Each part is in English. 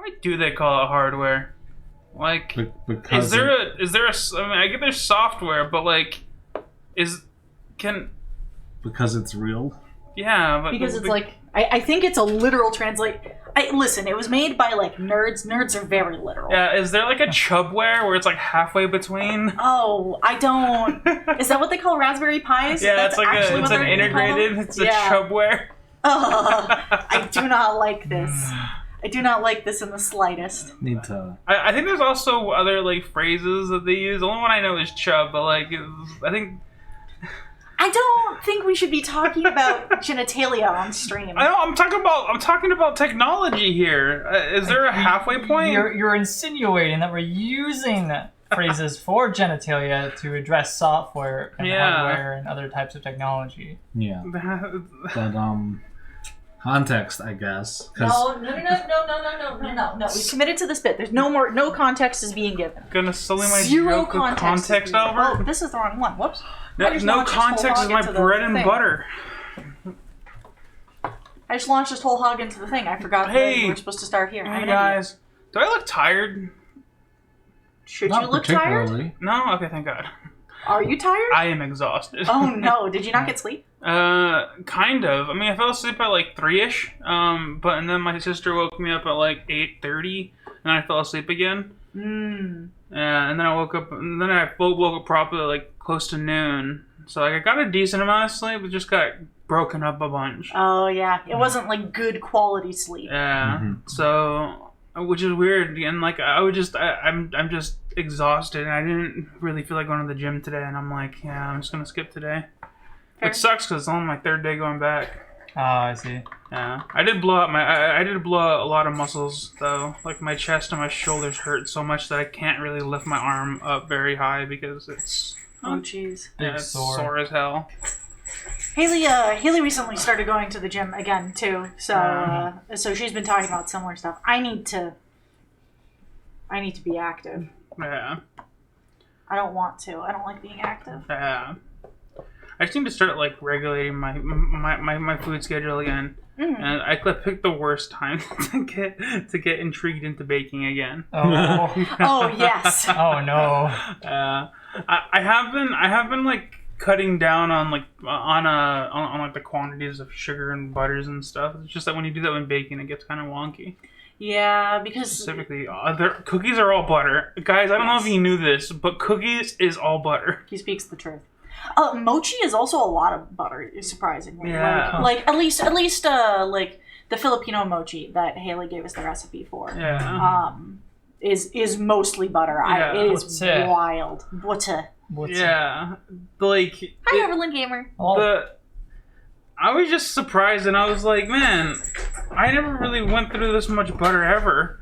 Why do they call it hardware? Like, Because is there a? I mean, I get there's software, but like, because it's real. Yeah, but because it's like I think it's a literal translate. Listen, it was made by like nerds. Nerds are very literal. Yeah, is there like a chubware where it's like halfway between? Oh, I don't. Is that what they call Raspberry Pis? Yeah, That's it's like actually it's what an they're integrated. called? It's a chubware. I do not like this. I do not like this in the slightest. Need to. I think there's also other like phrases that they use. The only one I know is chub, but like I think. I don't think we should be talking about genitalia on stream. I know. I'm talking about technology here. Is there a halfway point? You're insinuating that we're using phrases for genitalia to address software and hardware and other types of technology. Yeah. But context, I guess. No. We committed to this bit. There's no context is being given. Gonna sully my Zero joke with context over. over. Oh, this is the wrong one. Whoops. No context is my bread and butter. I just launched this whole hog into the thing. I forgot that we were supposed to start here. Hey guys, do I look tired? Should you look tired? No? Okay, thank God. Are you tired? I am exhausted. Oh no, did you not get sleep? Kind of. I mean, I fell asleep at like 3-ish, and then my sister woke me up at like 8:30, and I fell asleep again. And then I woke up, and then I woke up properly like close to noon. So like I got a decent amount of sleep, but just got broken up a bunch. Oh yeah, it wasn't like good quality sleep. Yeah. So, which is weird, and like I'm just exhausted, and I didn't really feel like going to the gym today, and I'm like, yeah, I'm just gonna skip today. Fair. It sucks because it's only my third day going back. Oh, I see. Yeah, I did blow out I did blow out a lot of muscles though. Like my chest and my shoulders hurt so much that I can't really lift my arm up very high because it's oh jeez, yeah, it's sore as hell. Haley recently started going to the gym again too, so she's been talking about similar stuff. I need to be active. Yeah. I don't want to. I don't like being active. Yeah. I just need to start like regulating my food schedule again, and I picked the worst time to get intrigued into baking again. Oh. Oh yes. Oh no. I have been like cutting down on like on like the quantities of sugar and butters and stuff. It's just that when you do that when baking, it gets kind of wonky. Yeah, because specifically, cookies are all butter, guys. I don't know if you knew this, but cookies is all butter. He speaks the truth. Mochi is also a lot of butter, surprisingly. Yeah. Like at least like the Filipino mochi that Haley gave us the recipe for. Yeah. Is mostly butter. Yeah. It is wild. Butter. Yeah. Like. Hi, Everland Gamer. I was just surprised, and I was like, man, I never really went through this much butter ever.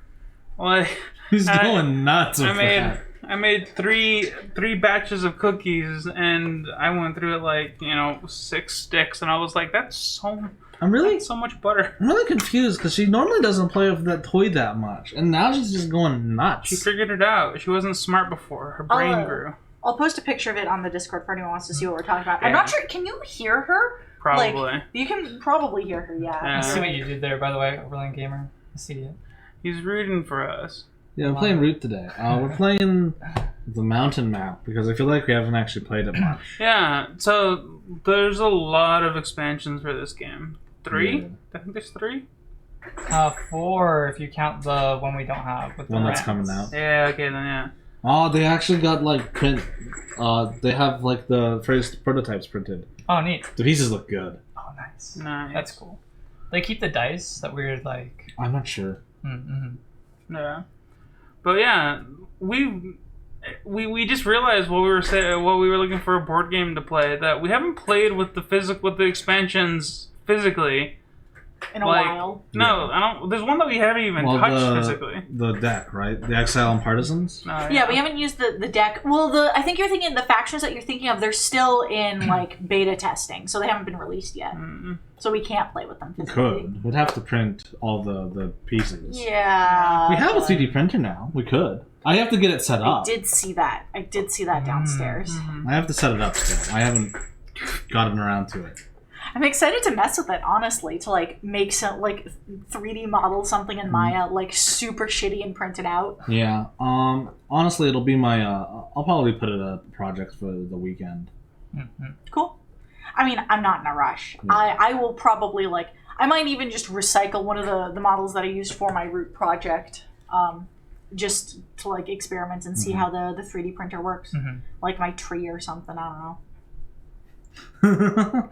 Like. He's going nuts. I made three batches of cookies, and I went through it like 6 sticks, and I was like, that's so much butter. I'm really confused because she normally doesn't play with that toy that much, and now she's just going nuts. She figured it out. She wasn't smart before. Her brain grew. I'll post a picture of it on the Discord for anyone who wants to see what we're talking about. Yeah. I'm not sure. Can you hear her? Probably. Like, you can probably hear her. Yeah. I see what you did there, by the way, Overland Gamer. I see it. He's rooting for us. Yeah, we're playing Root today. We're playing the mountain map because I feel like we haven't actually played it much. Yeah, so there's a lot of expansions for this game. 3? Yeah. I think there's 3. 4 if you count the one we don't have. With the One that's rats. coming out. Yeah, okay then, yeah. Oh, they actually got like print. They have like the first prototypes printed. Oh, neat. The pieces look good. Oh, nice. Nice. That's cool. They keep the dice. That weird like. I'm not sure. Mm-hmm. Yeah. But yeah, we just realized while we were looking for a board game to play that we haven't played with the expansions physically in a while. No, I don't. There's one that we haven't even touched physically. The deck, right? The Exile and Partisans. Yeah, we haven't used the deck. Well, I think you're thinking the factions that you're thinking of. They're still in like beta testing, so they haven't been released yet. So we can't play with them physically. We'd have to print all the pieces. Yeah. We have a 3D printer now. We could. I have to get it set up. I did see that downstairs. I have to set it up still. I haven't gotten around to it. I'm excited to mess with it, honestly, to like make some like 3D model something in Maya like super shitty and print it out. Yeah. Honestly, it'll be my. I'll probably put it a project for the weekend. Cool. I mean, I'm not in a rush. Yeah. I will probably like. I might even just recycle one of the models that I used for my root project, just to like experiment and see how the 3D printer works, like my tree or something. I don't know.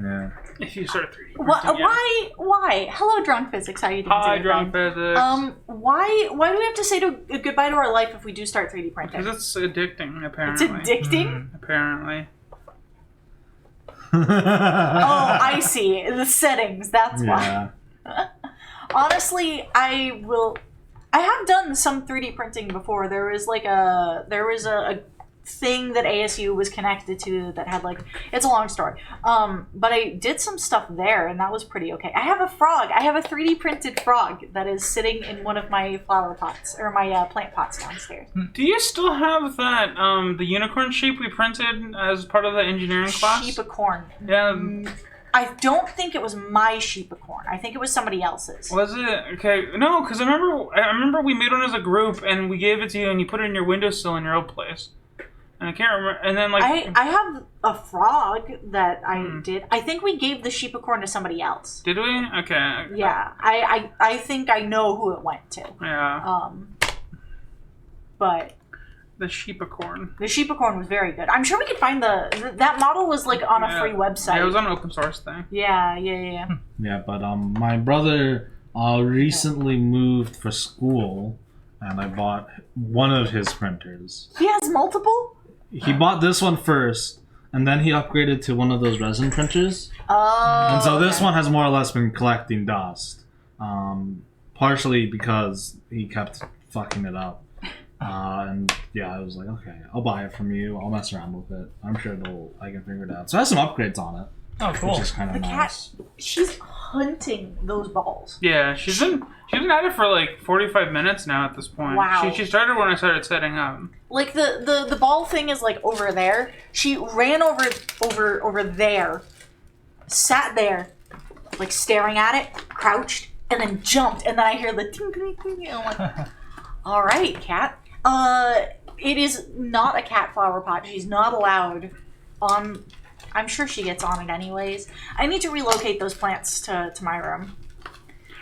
Yeah. If you start 3D printing, Why? Hello, Drunk Physics. How you doing? Hi, today, Drunk babe? Physics. Why do we have to say goodbye to our life if we do start 3D printing? Because it's addicting, It's apparently. addicting. Apparently. Oh, I see. The settings. That's Yeah. why. Honestly, I have done some 3D printing before. There was a thing that ASU was connected to that had like, it's a long story. But I did some stuff there and that was pretty okay. I have a frog. I have a 3D printed frog that is sitting in one of my flower pots or my plant pots downstairs. Do you still have that, the unicorn sheep we printed as part of the engineering class? Sheepicorn. Yeah. I don't think it was my sheepicorn. I think it was somebody else's. Was it? Okay. No, because I remember we made one as a group and we gave it to you and you put it in your windowsill in your old place. And I can't remember. And then, like, I have a frog that I did. I think we gave the sheepicorn to somebody else. Did we? Okay. Yeah, I think I know who it went to. Yeah. But The sheepicorn. the sheepicorn was very good. I'm sure we could find that model was like on a free website. Yeah, it was on an open source thing. Yeah. Yeah, but my brother recently moved for school, and I bought one of his printers. He has multiple? He bought this one first, and then he upgraded to one of those resin printers. Oh. And so this one has more or less been collecting dust, partially because he kept fucking it up. And yeah, I was like, okay, I'll buy it from you. I'll mess around with it. I'm sure I can figure it out. So it has some upgrades on it. Oh, cool. Which is kind of The nice. cat, she's hunting those balls. Yeah, she's been at it for like 45 minutes now at this point. Wow. She started when I started setting up. Like the ball thing is like over there. She ran over there, sat there, like staring at it, crouched, and then jumped. And then I hear the ting ting ting. And I'm like, all right, cat. It is not a cat flower pot. She's not allowed on. I'm sure she gets on it anyways. I need to relocate those plants to my room.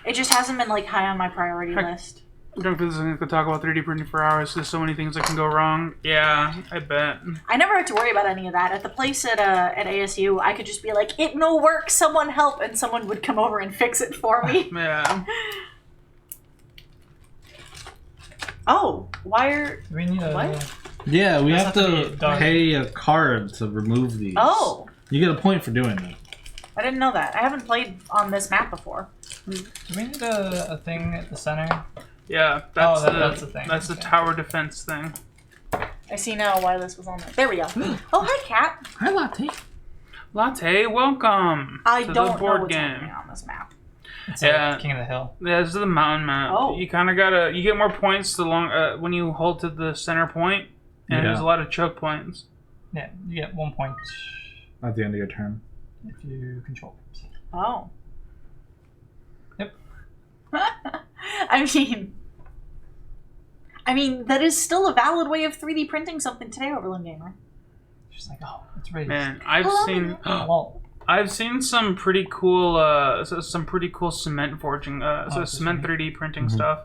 It just hasn't been like high on my priority list. Drunk Physics could talk about 3D printing for hours. There's so many things that can go wrong. Yeah, I bet. I never had to worry about any of that. At the place at ASU, I could just be like, it no work, someone help, and someone would come over and fix it for me. Yeah. Oh, wire. Do we need a... What? Yeah, we Does have have to to be dark. pay a card to remove these. Oh, You get a point for doing it. I didn't know that. I haven't played on this map before. Do we need a thing at the center? Yeah, that's that's the thing. That's the Okay. tower defense thing. I see now why this was on there. There we go. Oh, hi, cat. Hi, Latte. Latte, welcome I to don't the know board what's game. happening on this map. It's Yeah. King of the Hill. Yeah, this is the mountain map. Oh. You kind of gotta. You get more points the long when you hold to the center point, and Yeah. there's a lot of choke points. Yeah, you get 1 point At the end of your turn. if you control it. Oh. Yep. I mean, that is still a valid way of 3D printing something today, Overland Gamer. She's like, oh, it's raised. Man, I've Hello. seen. Well, I've seen some pretty cool, cement forging, cement 3D printing stuff.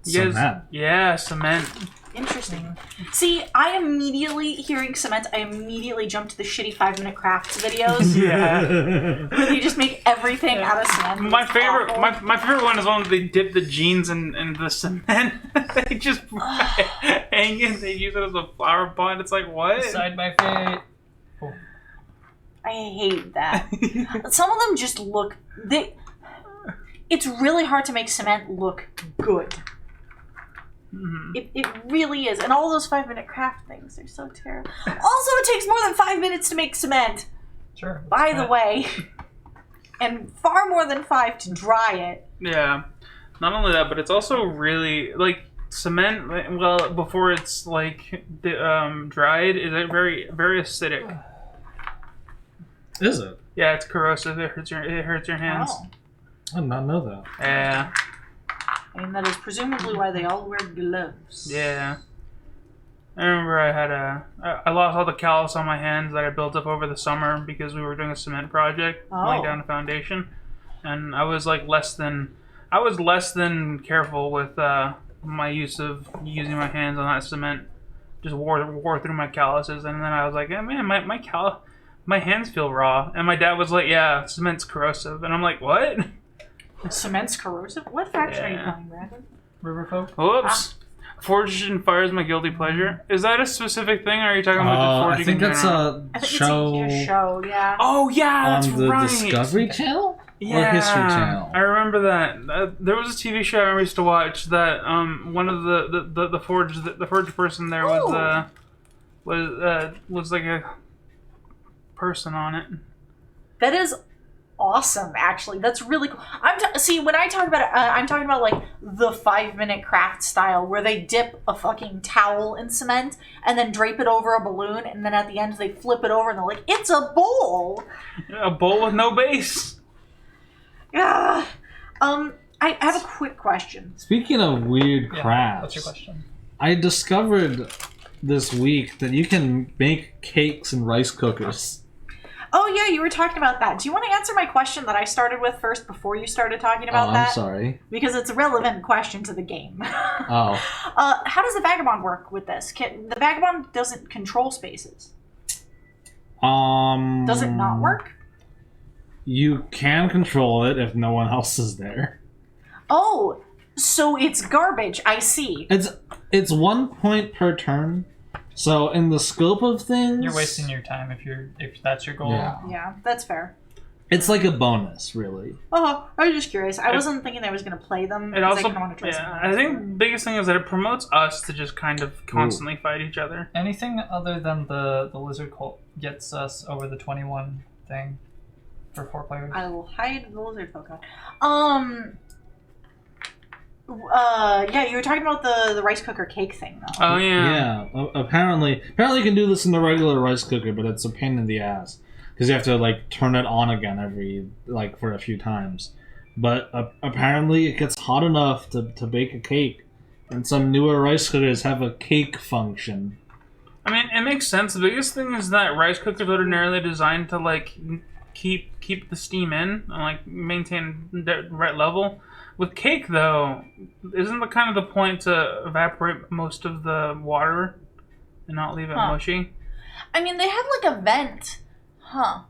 You guys- Cement. Yeah, cement. Interesting. See, I immediately, hearing cement, I immediately jump to the shitty 5-minute crafts videos Yeah. where they just make everything out of cement. My It's favorite, awful. my favorite one is when they dip the jeans in the cement. They just hang it. They use it as a flower pot. It's like what? side by fate. I hate that. Some of them just look... It's really hard to make cement look good. Mhm. It really is. And all those 5-minute craft things, they're so terrible. Also, it takes more than 5 minutes to make cement, Sure. by the way. And far more than 5 to dry it. Yeah. Not only that, but it's also really like cement. Well, before it's like dried, is it very very acidic. Is it? Yeah, it's corrosive. It hurts your hands. Oh. I did not know that. Yeah. I mean, that is presumably why they all wear gloves. Yeah. I remember I lost all the callus on my hands that I built up over the summer because we were doing a cement project, laying down a foundation, and I was less than careful with my using my hands on that cement. Just wore through my calluses, and then I was like, yeah, man, my hands feel raw. And my dad was like, yeah, cement's corrosive, and I'm like, what? Cement's corrosive? What faction are you playing, Brandon? Riverfolk. Whoops. Forged in Fire is my guilty pleasure. Is that a specific thing, or are you talking about the forging I think in that's general? I think show it's a show, yeah. Oh yeah, that's on the right. Discovery Channel Yeah, or History Channel. I remember that. There was a TV show I remember used to watch that one of the forged person there was like a person on it. That is awesome, actually. That's really cool. See, when I talk about it, I'm talking about like the 5-minute craft style where they dip a fucking towel in cement and then drape it over a balloon, and then at the end they flip it over and they're like, it's a bowl. A bowl with no base. Yeah. I have a quick question. Speaking of weird crafts, What's your question? I discovered this week that you can make cakes in rice cookers. Oh yeah, you were talking about that. Do you want to answer my question that I started with first before you started talking about that? I'm sorry. Because it's a relevant question to the game. Oh. How does the Vagabond work with this? The Vagabond doesn't control spaces. Does it not work? You can control it if no one else is there. Oh, so it's garbage. I see. It's 1 point per turn. So in the scope of things, You're wasting your time if that's your goal. Yeah. Yeah, that's fair. It's like a bonus, really. Oh, I was just curious. I wasn't thinking I was going to play them. It because also, I want to try something I else. think the biggest thing is that it promotes us to just kind of constantly fight each other. Anything other than the lizard cult gets us over the 21 thing for 4 players. I will hide the lizard Pokemon. Yeah, you were talking about the rice cooker cake thing, though. Oh yeah. Yeah. Apparently you can do this in the regular rice cooker, but it's a pain in the ass because you have to turn it on again for a few times. But apparently it gets hot enough to bake a cake, and some newer rice cookers have a cake function. I mean, it makes sense. The biggest thing is that rice cookers are ordinarily designed to keep the steam in and maintain the right level. With cake, though, isn't the kind of the point to evaporate most of the water and not leave it mushy? I mean, they have a vent, huh?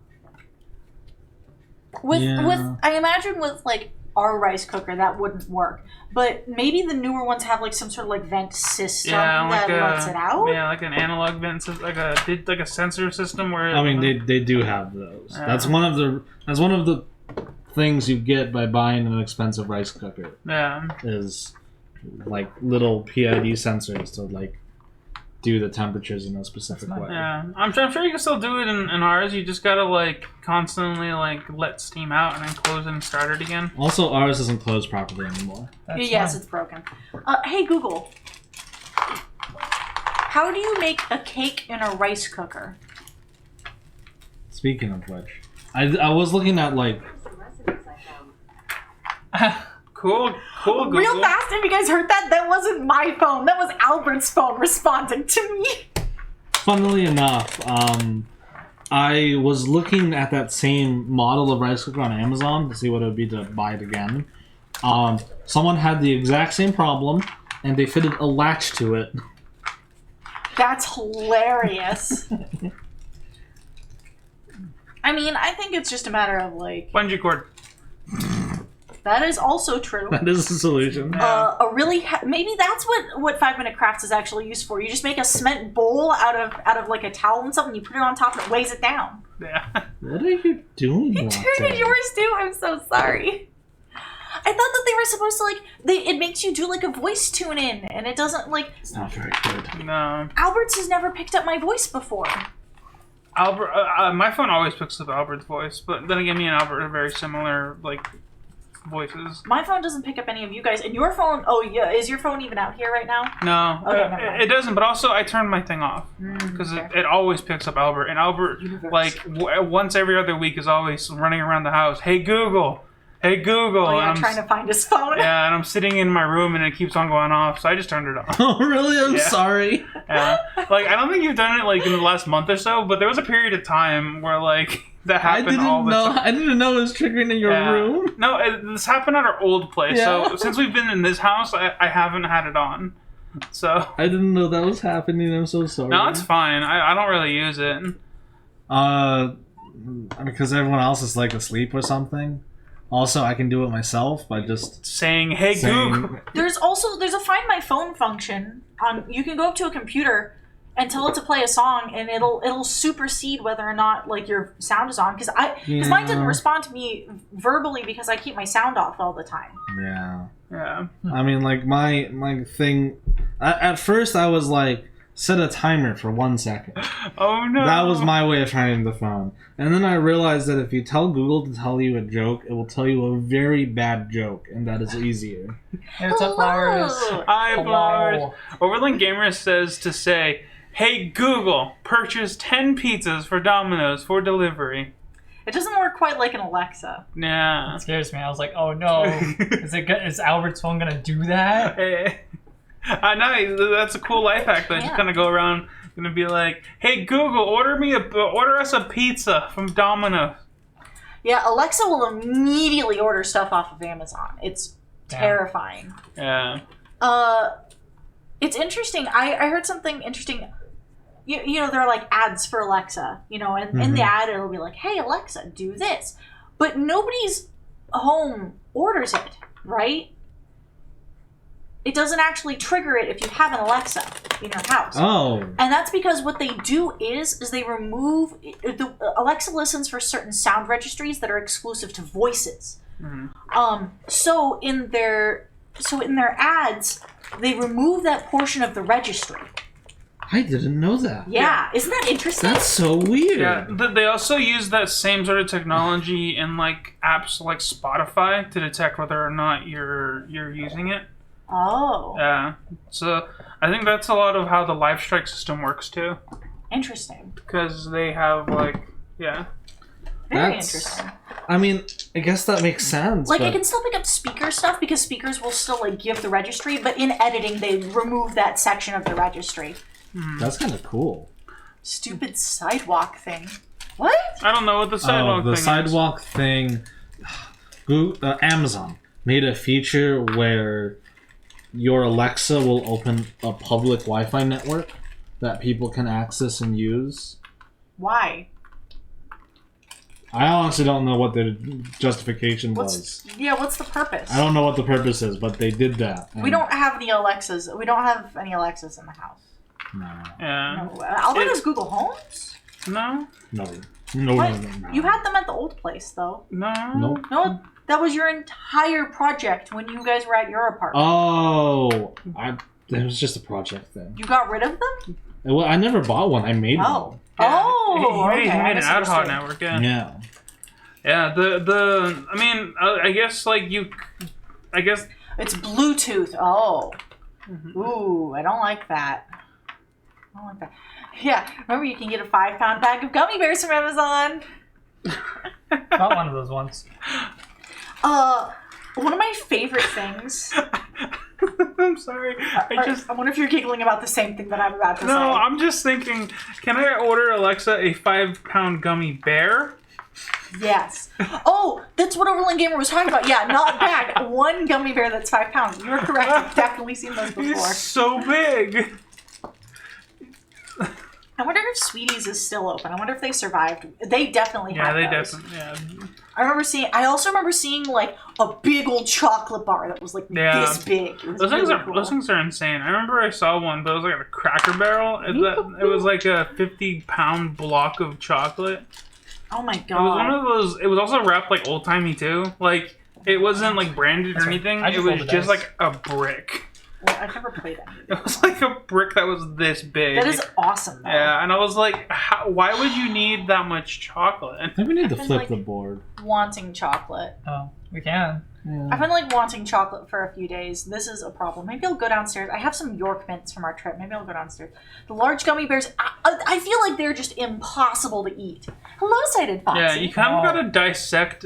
With I imagine with our rice cooker that wouldn't work, but maybe the newer ones have some sort of vent system that lets it out. Yeah, like an analog vent system, like a sensor system where. I mean, they do have those. Yeah. That's one of the things you get by buying an expensive rice cooker. Yeah. Is little PID sensors to do the temperatures in a specific way. Yeah, I'm sure you can still do it in ours. You just gotta constantly let steam out and then close it and start it again. Also, ours isn't closed properly anymore. Yes, it's broken. Hey Google, how do you make a cake in a rice cooker? Speaking of which, I was looking at Cool, Google. Real fast, have you guys heard that? That wasn't my phone. That was Albert's phone responding to me. Funnily enough, I was looking at that same model of rice cooker on Amazon to see what it would be to buy it again. Someone had the exact same problem, and they fitted a latch to it. That's hilarious. I mean, I think it's just a matter of Bungee cord. That is also true. That is the solution. Maybe that's what 5-minute crafts is actually used for. You just make a cement bowl out of a towel and something. You put it on top and it weighs it down. Yeah. What are you doing? You turned yours too. I'm so sorry. I thought that they were supposed to it makes you do a voice tune in, and it doesn't It's not very good. No. Albert's has never picked up my voice before. Albert, my phone always picks up Albert's voice, but then again, me and Albert are very similar, voices. My phone doesn't pick up any of you guys, and your phone. Oh yeah, is your phone even out here right now? No, Okay, never mind. it doesn't. But also, I turned my thing off because okay. it always picks up Albert, and Albert Universe. like once every other week is always running around the house. Hey Google, hey Google. Oh, yeah, and trying to find his phone. Yeah, and I'm sitting in my room and it keeps on going off, so I just turned it off. Oh, really? I'm Yeah. sorry. Yeah. Like, I don't think you've done it, like, in the last month or so, but there was a period of time where, like, that happened all the time. I didn't know it was triggering in your Yeah. room. No, this happened at our old place, Yeah. so since we've been in this house, I haven't had it on. So, I didn't know that was happening. I'm so sorry. no, it's fine. I don't really use it. Because everyone else is like asleep or something. Also, I can do it myself by just Saying, hey, Google. There's a Find My Phone function on. You can go up to a computer and tell it to play a song, and it'll supersede whether or not like your sound is on. Because mine didn't Yeah. respond to me verbally because I keep my sound off all the time. Yeah. Yeah. I mean, like my thing. At first, I was like, set a timer for 1 second. Oh, no. That was my way of finding the phone. And then I realized that if you tell Google to tell you a joke, it will tell you a very bad joke, and that is easier. Hey, what's up, Flowers? Hi, Flowers. Hello. Overland Gamer says to say, hey, Google, purchase 10 pizzas for Domino's for delivery. It doesn't work quite like an Alexa. Nah. It scares me. I was like, oh no, is Albert's phone gonna do that? I know, that's a cool life hack though. Yeah. Just kind of go around, gonna be like, "Hey Google, order us a pizza from Domino's." Yeah, Alexa will immediately order stuff off of Amazon. It's Damn. terrifying. Yeah. It's interesting. I heard something interesting. You know, there are like ads for Alexa, you know, and in the ad it'll be like, hey, Alexa, do this. But nobody's home orders it, right? It doesn't actually trigger it if you have an Alexa in your house. Oh. And that's because what they do is they remove Alexa listens for certain sound registries that are exclusive to voices. So in their ads, they remove that portion of the registry. I didn't know that. Yeah, isn't that interesting? That's so weird. Yeah. They also use that same sort of technology in like apps like Spotify to detect whether or not you're using it. Oh, Yeah. So I think that's a lot of how the live strike system works too, interesting. because they have like Very That's- interesting. I mean, I guess that makes sense. Like, but it can still pick up speaker stuff because speakers will still like give the registry, but in editing they remove that section of the registry. that's kind of cool. Stupid sidewalk thing. What? I don't know what the sidewalk The thing sidewalk thing. Amazon made a feature where your Alexa will open a public Wi-Fi network that people can access and use. Why? I honestly don't know what the justification was. What's the purpose? I don't know what the purpose is, but they did that. We don't have any Alexas. We don't have any Alexas in the house. No. is. Yeah. No. Albert has Google Homes? No. No. No. What? No. You had them at the old place, though. No. Nope. No, that was your entire project when you guys were at your apartment. Oh, it was just a project thing. You got rid of them? Well, I never bought one. I made Oh. one. Oh, He okay. I made an ad hoc misunderstood. network. Yeah. Yeah. Yeah. I mean, I guess like I guess. It's Bluetooth. Oh. Ooh, I don't like that. I don't like that. Yeah, remember you can get a 5-pound bag of gummy bears from Amazon. Got one of those once. One of my favorite things. I'm sorry. I wonder if you're giggling about the same thing that I'm about to say. No, I'm just thinking. Can I order Alexa a 5-pound gummy bear? Yes. Oh, that's what Overland Gamer was talking about. Yeah, not a bag. One gummy bear that's 5 pounds. You're correct. I've definitely seen those before. He's so big. I wonder if Sweeties is still open. I wonder if they survived. They definitely Yeah, had they those. definitely. Yeah. I also remember seeing like a big old chocolate bar that was like Yeah. this big. It was Those really things cool. those things are insane. I remember I saw one, but it was like a Cracker Barrel. It was like a 50-pound block of chocolate. Oh my It was one god. of those. It was also wrapped like old timey too. Like it wasn't like branded That's or right. anything. I It just was rolled the just dice. like a brick. Well, I've never played any of It was like a brick that was this big. That is awesome though. Yeah, and I was like, why would you need that much chocolate? I think we need to I've been, flip like- the board. Wanting chocolate. Oh, we can. I've been like wanting chocolate for a few days. This is a problem. Maybe I'll go downstairs. I have some York mints from our trip. Maybe I'll go downstairs. The large gummy bears, I feel like they're just impossible to eat. Hello, Sighted Foxy. Yeah, you kind of gotta dissect.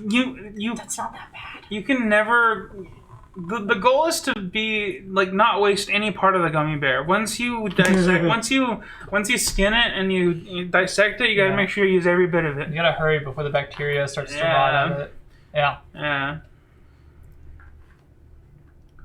You. That's not that bad. You can never. The goal is to be like not waste any part of the gummy bear. Once you dissect, once you skin it and you dissect it, you gotta make sure you use every bit of it. You gotta hurry before the bacteria starts to rot out of it. Yeah. Yeah.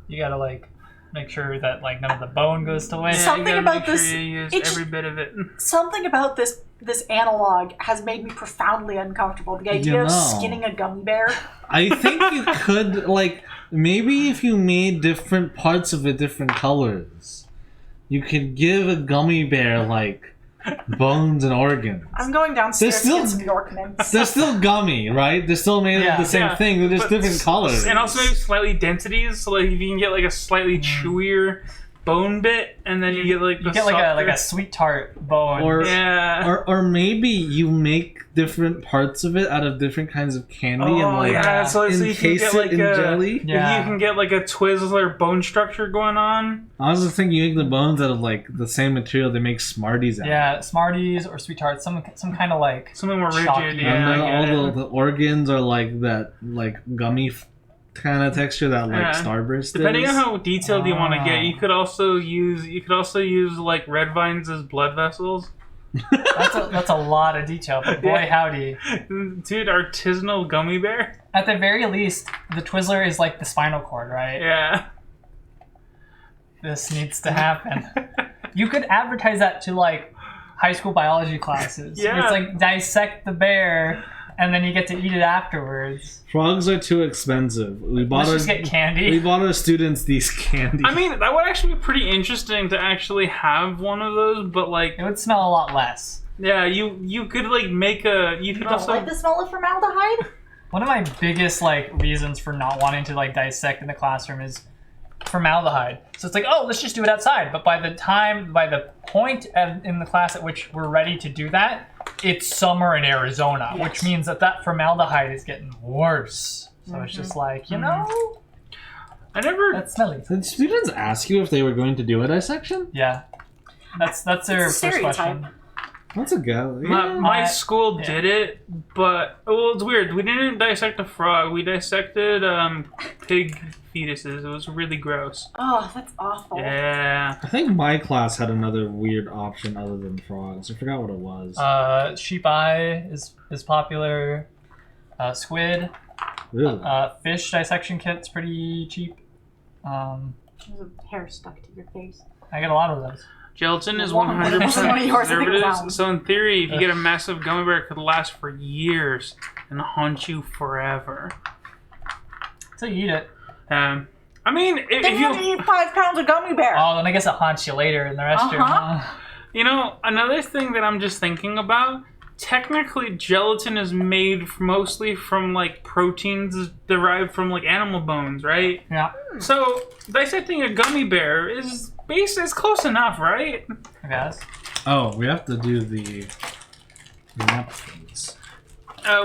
You gotta like make sure that like none of the bone goes to waste. Something you gotta about make this- Sure you use it's- every bit of it. Something about this analog has made me profoundly uncomfortable. The idea of skinning a gummy bear. I think you could, like, maybe if you made different parts of it different colors, you could give a gummy bear, like, bones and organs. I'm going downstairs to There's get still- some York mints. They're still gummy, right? They're still made of the same thing. They're just but different colors. And also maybe slightly densities, so like if you can get like a slightly chewier bone bit, and then you get like the You get like softer- a sweet tart bone. Or, yeah. or maybe you make different parts of it out of different kinds of candy Oh, and like yeah, so you can encase get it like in a jelly. Yeah. You can get like a Twizzler bone structure going on. I was just thinking you make the bones out of like the same material they make Smarties out of. Yeah, Smarties or sweet tarts, some kind of like Something more rigid. Chalky. Yeah, And then I get all it. the organs are like that, like gummy kind of texture that like Yeah. Starburst Depending is. on how detailed you want to get, Ah. you could also use like red vines as blood vessels. that's a lot of detail, but boy Yeah. howdy. Dude, artisanal gummy bear. At the very least, the Twizzler is like the spinal cord, right? Yeah. This needs to happen. You could advertise that to like high school biology classes. Yeah. It's like dissect the bear and then you get to eat it afterwards. Frogs are too expensive. We bought Let's just get we candy. bought our students these candies. I mean, that would actually be pretty interesting to actually have one of those, but like, It would smell a lot less. yeah, you could like make a. You could Don't also. like the smell of formaldehyde? One of my biggest like reasons for not wanting to like dissect in the classroom is formaldehyde. So it's like, oh, let's just do it outside. But by the point in the class at which we're ready to do that, it's summer in Arizona, Yes. which means that formaldehyde is getting worse. So it's just like, you know, I never. that's smelly. Did students ask you if they were going to do a dissection? Yeah, that's their It's a first stereotype. question. That's a good. My My- school yeah. did it, but well, it's weird. We didn't dissect a frog. We dissected pig fetuses. It was really gross. Oh, that's awful. Yeah. I think my class had another weird option other than frogs. I forgot what it was. Sheep eye is popular. Squid. Really? Fish dissection kit's pretty cheap. There's a hair stuck to your face. I get a lot of those. Gelatin is One 100% of yours, I think, was preservatives. out. So in theory, if you get a massive gummy bear, it could last for years and haunt you forever. So you eat it. I mean, Then if you have to you eat 5 pounds of gummy bear. Oh, then I guess it haunts you later in the restroom. Uh-huh. Huh? you know another thing that I'm just thinking about. Technically, gelatin is made mostly from like proteins derived from like animal bones, right? Yeah, So dissecting a gummy bear is close enough, right? I guess. Oh, we have to do the napkins.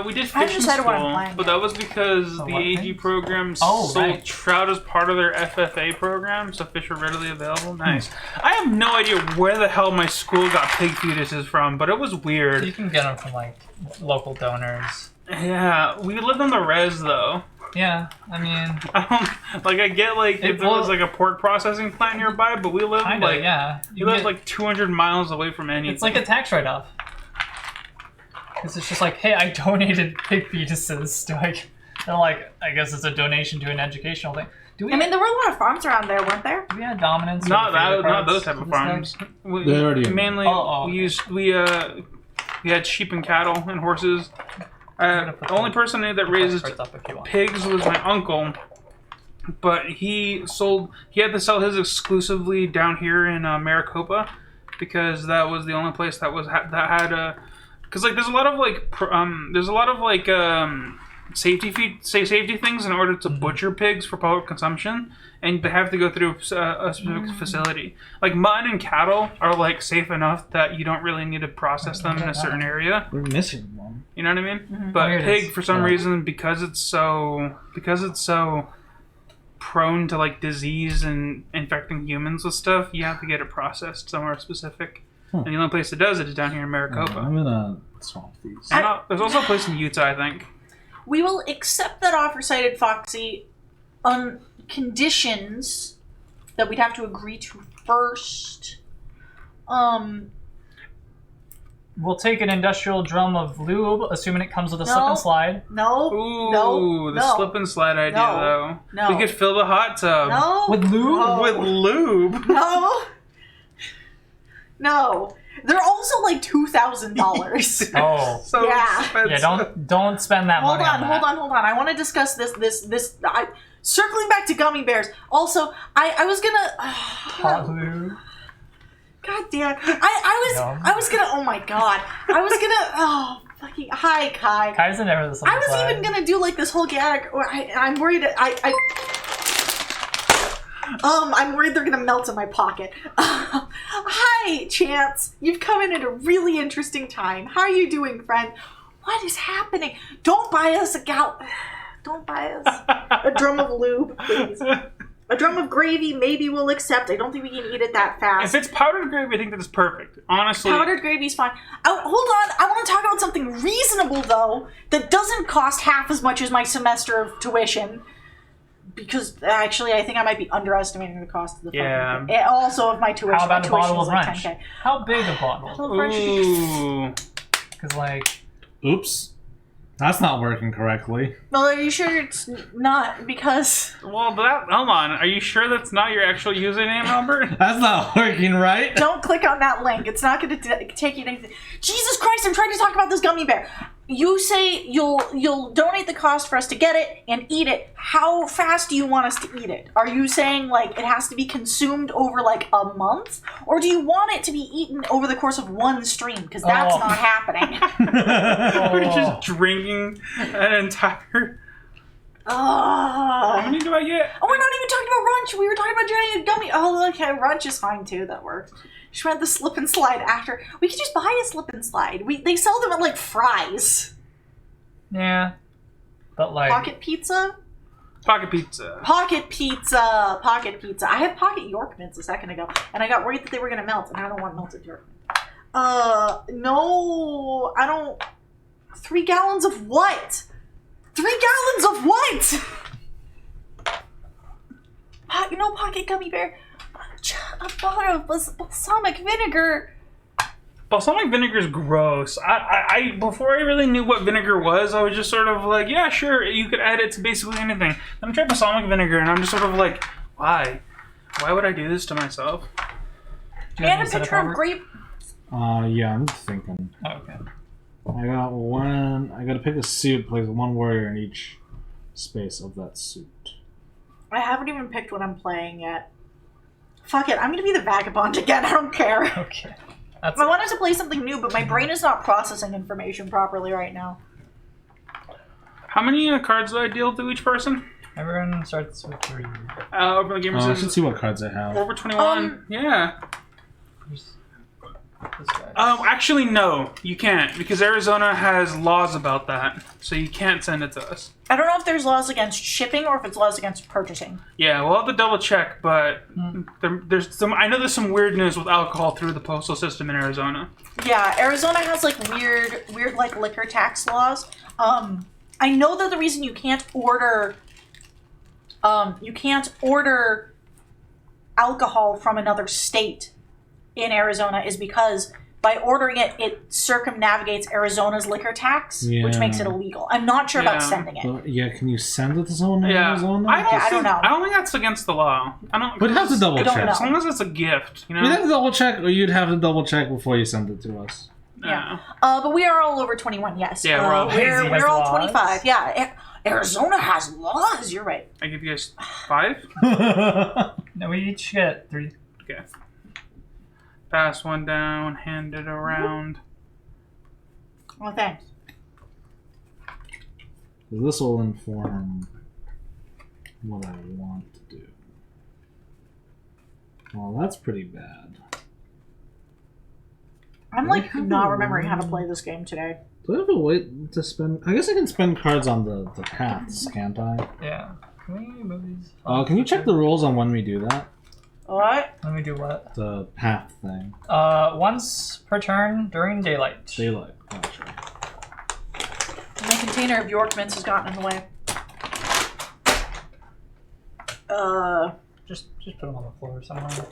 We did I haven't fish in decided what I'm school, playing but yet. that was because Oh, the what AG thing? program Oh, sold right. trout as part of their FFA program, so fish were readily available. Nice. I have no idea where the hell my school got pig fetuses from, but it was You weird. can get them from like local donors. Yeah, we lived on the res though. Yeah, I mean, I get like if there was like a pork processing plant nearby, but we lived kinda, like yeah. we You lived get- like 200 miles away from anything. it's like a tax write-off. Because it's just like, hey, I donated pig fetuses to like, they're like, I guess it's a donation to an educational thing. Do we? I mean, there were a lot of farms around there, weren't there? do we have dominance? not or favorite not cards those type to of this farms. deck? We, They already have mainly Oh, we okay. used we had sheep and cattle and horses. gonna put The only the- person I knew that raised Cards up if you want. pigs was my uncle, but he had to sell his exclusively down here in Maricopa because that was the only place that had because like there's a lot of like safety things in order to butcher pigs for public consumption, and they have to go through a specific facility. Like mutton and cattle are like safe enough that you don't really need to process them in a certain area. We're missing one. You know what I mean? But Here it pig, is. for some reason, because it's so prone to like disease and infecting humans with stuff, you have to get it processed somewhere specific. And the only place that does it is down here in Maricopa. I'm gonna swap these. There's also a place in Utah, I think. We will accept that offer, cited Foxy, on conditions that we'd have to agree to first. We'll take an industrial drum of lube, assuming it comes with a No. slip and slide. No. Ooh, No. the No. slip and slide idea, No. though. No. We could fill the hot tub No. With lube? No. with lube. No. No. They're also like $2,000. Oh. So Yeah. expensive. Yeah, don't spend that Hold money on, on that. hold on. I want to discuss this. Circling back to gummy bears. Also, I was gonna. Hot lube. God damn. I was gonna. Oh my god. I was gonna. Oh fucking. Hi, Kai. Kai's never the slip I and was slide. even gonna do like this whole gag, or I'm worried. I'm worried they're gonna melt in my pocket. Hi, Chance. You've come in at a really interesting time. How are you doing, friend? What is happening? Don't buy us Don't buy us a drum of lube, please. A drum of gravy, maybe we'll accept. I don't think we can eat it that If fast. it's powdered gravy, I think that's perfect. Honestly. Powdered gravy's fine. Oh, hold on. I want to talk about something reasonable, though, that doesn't cost half as much as my semester of tuition. Because, actually, I think I might be underestimating the cost of the Yeah. fucking thing. And also of my tuition. How about my a tuition bottle is of like ranch? 10K. How big a bottle? Bottle of ranch. Ooh. Because, like, Oops. That's not working correctly. Well, are you sure it's not? Because... Well, hold on. Are you sure that's not your actual username, Albert? That's not working right. Don't click on that link. It's not going to take you to anything. Jesus Christ, I'm trying to talk about this gummy bear. You say you'll donate the cost for us to get it and eat it. How fast do you want us to eat it? Are you saying, like, it has to be consumed over, like, a month? Or do you want it to be eaten over the course of one stream? Because that's Oh. not happening. We're just drinking an entire... How Oh, many do I get? we're not even talking about Runch. We were talking about doing a gummy. Oh, okay, Runch is fine, too. That works. Just read the slip and slide after. We could just buy a slip and slide. They sell them at, like, Fry's. yeah. But, like, Pocket pizza? Pocket pizza. Pocket pizza. Pocket pizza. I had Pocket York mints a second ago, and I got worried that they were going to melt, and I don't want melted York mints. No, I don't. 3 gallons of what? 3 gallons of what? Pocket gummy bear. A bottle of balsamic vinegar. Balsamic vinegar is gross. I before I really knew what vinegar was, I was just sort of like, yeah, sure, you could add it to basically anything. Then I tried balsamic vinegar, and I'm just sort of like, why? Why would I do this to myself? do you have And a any set picture up, of Robert? grape. Yeah, I'm thinking. Oh, okay. I gotta pick a suit, place one warrior in each space of that suit. I haven't even picked what I'm playing yet. Fuck it, I'm gonna be the vagabond again. I don't care. Okay. That's I wanted to play something new, but my brain is not processing information properly right now. How many cards do I deal to each person? Everyone starts with 3. Open the gamers I should see what cards I have. over 21. Yeah. Who's this guy? Actually, no, you can't because Arizona has laws about that, so you can't send it to us. I don't know if there's laws against shipping or if it's laws against purchasing. Yeah, we'll have to double check, but there's some. I know there's some weird news with alcohol through the postal system in Arizona. Yeah, Arizona has like weird like liquor tax laws. I know that the reason you can't order alcohol from another state in Arizona is because by ordering it, it circumnavigates Arizona's liquor tax, which makes it Yeah. illegal. I'm not sure Yeah. about sending it. But yeah, can you send it to someone in Yeah, Arizona? I don't know. I don't think that's against the law. I don't. We'd have to double I don't check. know. As long as it's a gift, you know. We'd have to double check, or you'd have to double check before you send it to us. Yeah. But we are all over 21, yes. Yeah, we're all- Hazy we're has all laws. 25. Yeah. Arizona has laws. You're right. I give you guys 5. No, we each get 3. Okay. Pass one down, hand it around. Well, thanks. This will inform what I want to do. Well, that's pretty bad. I'm like not remembering how to play this game today. Do I have a way to spend? I guess I can spend cards on the paths, can't I? Yeah. Can we move these? Can you check the rules on when we do that? What? Let me do what? The path thing. Once per turn during daylight. Daylight. Gotcha. My container of York mints has gotten in the way. Just put them on the floor somewhere.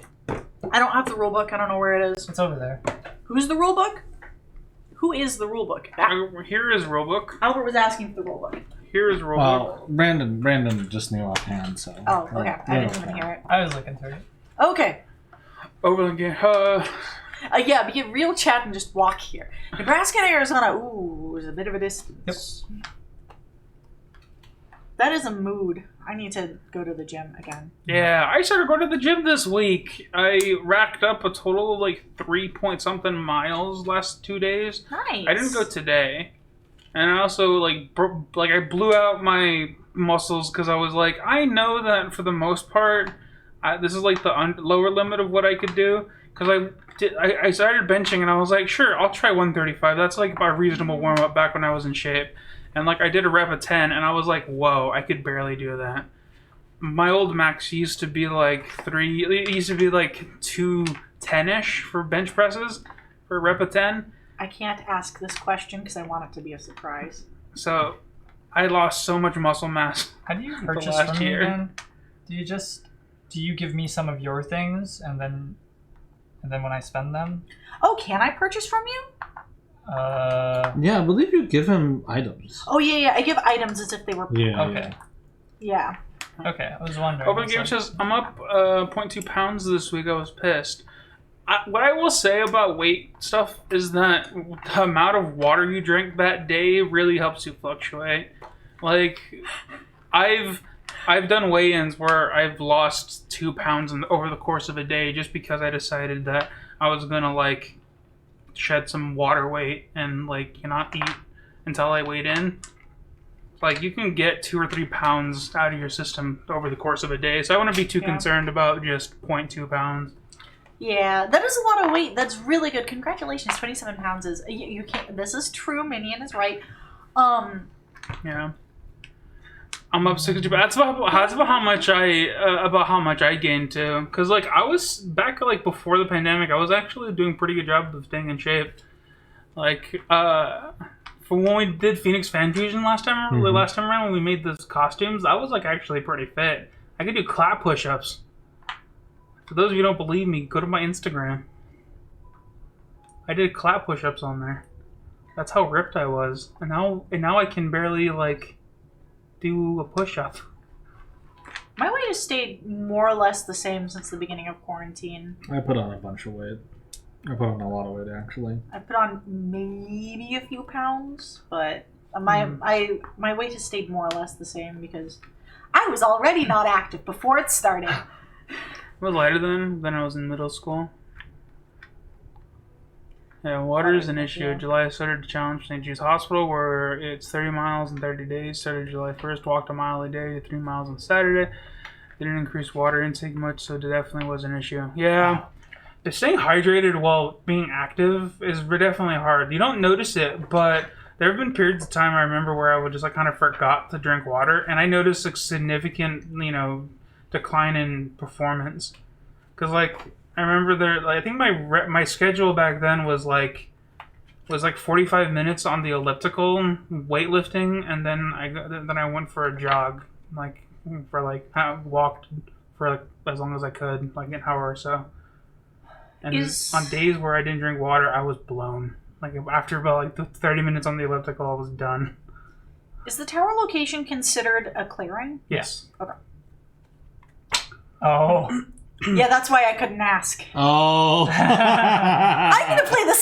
I don't have the rule book. I don't know where it is. It's over there. Who's the rule book? Who is the rule book? Here is rulebook. Albert was asking for the rule book. Here is rulebook. Well, Brandon just knew offhand, so. Oh, okay. Yeah, I didn't okay. even hear it. I was looking through it. Okay. Over the game. Yeah, be a real chat and just walk here. Nebraska and Arizona, ooh, is a bit of a distance. Yep. That is a mood. I need to go to the gym again. Yeah, I started going to the gym this week. I racked up a total of like 3-point-something miles last 2 days. Nice. I didn't go today. And I also I blew out my muscles because I was like, I know that for the most part, this is like the lower limit of what I could do. Because I started benching and I was like, sure, I'll try 135. That's like a reasonable warm up back when I was in shape. And like I did a rep of 10 and I was like, whoa, I could barely do that. My old max used to be like 210-ish for bench presses for a rep of 10. I can't ask this question because I want it to be a surprise. So I lost so much muscle mass. How do you purchase last from me year. again? Do you give me some of your things and then when I spend them? Oh, can I purchase from you? Yeah, I believe you give him items. Oh, yeah. I give items as if they were... Yeah. Okay. Yeah. Okay, I was wondering. Open Game says, I'm up 0.2 pounds this week. I was pissed. What I will say about weight stuff is that the amount of water you drink that day really helps you fluctuate. Like, I've done weigh-ins where I've lost 2 pounds over the course of a day just because I decided that I was gonna like shed some water weight and like not eat until I weighed in. Like, you can get 2 or 3 pounds out of your system over the course of a day, so I wouldn't be too concerned about just 0.2 pounds. Yeah, that is a lot of weight. That's really good. Congratulations, 27 pounds is... You can't... This is true. Minion is right. Yeah. I'm up 60. That's about how much I gained too. Cause like I was back like before the pandemic, I was actually doing a pretty good job of staying in shape. Like for when we did Phoenix Fan Fusion last time around when we made those costumes, I was like actually pretty fit. I could do clap push-ups. For those of you who don't believe me, go to my Instagram. I did clap push-ups on there. That's how ripped I was, and now I can barely like do a push-up. My weight has stayed more or less the same since the beginning of quarantine. I put on a bunch of weight. I put on a lot of weight, actually. I put on maybe a few pounds, but my weight has stayed more or less the same because I was already not active before it started. I was lighter than I was in middle school. Yeah, water is an issue. Yeah. July started to challenge St. Jude's Hospital, where it's 30 miles in 30 days. Started July 1st, walked a mile a day, 3 miles on Saturday. They didn't increase water intake much, so it definitely was an issue. Yeah, staying hydrated while being active is definitely hard. You don't notice it, but there have been periods of time I remember where I would just like kind of forgot to drink water, and I noticed a significant, decline in performance. Because I remember I think my schedule back then was like 45 minutes on the elliptical weightlifting, and then I went for a jog, I walked for as long as I could, like an hour or so. And on days where I didn't drink water, I was blown. Like after about 30 minutes on the elliptical, I was done. Is the tower location considered a clearing? Yes. Okay. Oh. Yeah, that's why I couldn't ask. Oh. I'm gonna play the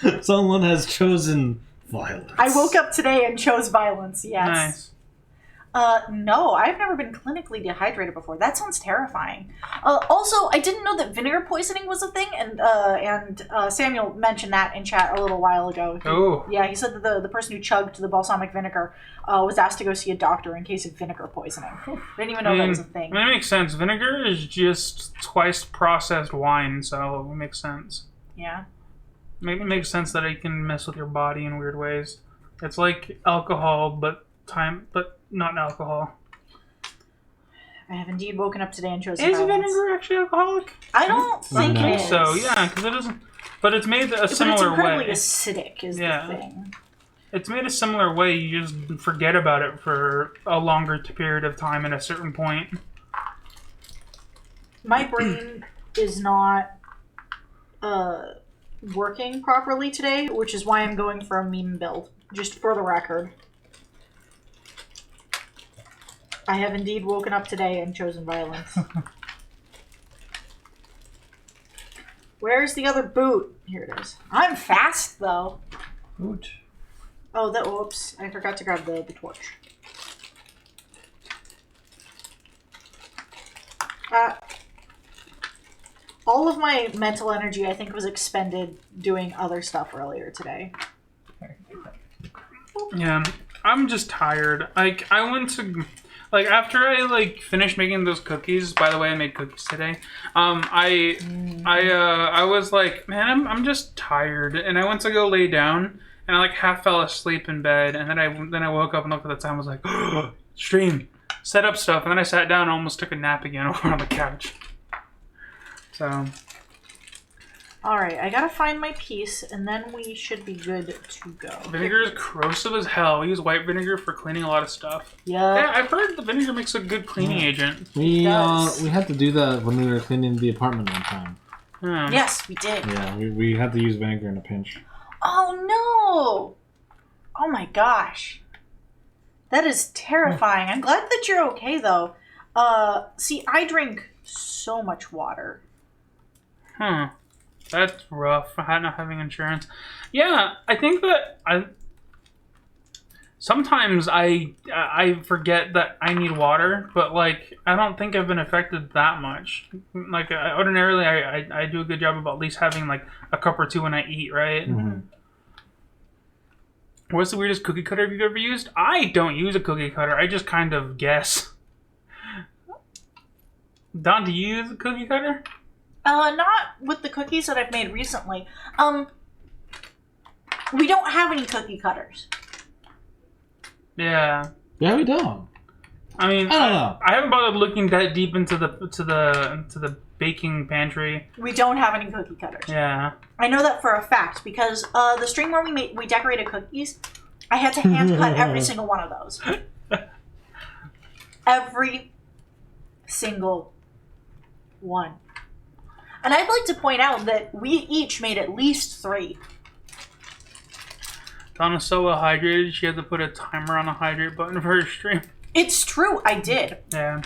scoundrel! Someone has chosen violence. I woke up today and chose violence, yes. Nice. No, I've never been clinically dehydrated before. That sounds terrifying. Also, I didn't know that vinegar poisoning was a thing, and Samuel mentioned that in chat a little while ago. Oh. Yeah, he said that the person who chugged the balsamic vinegar was asked to go see a doctor in case of vinegar poisoning. I didn't even know that was a thing. That makes sense. Vinegar is just twice processed wine, so it makes sense. Yeah. Maybe it makes sense that it can mess with your body in weird ways. It's like alcohol, but not alcohol. I have indeed woken up today and chosen Is violence. vinegar actually alcoholic? I don't think No. it is. So yeah, because it doesn't. But it's made a But it's similar incredibly way. acidic is Yeah. the thing. It's made a similar way. You just forget about it for a longer period of time at a certain point. My brain is not working properly today, which is why I'm going for a meme build. Just for the record. I have indeed woken up today and chosen violence. Where's the other boot? Here it is. I'm fast, though. Boot. Oh, whoops. I forgot to grab the torch. All of my mental energy, I think, was expended doing other stuff earlier today. Yeah, I'm just tired. Like I went to, like after I finished making those cookies. By the way, I made cookies today. I was like, man, I'm just tired, and I went to go lay down, and I half fell asleep in bed, and then I woke up and looked at the time. I was like, stream, set up stuff, and then I sat down and almost took a nap again over on the couch. So. Alright, I gotta find my piece, and then we should be good to go. Vinegar is corrosive as hell. We use white vinegar for cleaning a lot of stuff. Yeah. Yeah, I've heard the vinegar makes a good cleaning agent. We does. had to do that when we were cleaning the apartment one time. Yeah. Yes, we did. Yeah, we had to use vinegar in a pinch. Oh no! Oh my gosh. That is terrifying. I'm glad that you're okay though. See, I drink so much water. Huh. That's rough. Not having insurance. Yeah, I think that sometimes I forget that I need water, but I don't think I've been affected that much. Ordinarily, I do a good job of at least having a cup or two when I eat, right? Mm-hmm. What's the weirdest cookie cutter you've ever used? I don't use a cookie cutter. I just kind of guess. Don, do you use a cookie cutter? Not with the cookies that I've made recently. We don't have any cookie cutters. Yeah. Yeah, we don't. I mean, I don't know. I haven't bothered looking that deep into the baking pantry. We don't have any cookie cutters. Yeah. I know that for a fact because the stream where we decorated cookies, I had to hand cut every single one of those. Every single one. And I'd like to point out that we each made at least 3. Donna's so well hydrated, she had to put a timer on the hydrate button for her stream. It's true, I did. Yeah.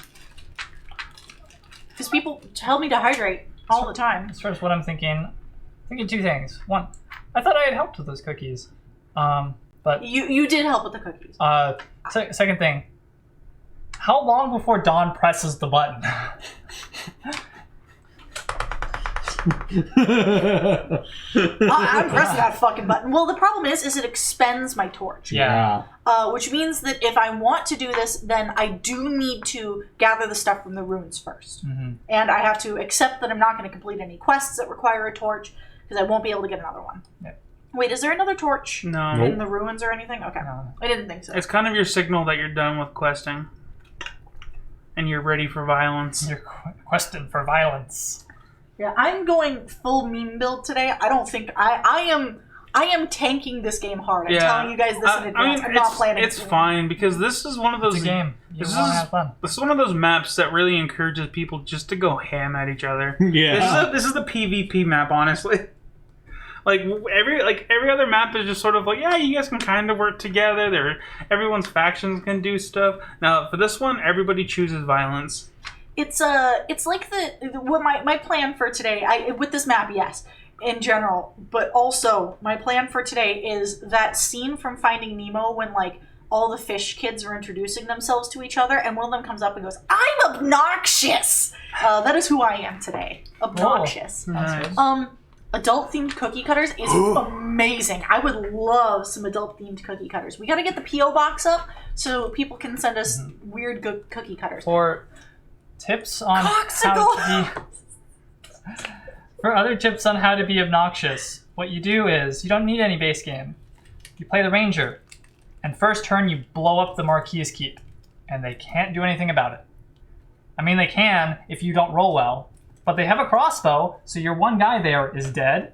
Because people tell me to hydrate all the time. As far as what I'm thinking 2 things. One, I thought I had helped with those cookies. But You did help with the cookies. second thing, how long before Dawn presses the button? I'm pressing that fucking button. Well, the problem is it expends my torch. Yeah. Which means that if I want to do this, then I do need to gather the stuff from the ruins first. Mm-hmm. And I have to accept that I'm not going to complete any quests that require a torch, because I won't be able to get another one. Yep. Wait, is there another torch No. Nope. in the ruins or anything? Okay. No. I didn't think so. It's kind of your signal that you're done with questing. And you're ready for violence. You're questing for violence. Yeah, I'm going full meme build today. I don't think I am tanking this game hard. I'm telling you guys this in advance. I'm not planning. It's fine because this is one of those It's a game. You This want to is- have fun. This is one of those maps that really encourages people just to go ham at each other. Yeah. This is the PvP map, honestly. Every other map is just sort of yeah, you guys can kind of work together. Everyone's factions can do stuff. Now for this one, everybody chooses violence. It's like what my plan for today. With this map, yes, in general, but also my plan for today is that scene from Finding Nemo when all the fish kids are introducing themselves to each other, and one of them comes up and goes, "I'm obnoxious." That is who I am today. Obnoxious. Nice. Adult themed cookie cutters is amazing. I would love some adult themed cookie cutters. We got to get the PO box up so people can send us weird good cookie cutters. For tips on how to be, for other tips on how to be obnoxious, what you do is you don't need any base game. You play the ranger, and first turn you blow up the Marquise Keep, and they can't do anything about it. I mean, they can if you don't roll well. But they have a crossbow, so your one guy there is dead,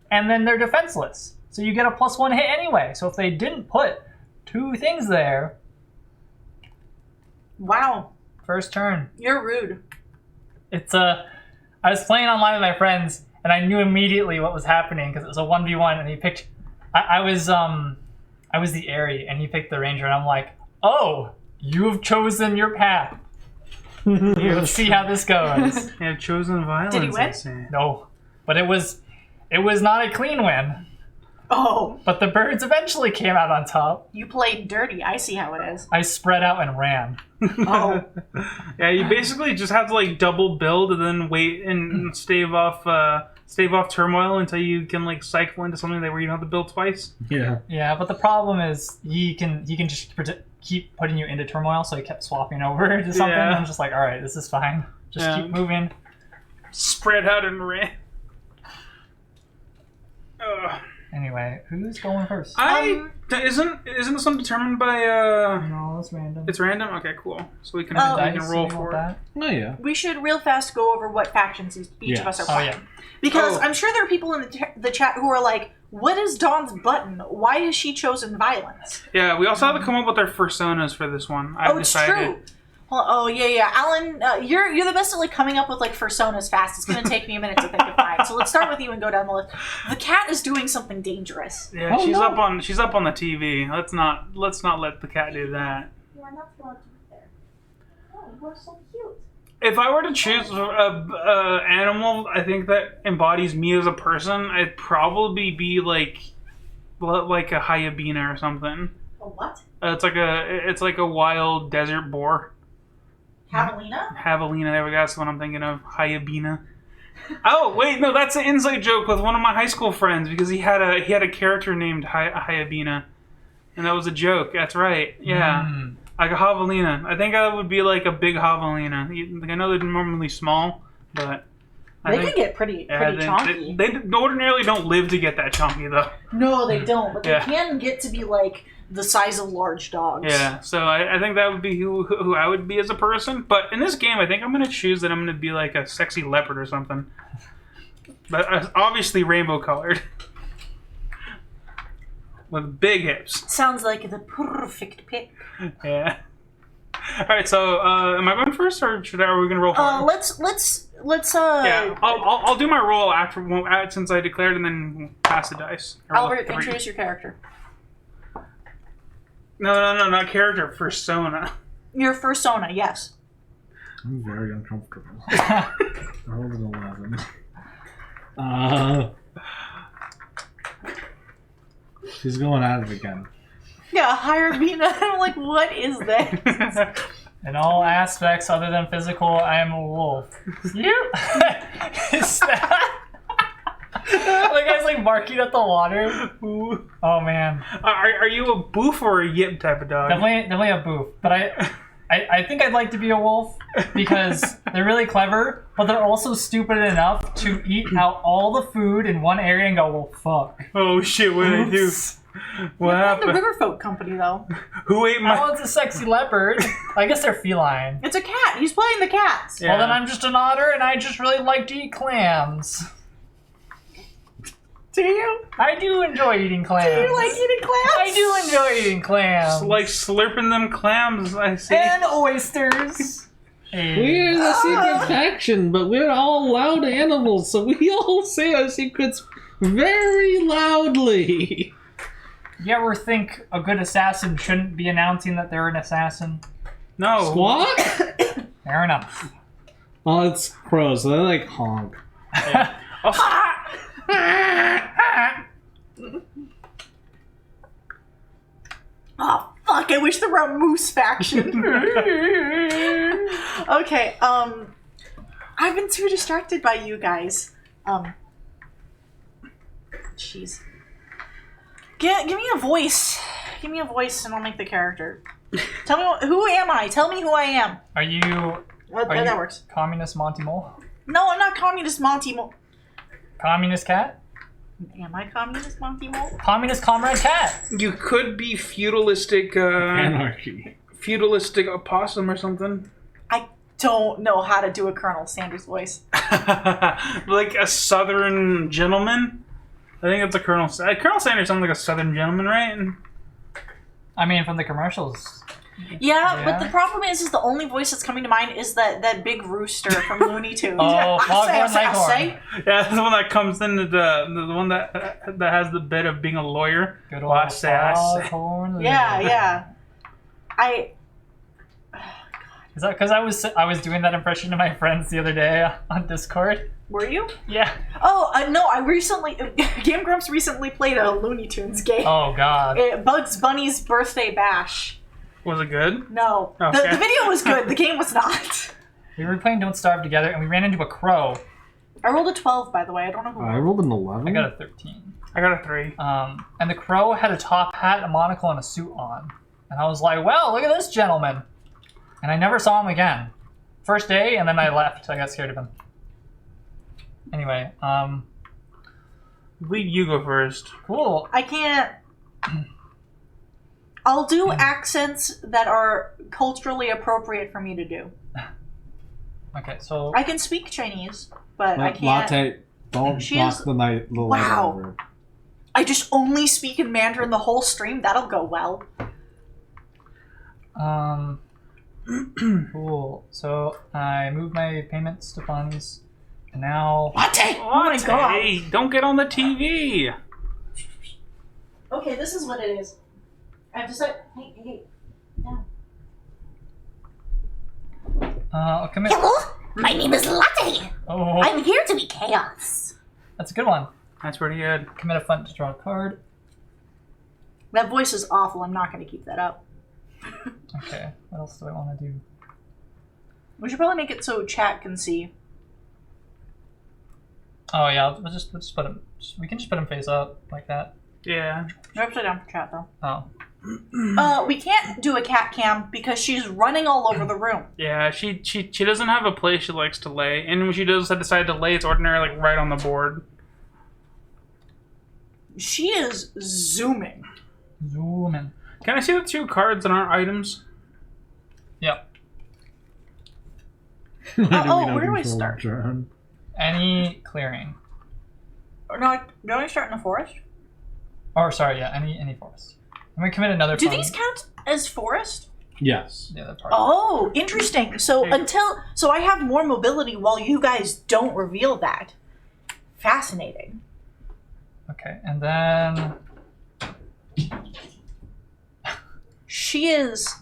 and then they're defenseless. So you get a +1 hit anyway. So if they didn't put 2 things there, Wow, first turn. you're rude. It's I was playing online with my friends, and I knew immediately what was happening because it was a 1v1, and he picked. I was the Aerie, and he picked the Ranger, and I'm like, oh, you have chosen your path. Let's see how this goes. You have chosen violence. Did he win? I see. No, but it was not a clean win. Oh, But the birds eventually came out on top. you played dirty. I see how it is. I spread out and ran. Oh, Yeah, you basically just have to like double build and then wait and stave off turmoil until you can like cycle into something where you don't have to build twice. Yeah. Yeah, but the problem is he can just keep putting you into turmoil, so he kept swapping over to something. Yeah. And I'm just like, all right, this is fine. Just Yeah. keep moving. Spread out and ran. Ugh. Anyway, who's going first? Isn't this one determined by No, it's random. It's random? Okay, cool. So we can Dice, roll you want for it. that? Oh yeah. we should real fast go over what factions each of us are Yes. Oh playing. yeah. Because Oh. I'm sure there are people in the chat who are like, what is Dawn's button? Why has she chosen violence? Yeah, we also have to come up with our personas for this one. I've Oh, it's decided. true. Well, oh, yeah. Alan, you're the best at like coming up with like personas fast. It's going to take me a minute to think of mine. So let's start with you and go down the list. The cat is doing something dangerous. Yeah, Oh, she's no. up on the TV. Let's not let the cat do that. You are not going to be there. Oh, you are so cute. If I were to choose a animal, I think that embodies me as a person, I'd probably be like a hyena or something. A what? It's like a wild desert boar. Javelina? Javelina, there we go. That's what I'm thinking of. Hyena. Oh wait, no, that's an inside joke with one of my high school friends because he had a character named Hyena, and that was a joke. That's right. Yeah, like a javelina. I think I would be like a big javelina. Like, I know they're normally small, but They can get pretty chunky. They ordinarily don't live to get that chunky though. No, they don't. But they Yeah. can get to be like the size of large dogs. Yeah, so I think that would be who I would be as a person. But in this game, I think I'm going to choose that I'm going to be like a sexy leopard or something. But obviously rainbow colored. With big hips. Sounds like the perfect pick. Yeah. Alright, so am I going first or are we going to roll for it? Let's Yeah, I'll do my roll after since I declared and then pass the dice. Or Albert, 3. introduce your character. No, not character, persona. Your persona, yes. I'm very uncomfortable. I rolled an 11. She's going at it again. Yeah, hire me. I'm like, what is that? In all aspects other than physical, I am a wolf. You? Is that? The guy's like barking at the water. Oh man. Are you a boof or a yip type of dog? Definitely a boof. But I think I'd like to be a wolf because they're really clever, but they're also stupid enough to eat out all the food in one area and go, well, fuck. Oh shit, what did I do? What The happened? Riverfolk Company, though. Who ate my... Oh, it's a sexy leopard. I guess they're feline. It's a cat. He's playing the cats. Yeah. Well, then I'm just an otter, and I just really like to eat clams. Do you? I do enjoy eating clams. Do you like eating clams? I do enjoy eating clams. Like slurping them clams, I see. And oysters. We're the secret faction, but we're all loud animals, so we all say our secrets very loudly. You ever think a good assassin shouldn't be announcing that they're an assassin? No. What? Fair enough. Oh, it's crows, so they like honk. Oh, fuck. Fuck, I wish there were a moose faction. Okay, I've been too distracted by you guys. Jeez. Give me a voice. Give me a voice and I'll make the character. Tell me, who am I? Tell me who I am. Are you That works. Communist Monty Mole? No, I'm not Communist Monty Mole. Communist Cat? Am I Communist Monty Mole? Communist Comrade Cat! You could be feudalistic, Anarchy. feudalistic opossum or something. I don't know how to do a Colonel Sanders voice. Like a southern gentleman. I think that's a Colonel. Colonel Sanders sounds like a southern gentleman, right? I mean, from the commercials. Yeah, Yeah. but the problem is the only voice that's coming to mind is that big rooster from Looney Tunes. Oh, I Foghorn say. Leghorn. Yeah, that's the one that comes in the one that has the bit of being a lawyer. Good Well, I old say. Foghorn Yeah, Leghorn. yeah. Is that because I was doing that impression to my friends the other day on Discord? Were you? Yeah. Oh, no, I recently... Game Grumps recently played a Looney Tunes game. Oh God. Bugs Bunny's Birthday Bash. Was it good? No. Okay. The video was good, the game was not. We were playing Don't Starve together, and we ran into a crow. I rolled a 12, by the way. I don't know who. I rolled an 11. I got a 13. I got a 3. And the crow had a top hat, a monocle, and a suit on. And I was like, well, look at this gentleman. And I never saw him again. First day, and then I left. I got scared of him. Anyway, Lead, you go first. cool. I can't... I'll do accents that are culturally appropriate for me to do. Okay, so I can speak Chinese, but I can't... Latte, don't She knock is- the night the light Wow. over. I just only speak in Mandarin the whole stream. That'll go well. cool. So I moved my payments to funds, and now Latte! Oh my god. Hey, don't get on the TV. Okay, this is what it is. I've decided... Hey. No. I'll commit. Hello, my name is Latte. Oh, I'm here to be chaos. that's a good one. That's pretty good. Commit a fund to draw a card. That voice is awful. I'm not going to keep that up. Okay, what else do I want to do? We should probably make it so chat can see. Oh yeah, we'll just put him. We can just put him face up like that. Yeah. You're upside down for chat, though. Oh, We can't do a cat cam because she's running all over the room. Yeah, she doesn't have a place she likes to lay, and when she does decide to lay, it's ordinarily like right on the board. She is zooming. zoom in. Can I see the 2 cards that aren't items? Yep. Where do I start? Turn. Any clearing. No, don't I start in the forest? Or sorry, yeah, any forest. I'm gonna commit another. Do fund. these count as forest? Yes. The other part. Oh, interesting. So I have more mobility while you guys don't reveal that. Fascinating. Okay, and then She is...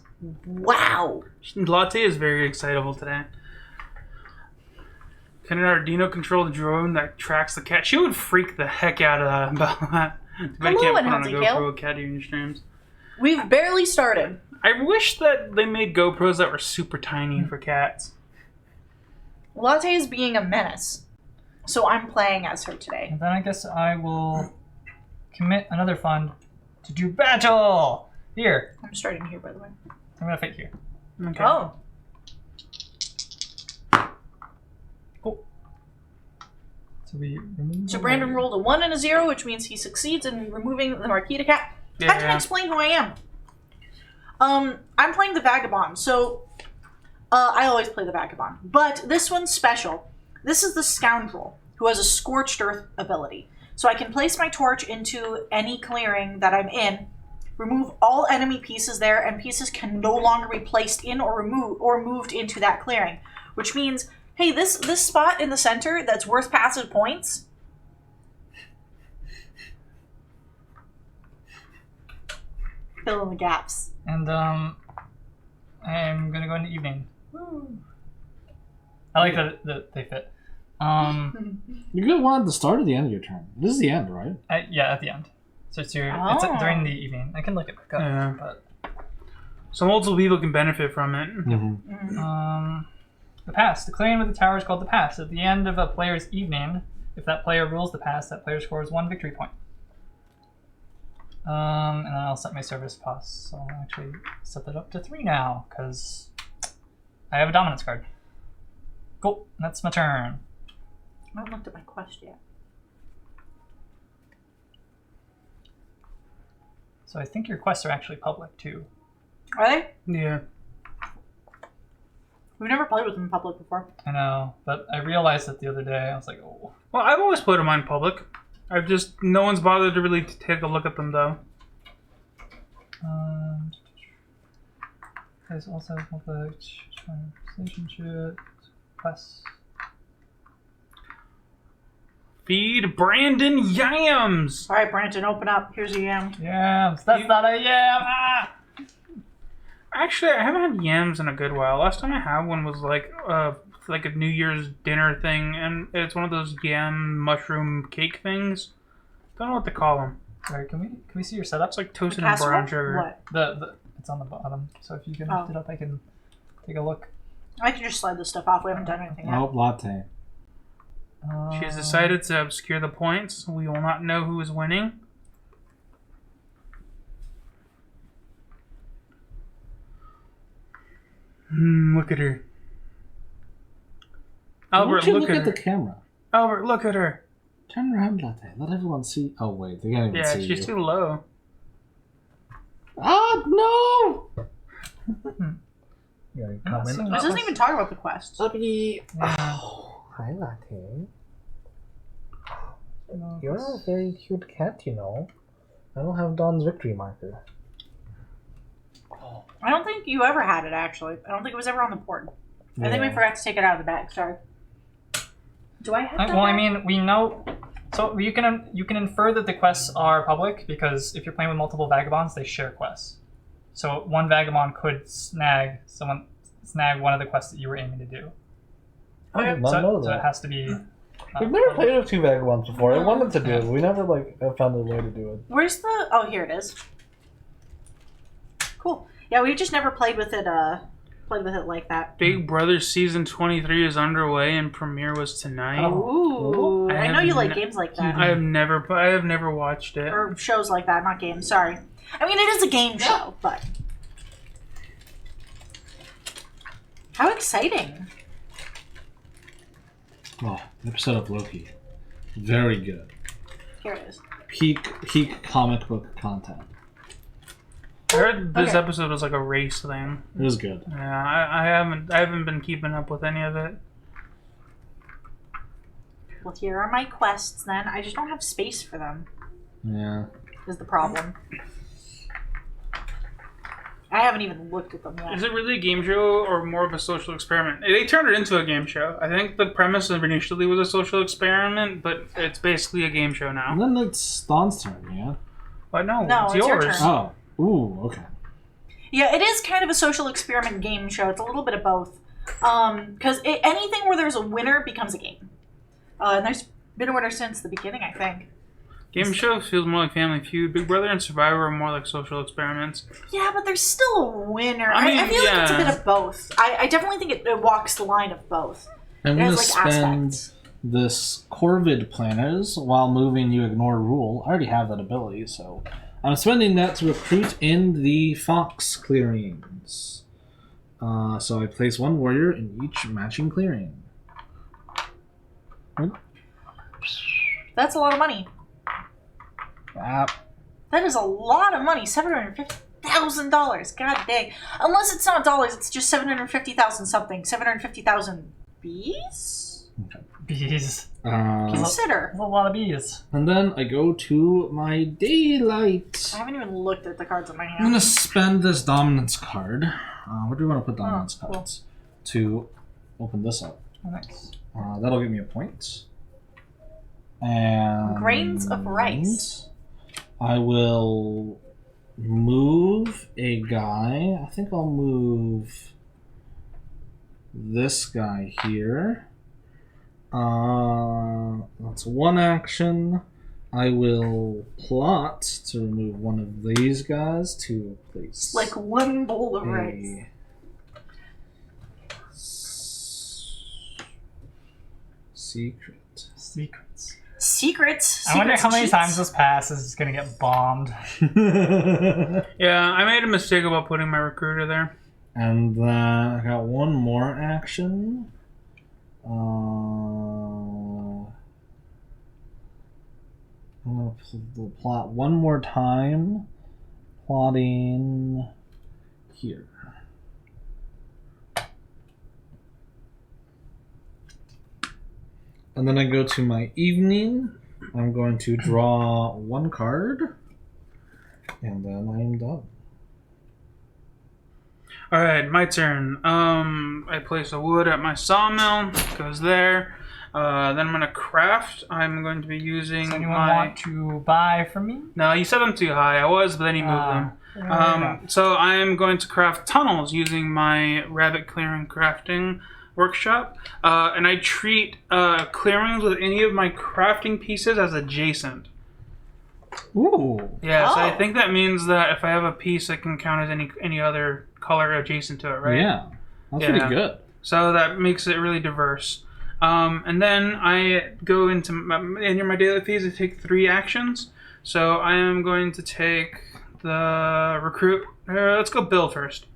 Wow. Latte is very excitable today. Can an Arduino control the drone that tracks the cat? She would freak the heck out of that about that. But I Hello, can't put on a Enhancy Kale. GoPro cat during your streams. We've barely started. I wish that they made GoPros that were super tiny for cats. Latte is being a menace. So I'm playing as her today. and then I guess I will commit another fund to do battle. Here, I'm starting here, by the way. I'm gonna fit here. Okay. Oh. Cool. So we remove. So the Brandon warrior. rolled a 1 and a 0, which means he succeeds in removing the Marquita cat. I Yeah. can explain who I am. I'm playing the Vagabond, so I always play the Vagabond. But this one's special. This is the Scoundrel, who has a Scorched Earth ability. So I can place my torch into any clearing that I'm in, remove all enemy pieces there, and pieces can no longer be placed in or moved into that clearing. Which means, hey, this spot in the center that's worth passive points, fill in the gaps. And I'm gonna go into evening. I like that they fit. You could have wanted the start or the end of your turn. This is the end, right? Yeah, at the end. So it's Oh. during the evening. I can look it back up. Yeah. But So multiple people can benefit from it. The pass. The clearing of the tower is called the pass. At the end of a player's evening, if that player rules the pass, that player scores 1 victory point. And then I'll set my service costs. So I'll actually set that up to 3 now, because I have a dominance card. Cool. That's my turn. I haven't looked at my quest yet. So I think your quests are actually public, too. Are they? Yeah. We've never played with them in public before. I know, but I realized it the other day. I was like, oh. Well, I've always put them on public. I've just no one's bothered to really take a look at them though. There's also public relationship quests. Feed Brandon yams. All right, Brandon, open up. Here's a yam. Yams. That's not a yam. Ah! Actually, I haven't had yams in a good while. Last time I had one was like a New Year's dinner thing, and it's one of those yam mushroom cake things. Don't know what to call them. Sorry, can we see your setup? It's like toasted The and brown casserole? sugar. What? The it's on the bottom. So if you can lift it up, I can take a look. I can just slide this stuff off. We haven't done anything yet. Oh, latte. She has decided to obscure the points. We will not know who is winning. Look at her. Albert, Why don't you look look at at her. the camera. Albert, look at her. Turn around, latte. Let everyone see. Oh wait, they can't even Yeah, see she's you. too low. Ah no! It It doesn't even talk about the quests. Oh, hi, Latte. You're a very cute cat, you know. I don't have Dawn's victory marker. I don't think you ever had it, actually. I don't think it was ever on the board. I think we forgot to take it out of the bag. Sorry. Do I have that? Well, I mean, we know. So you can infer that the quests are public because if you're playing with multiple vagabonds, they share quests. So one vagabond could snag one of the quests that you were aiming to do. I did not know So it that. has to be. We've never played with 2 vagabonds before. I wanted to do it. We never have found a way to do it. Where's the... Oh, here it is. Cool. Yeah, we just never played with it like that. Big Brother Season 23 is underway and premiere was tonight. Ooh. I know you like games like that. I have never watched it. Or shows like that, not games. Sorry. I mean, it is a game show, but... How exciting. Oh, episode of Loki. Very good. Here it is. Peak comic book content. I heard this Okay. episode was like a race thing. It was good. Yeah, I haven't been keeping up with any of it. Well, here are my quests then. I just don't have space for them, Yeah. is the problem. I haven't even looked at them yet. Is it really a game show or more of a social experiment? They turned it into a game show. I think the premise initially was a social experiment, but it's basically a game show now. And then it's Dawn's turn, yeah? But no, No, it's it's your yours. turn. Oh. Ooh, okay. Yeah, it is kind of a social experiment game show. It's a little bit of both. Because anything where there's a winner becomes a game. And there's been a winner since the beginning, I think. Game show feels more like Family Feud. Big Brother and Survivor are more like social experiments. Yeah, but there's still a winner. I mean, I feel like it's a yeah. bit of both. I definitely think it walks the line of both. I'm It going to has, like, spend aspects. this Corvid planners while moving you ignore rule. I already have that ability, so I'm spending that to recruit in the Fox clearings. So I place 1 warrior in each matching clearing. That's a lot of money. That is a lot of money. $750,000. God dang. Unless it's not dollars, it's just 750,000 something. 750,000 bees? Bees. Consider. There's a lot of bees. And then I go to my daylight. I haven't even looked at the cards in my I'm gonna hand. spend this dominance card. Where do we want to put dominance cool. cards? To open this up. Oh, nice. That'll give me a point. And Grains of rice. I will move a guy. I think I'll move this guy here. That's 1 action. I will plot to remove one of these guys to replace Like one bowl of rice. a secret. Secrets. Secrets. I wonder how many cheats. times this pass is gonna get bombed. Yeah, I made a mistake about putting my recruiter there. And then I got one more action. I'm gonna plot one more time. Plotting here. And then I go to my evening. I'm going to draw one card. And then I am done. Alright, my turn. I place a wood at my sawmill. Goes there. Then I'm gonna craft. I'm going to be using Does anyone my... want to buy from me? No, you set them too high. I was, but then you moved them. Fair enough. So I am going to craft tunnels using my rabbit clearing crafting workshop. And I treat clearings with any of my crafting pieces as adjacent. Ooh. Yeah, so I Oh. think that means that if I have a piece, it can count as any other color adjacent to it, right? Yeah. That's Yeah. pretty good. So that makes it really diverse. And then I go into my daily phase. I take 3 actions. So I am going to take the recruit. Let's go build first.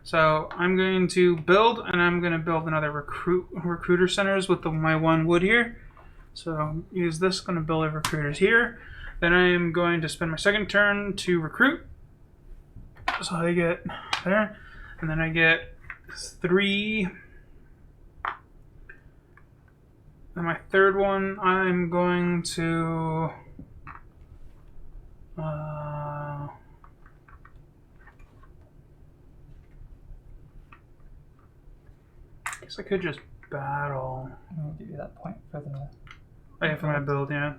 So I'm going to build, and I'm going to build another recruiter centers with my one wood here. So use this. Going to build a recruiters here. Then I am going to spend my second turn to recruit. So I get there, and then I get 3. And my third one, I'm going to guess I could just battle. I'm gonna give you that point for the. Oh, yeah, for my build, yeah.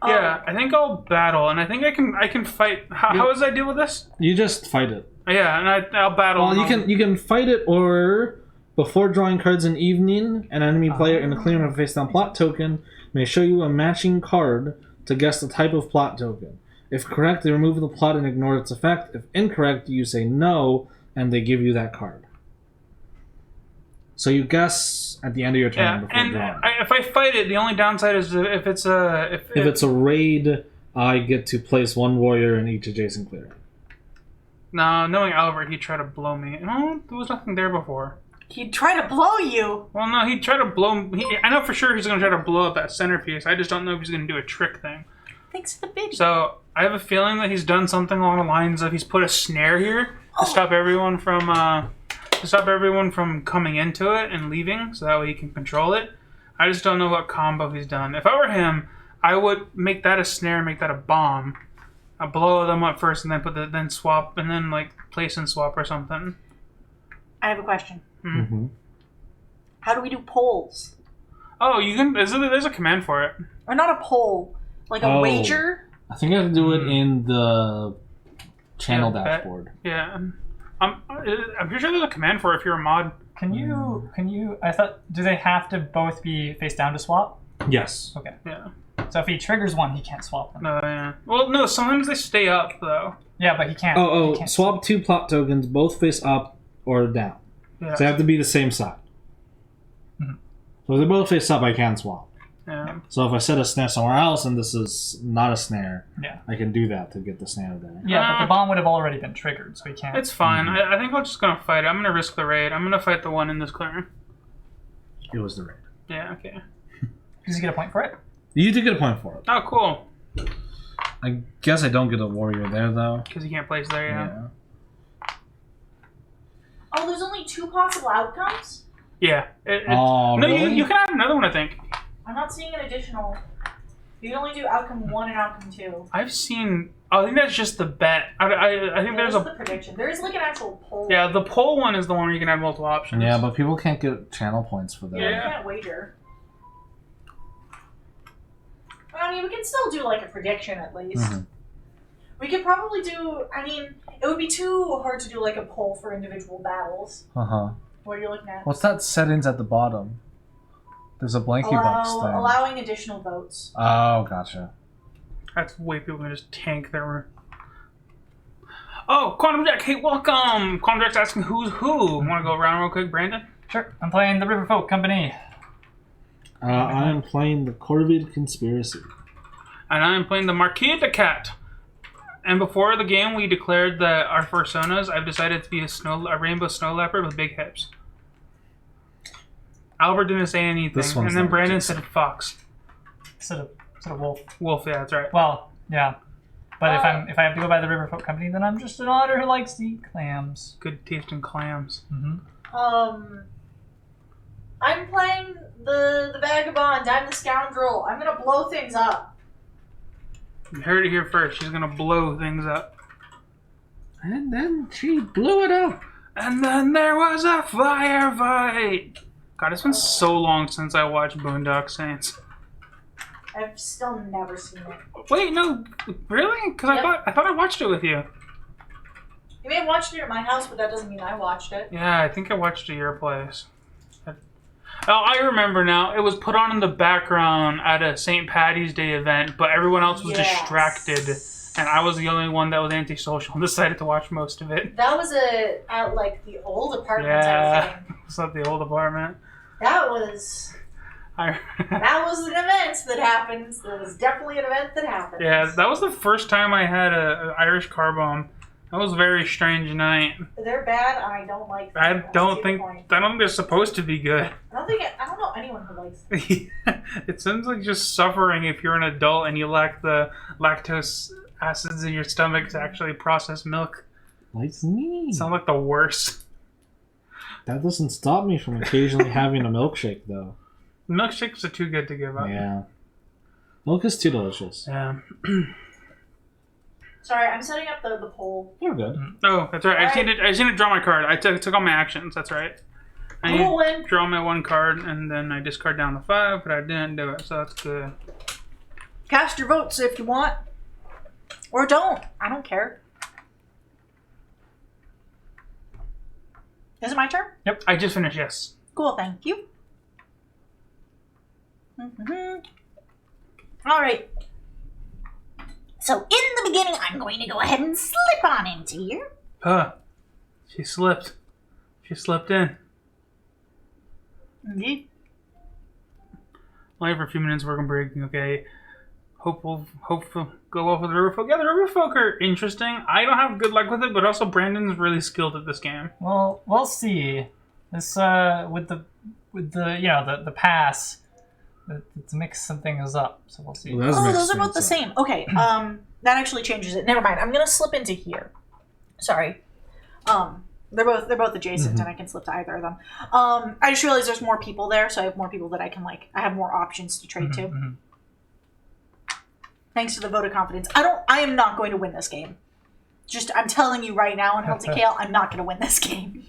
Yeah, I think I'll battle, and I think I can fight. How does I deal with this? You just fight it. Yeah, and I'll battle. Well, you can fight it, or before drawing cards in evening, an enemy player in the clearing of a face-down plot token may show you a matching card to guess the type of plot token. If correct, they remove the plot and ignore its effect. If incorrect, you say no, and they give you that card. So you guess at the end of your turn Yeah, before and drawing. if I fight it, the only downside is if it's a If it's a raid, I get to place one warrior in each adjacent clearing. No, knowing Albert, he'd try to blow me. No, there was nothing there before. He'd try to blow you. Well, no, he'd try to blow. I know for sure he's going to try to blow up that centerpiece. I just don't know if he's going to do a trick thing. Thanks for the bid. So I have a feeling that he's done something along the lines of he's put a snare here to stop everyone from coming into it and leaving, so that way he can control it. I just don't know what combo he's done. If I were him, I would make that a snare, make that a bomb. I'll blow them up first, and then then swap, and then like place and swap or something. I have a question. Mm-hmm. How do we do polls? Oh, you can. There's a command for it. Or not a poll, like a Oh. wager? I think I have to do it in the channel Yeah, dashboard. Yeah, I'm pretty sure there's a command for it if you're a mod. Can you? I thought. Do they have to both be face down to swap? Yes. Okay. Yeah. So if he triggers one, he can't swap them. No, yeah. Well, no. Sometimes they stay up though. Yeah, but he can't. Oh, he can't. swap 2 plot tokens, both face up or down. Yeah. So they have to be the same side. Mhm. So if they both face up, I can swap. Yeah. So if I set a snare somewhere else and this is not a snare, Yeah. I can do that to get the snare there. Yeah, but the bomb would have already been triggered, so he can't. It's fine. I think I'm just gonna fight it. I'm gonna risk the raid. I'm gonna fight the one in this clearing. It was the raid. Yeah. Okay. Does he get a point for it? You did get a point for it. Oh, cool. I guess I don't get a warrior there though. Because you can't place there. Yeah. Oh, there's only 2 possible outcomes? Yeah. Oh, no, really? you can add another one. I think. I'm not seeing an additional. You can only do outcome 1 and outcome 2. I've seen. I think that's just the bet. I think there's There's a. the prediction. There is like an actual poll. Yeah, the poll one is the one where you can add multiple options. Yeah, but people can't get channel points for that. You Yeah. can't wager. I mean, we can still do like a prediction at least. Mhm. We could probably do. I mean, it would be too hard to do like a poll for individual battles. What are you looking at? What's that settings at the bottom? There's a blanky box thing. Allowing additional votes. Oh, gotcha. That's the way people can just tank their. Oh, Quantum Jack! Hey, welcome. Quantum Jack's asking who's who. Want to go around real quick, Brandon? Sure. I'm playing the Riverfolk Company. I am playing the Corvid Conspiracy. And I'm playing the Marquis de Cat. And before the game, we declared that our personas. I've decided to be a rainbow snow leopard with big hips. Albert didn't say anything, and then Brandon said fox. Instead of wolf. Wolf, yeah, that's right. Well, yeah. But if I have to go by the Riverfolk Company, then I'm just an otter who likes to eat clams. Good taste in clams. I'm playing the vagabond. I'm the scoundrel. I'm gonna blow things up. You heard it here first. She's gonna blow things up. And then she blew it up. And then there was a firefight. God, it's been so long since I watched Boondock Saints. I've still never seen it. Wait, no, really? Because Yep. I thought I watched it with you. You may have watched it at my house, but that doesn't mean I watched it. Yeah, I think I watched it at your place. Oh, I remember now. It was put on in the background at a St. Patty's Day event, but everyone else was distracted, and I was the only one that was antisocial and decided to watch most of it. That was at like the old apartment. Yeah, it's not the old apartment. That was an event that happened. That was definitely an event that happened. Yeah, that was the first time I had an Irish car bomb. That was a very strange night. They're bad, and I don't like them. I don't think they're supposed to be good. I don't know anyone who likes them. It sounds like just suffering if you're an adult and you lack the lactose acids in your stomach to actually process milk. Like me. Sound like the worst. That doesn't stop me from occasionally having a milkshake, though. Milkshakes are too good to give up. Yeah. Milk is too delicious. Yeah. Sorry, I'm setting up the poll. You're good. Oh, that's right. I just need to draw my card. I took all my actions. That's right. I need to draw my one card, and then I discard down the 5, but I didn't do it, so that's good. Cast your votes if you want. Or don't. I don't care. Is it my turn? Yep, I just finished, yes. Cool, thank you. Alright. So in the beginning, I'm going to go ahead and slip on into here. Huh. She slipped. She slipped in. Indeed. Only for a few minutes work on breaking, okay. Hope we'll go well for the Riverfolk. Yeah, the Riverfolk are interesting. I don't have good luck with it, but also Brandon's really skilled at this game. Well, we'll see. This with the the pass, to mix some things up. So we'll see. Well, those are both the same. Okay, that actually changes it. Never mind. I'm gonna slip into here. Sorry. They're both adjacent, and I can slip to either of them. I just realized there's more people there, so I have more people that I can I have more options to trade to. Mm-hmm. Thanks to the vote of confidence. I am not going to win this game. I'm telling you right now, in Hilton Kale, I'm not going to win this game.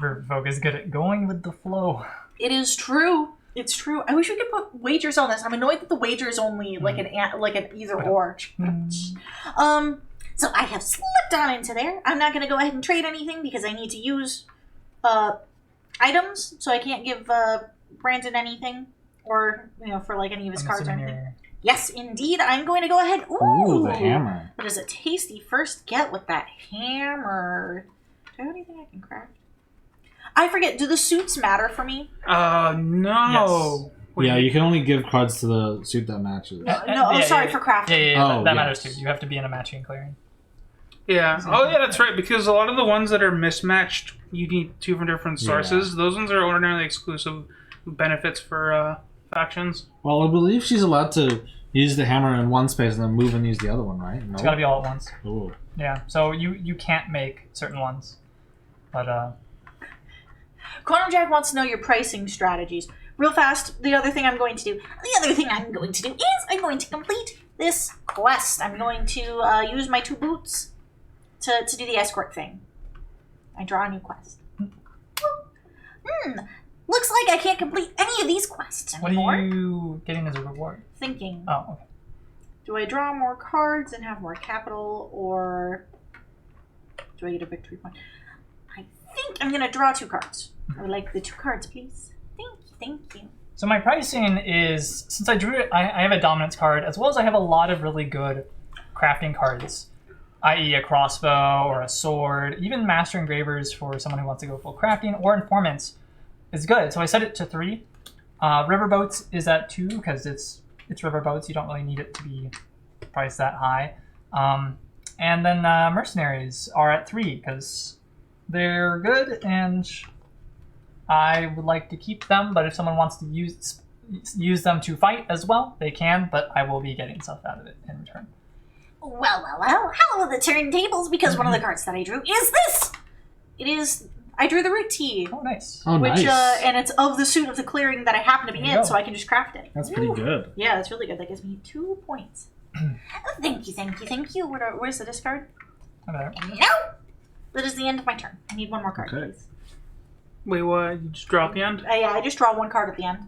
Riverfolk is good at going with the flow. It is true. It's true. I wish we could put wagers on this. I'm annoyed that the wager is only like an either or. So I have slipped on into there. I'm not going to go ahead and trade anything because I need to use items, so I can't give Brandon anything or for any of his cards or anything. Yes, indeed. I'm going to go ahead. Ooh, the hammer. That is a tasty first get with that hammer. Do I have anything I can craft? I forget. Do the suits matter for me? No. Yes. Yeah, you can only give cards to the suit that matches. Sorry, for crafting. Yeah, that matters too. You have to be in a matching clearing. Yeah. Oh, yeah, that's right. Because a lot of the ones that are mismatched, you need two from different sources. Yeah. Those ones are ordinarily exclusive benefits for factions. Well, I believe she's allowed to use the hammer in one space and then move and use the other one, right? No? It's got to be all at once. Ooh. Yeah. So you can't make certain ones, but. Quantum Jack wants to know your pricing strategies. Real fast, the other thing I'm going to do is I'm going to complete this quest. I'm going to use my 2 boots to do the escort thing. I draw a new quest. Looks like I can't complete any of these quests anymore. What are you getting as a reward? Thinking. Oh, okay. Do I draw more cards and have more capital, or do I get a victory point? I think I'm gonna draw 2 cards. I would like the 2 cards, please. Thank you. So my pricing is, since I drew it, I have a dominance card, as well as I have a lot of really good crafting cards, i.e. a crossbow or a sword, even master engravers for someone who wants to go full crafting, or informants is good. So I set it to 3. Riverboats is at 2 because it's riverboats. You don't really need it to be priced that high. And then mercenaries are at 3 because they're good and I would like to keep them, but if someone wants to use them to fight as well, they can, but I will be getting stuff out of it in return. Well, how are the turntables? Because one of the cards that I drew is this! It is. I drew the root tea, Oh, nice. Oh, which nice. and it's of the suit of the clearing that I happen to be There you in, go. so I can just craft it. That's pretty good. Yeah, that's really good. That gives me 2 points. Thank you. Where's the discard? Okay. No! That is the end of my turn. I need 1 more card, Okay. please. Wait, what? You just draw at the end? Yeah, I just draw 1 card at the end.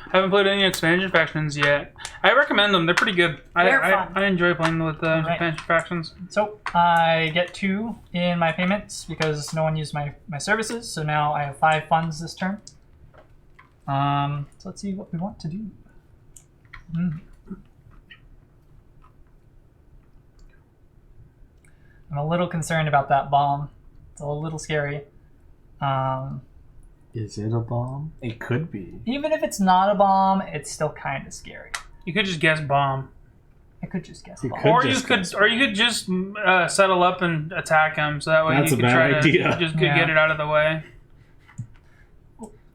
I haven't played any expansion factions yet. I recommend them. They're pretty good. They're I fun. enjoy playing with expansion factions. So I get 2 in my payments because no one used my services, so now I have 5 funds this turn. So let's see what we want to do. I'm a little concerned about that bomb. It's a little scary. Is it a bomb? It could be. Even if it's not a bomb, it's still kind of scary. You could just guess bomb, I could just guess You bomb. could or just guess you could just settle up and attack him. So that way That's you a could bad try idea. to just Yeah. get it out of the way.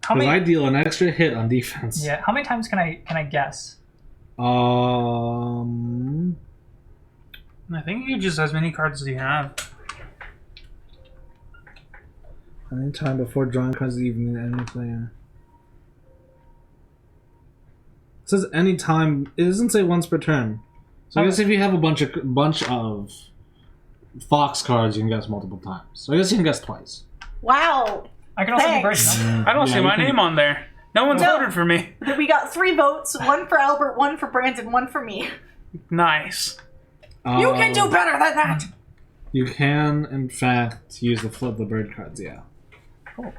How Because I many? deal an extra hit on defense. Yeah. How many times can I guess? I think you just as many cards as you have. Anytime before drawing cards, even the enemy player. It says anytime. It doesn't say once per turn. So I guess if you have a bunch of fox cards, you can guess multiple times. So I guess you can guess twice. Wow. I can also do Thanks. break. I don't see you my can- name on there. No one's No. voted for me. We got 3 votes. 1 for Albert, 1 for Brandon, 1 for me. Nice. You can do better than that. You can, in fact, use the flip the bird cards. Yeah. Cool.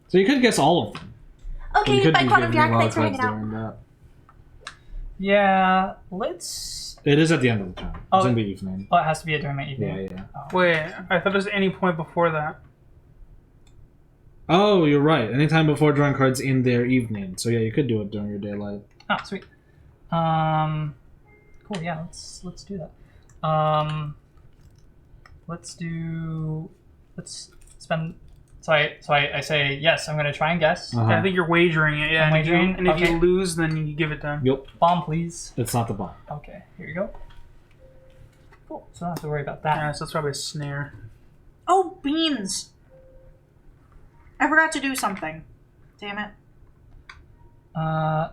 So you could guess all of them. But you Okay, could by be Quantum giving Jack, a lot thanks of for cards hanging out. during that. Yeah. Let's. It is at the end of the turn. Oh. It's in the evening. Oh, it has to be during my evening. Yeah, yeah. Wait, I thought it was any point before that. Oh, you're right. Anytime before drawing cards in their evening. So yeah, you could do it during your daylight. Oh, sweet. Cool. Yeah. Let's do that. Let's spend. So I say yes. I'm gonna try and guess. Uh-huh. I think you're wagering it. Yeah, I'm and, wagering? and if Okay. you lose, then you give it to him. Yep. Bomb, please. It's not the bomb. Okay. Here you go. Cool. So I don't have to worry about that. Yeah, so that's probably a snare. Oh, beans. I forgot to do something. Damn it.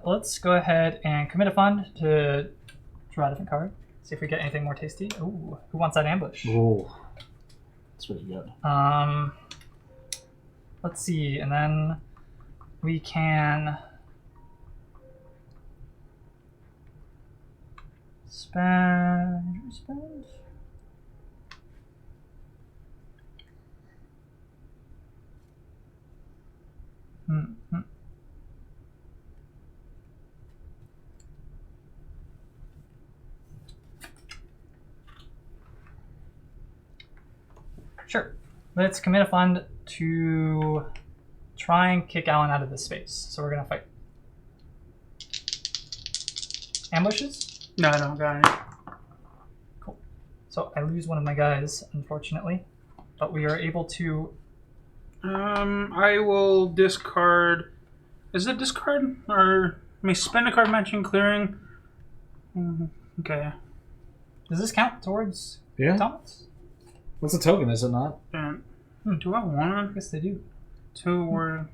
Let's go ahead and commit a fund to draw a different card. See if we get anything more tasty. Ooh, who wants that ambush? Oh, that's pretty good. Let's see, and then we can spend. Sure. Let's commit a fund to try and kick Alan out of this space. So we're gonna fight. Ambushes? No, got it. Cool. So I lose one of my guys, unfortunately. But we are able to. I will discard. Is it discard or I mean spend a card matching clearing? Okay. Does this count towards Yeah. Thomas? What's the token? Is it not? And do I want I guess they do. to or?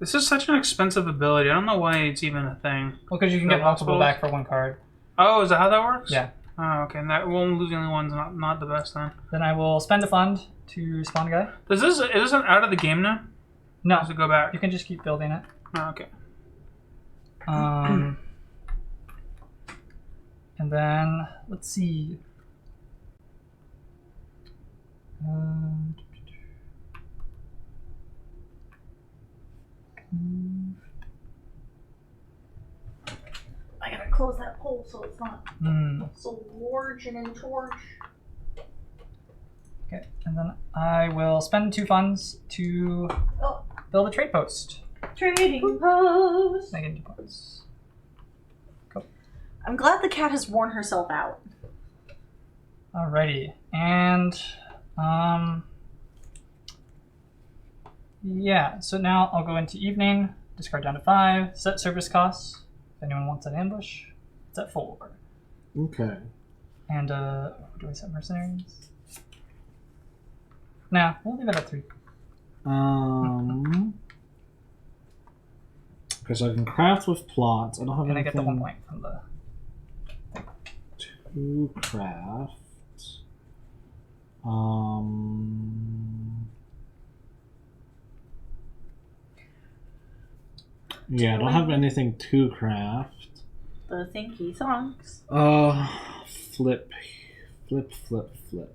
This is such an expensive ability. I don't know why it's even a thing. Well, because you can So get multiple hospitals? back for one card. Oh, is that how that works? Yeah. Oh, okay. And that losing the only one's not the best then. Then I will spend a fund to spawn a guy. Is this out of the game now? No, Does it go back? you can just keep building it. Oh, okay. And then, let's see. I gotta close that hole so it's not so large and in charge. Okay, and then I will spend 2 funds to build a trade post. Trading post. Make it 2 points. I'm glad the cat has worn herself out. Alrighty, and yeah. So now I'll go into evening, discard down to 5, set service costs. If anyone wants an ambush, it's at 4. Okay. And do I set mercenaries? Nah, we'll leave it at 3. Okay, so I can craft with plots. I don't have And I anything get the 1 point from the. to craft. Yeah, I don't have anything to craft. The thinky thonks. Flip. Do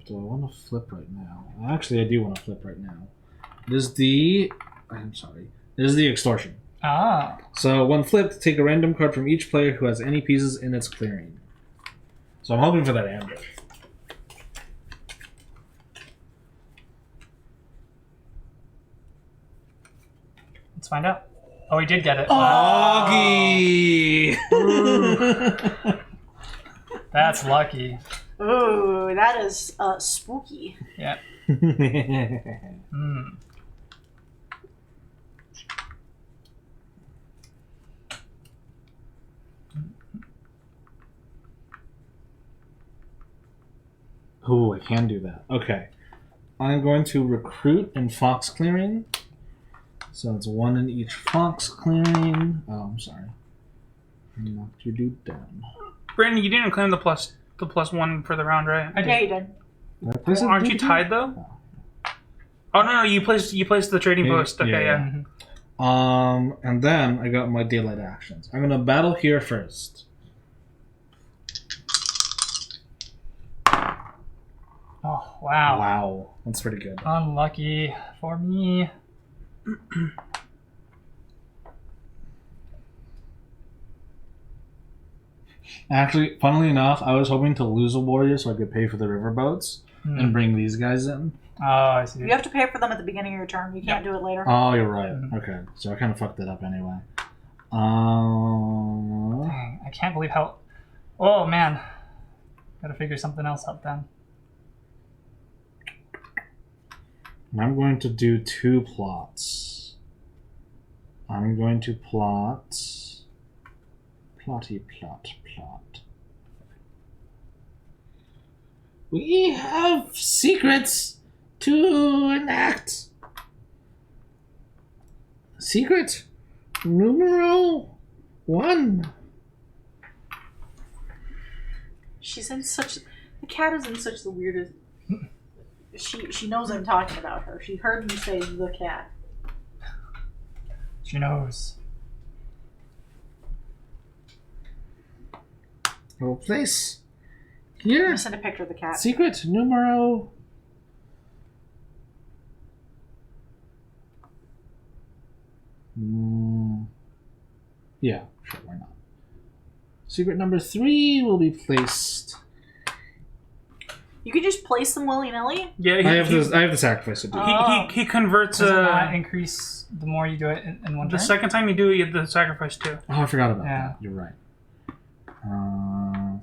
I want to flip right now? Actually, I do want to flip right now. This is the extortion. Ah. So when flipped, take a random card from each player who has any pieces in its clearing. So I'm hoping for that ambush. Let's find out. Oh, he did get it. Augie! That's lucky. Ooh, that is spooky. Yeah. Oh, I can do that. Okay. I'm going to recruit in fox clearing. So it's 1 in each fox clearing. Oh, I'm sorry. I knocked your dude down. Brandon, you didn't claim the plus 1 for the round, right? I Yeah, did. you did. Did I place it Aren't you dude? tied though? Oh no, you placed the trading post. Okay, yeah. And then I got my daylight actions. I'm gonna battle here first. Oh, wow. Wow, that's pretty good. Unlucky for me. Actually, funnily enough, I was hoping to lose a warrior so I could pay for the riverboats and bring these guys in. Oh, I see. You have to pay for them at the beginning of your turn. You can't do it later. Oh, you're right. Mhm. Okay, so I kind of fucked it up anyway. Dang, I can't believe how. Oh, man. Gotta figure something else out then. I'm going to do 2 plots. I'm going to plot. Plotty plot. We have secrets to enact. Secret numero 1. She's in such. The cat is in such the weirdest. She knows I'm talking about her. She heard me say the cat. She knows. I will place I'm here. gonna send a picture of the cat. Secret numero. Yeah, sure, why not? Secret number 3 will be placed. You could just place them willy nilly. Yeah, I have to sacrifice a dude. he converts Does it not increase the more you do it in one the turn? second time you do it, you have to sacrifice 2. Oh, I forgot about Yeah. that. You're right.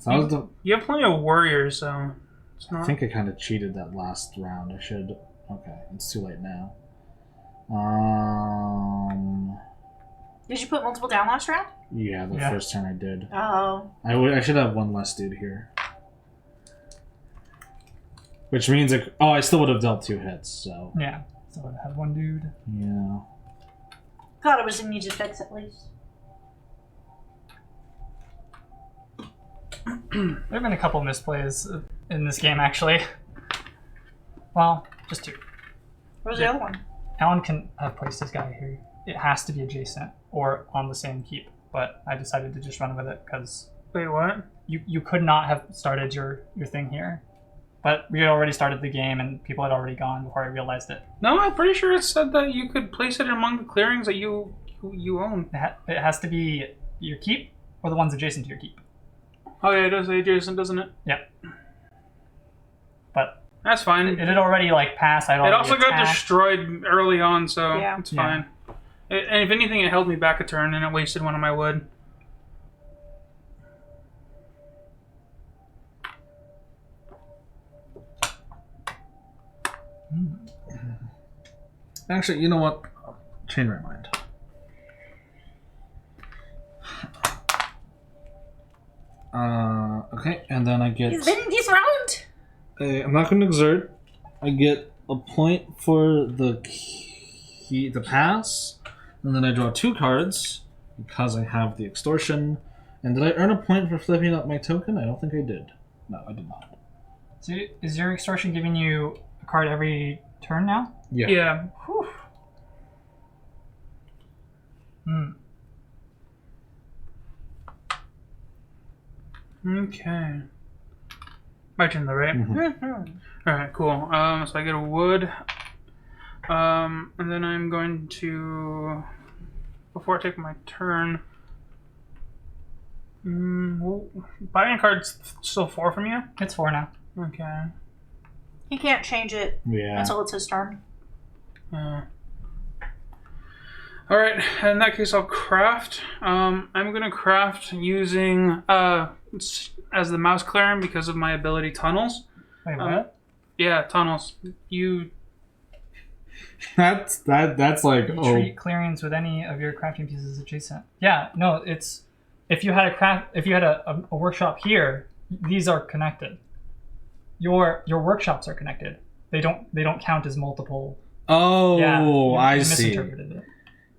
So I was the. You have plenty of warriors, so it's I not. think I kind of cheated that last round. I should. Okay, it's too late now. Did you put multiple down last round? Yeah, the Yeah. first turn I did. Oh. I should have 1 less dude here. Which means I still would have dealt 2 hits. So Yeah. So I have 1 dude. yeah. Thought it was an easy fix at least. There have been a couple misplays in this game, actually. Well, just 2. What was the other one? Alan can have placed his guy here. It has to be adjacent or on the same keep, but I decided to just run with it because Wait, what? you could not have started your thing here. But we had already started the game and people had already gone before I realized it. No, I'm pretty sure it said that you could place it among the clearings that you own. It has to be your keep or the ones adjacent to your keep. Oh yeah, it does say adjacent, doesn't it? Yep. But that's fine. It had already like passed. It also got destroyed early on, so Yeah. it's fine. And if anything, it held me back a turn and it wasted one of my wood. Actually, you know what? Change my mind. Okay, and then I get... Is in this round? I'm not going to exert. I get a point for the pass, and then I draw 2 cards because I have the extortion. And did I earn a point for flipping up my token? I don't think I did. No, I did not. So is your extortion giving you a card every turn now? Yeah. Whew. Okay. My turn though, right? Mm-hmm. Alright, cool. So I get a wood. And then I'm going to... Before I take my turn... buying a card's still 4 from you? It's 4 now. Okay. He can't change it Yeah. until it's his turn. Alright, in that case I'll craft. I'm gonna craft using as the mouse clearing because of my ability tunnels. Wait, what? Yeah, tunnels. That's like... You treat clearings with any of your crafting pieces adjacent. Yeah, no, it's if you had a workshop here, these are connected. Your workshops are connected. They don't count as multiple. Oh, Yeah, I you see. misinterpreted it.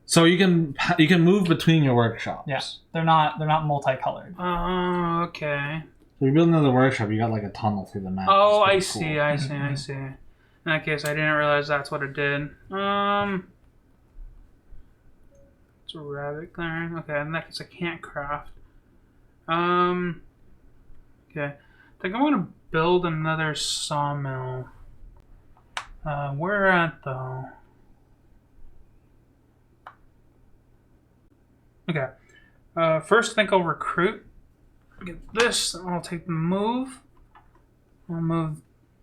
So you can move between your workshops. Yeah, they're not multicolored. Oh, okay. So you're building another workshop, you got like a tunnel through the map. Oh, I It's pretty see, cool. I see, I see. In that case, I didn't realize that's what it did. It's a rabbit clearing. Okay, in that case, I can't craft. Okay. I think I want to build another sawmill. Where at, though? Okay. First, I think I'll recruit. Get this. I'll take the move. I'll move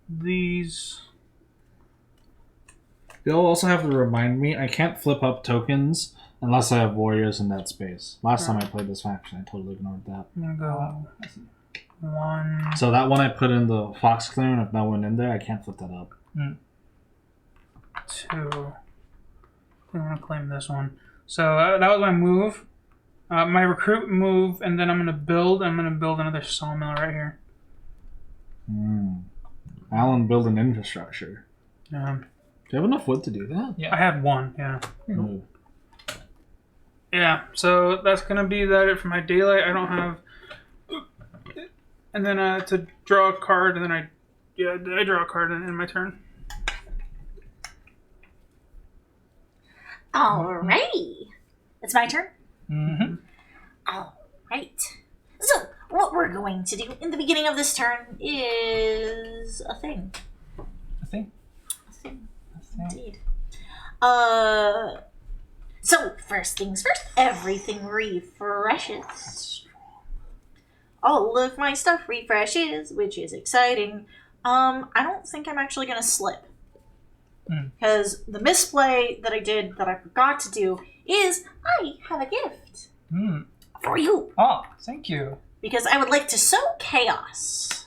these. You'll also have to remind me, I can't flip up tokens unless I have warriors in that space. Last time I played this faction, I totally ignored that. I'm gonna go 1. So that one I put in the fox clearing, if no one in there, I can't flip that up. 2. I'm gonna claim this one. So that was my move. My recruit move, and then I'm gonna build another sawmill right here. Alan, build an infrastructure. Um, Do you have enough wood to do that? I had 1, yeah. No. Yeah, so that's gonna be it for my daylight. I don't have... And then to draw a card, and then I draw a card in my turn. Alrighty. It's my turn? Mm-hmm. Alright. So, what we're going to do in the beginning of this turn is a thing. I think. A thing. I think. Indeed. So, first things first, everything refreshes. All of my stuff refreshes, which is exciting. I don't think I'm actually going to slip. Because the misplay that I did that I forgot to do is I have a gift for you. Oh, thank you. Because I would like to sow chaos.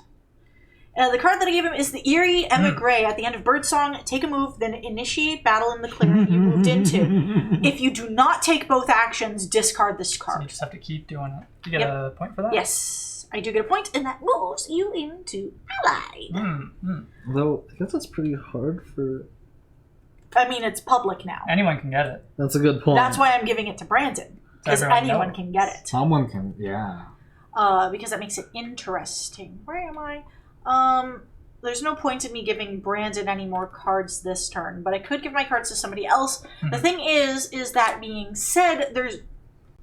The card that I gave him is the Eerie Emigre. At the end of Birdsong, take a move, then initiate battle in the clearing you moved into. If you do not take both actions, discard this So you card. just have to keep doing it. You get a point for that? Yes, I do get a point, and that moves you into Allied. Though, I guess that's pretty hard for... I mean, it's public now. Anyone can get it. That's a good point. That's why I'm giving it to Brandon. Because Everyone anyone knows. can get it. Someone can, yeah. Because that makes it interesting. Where am I? There's no point in me giving Brandon any more cards this turn, but I could give my cards to somebody else. The thing is that being said, there's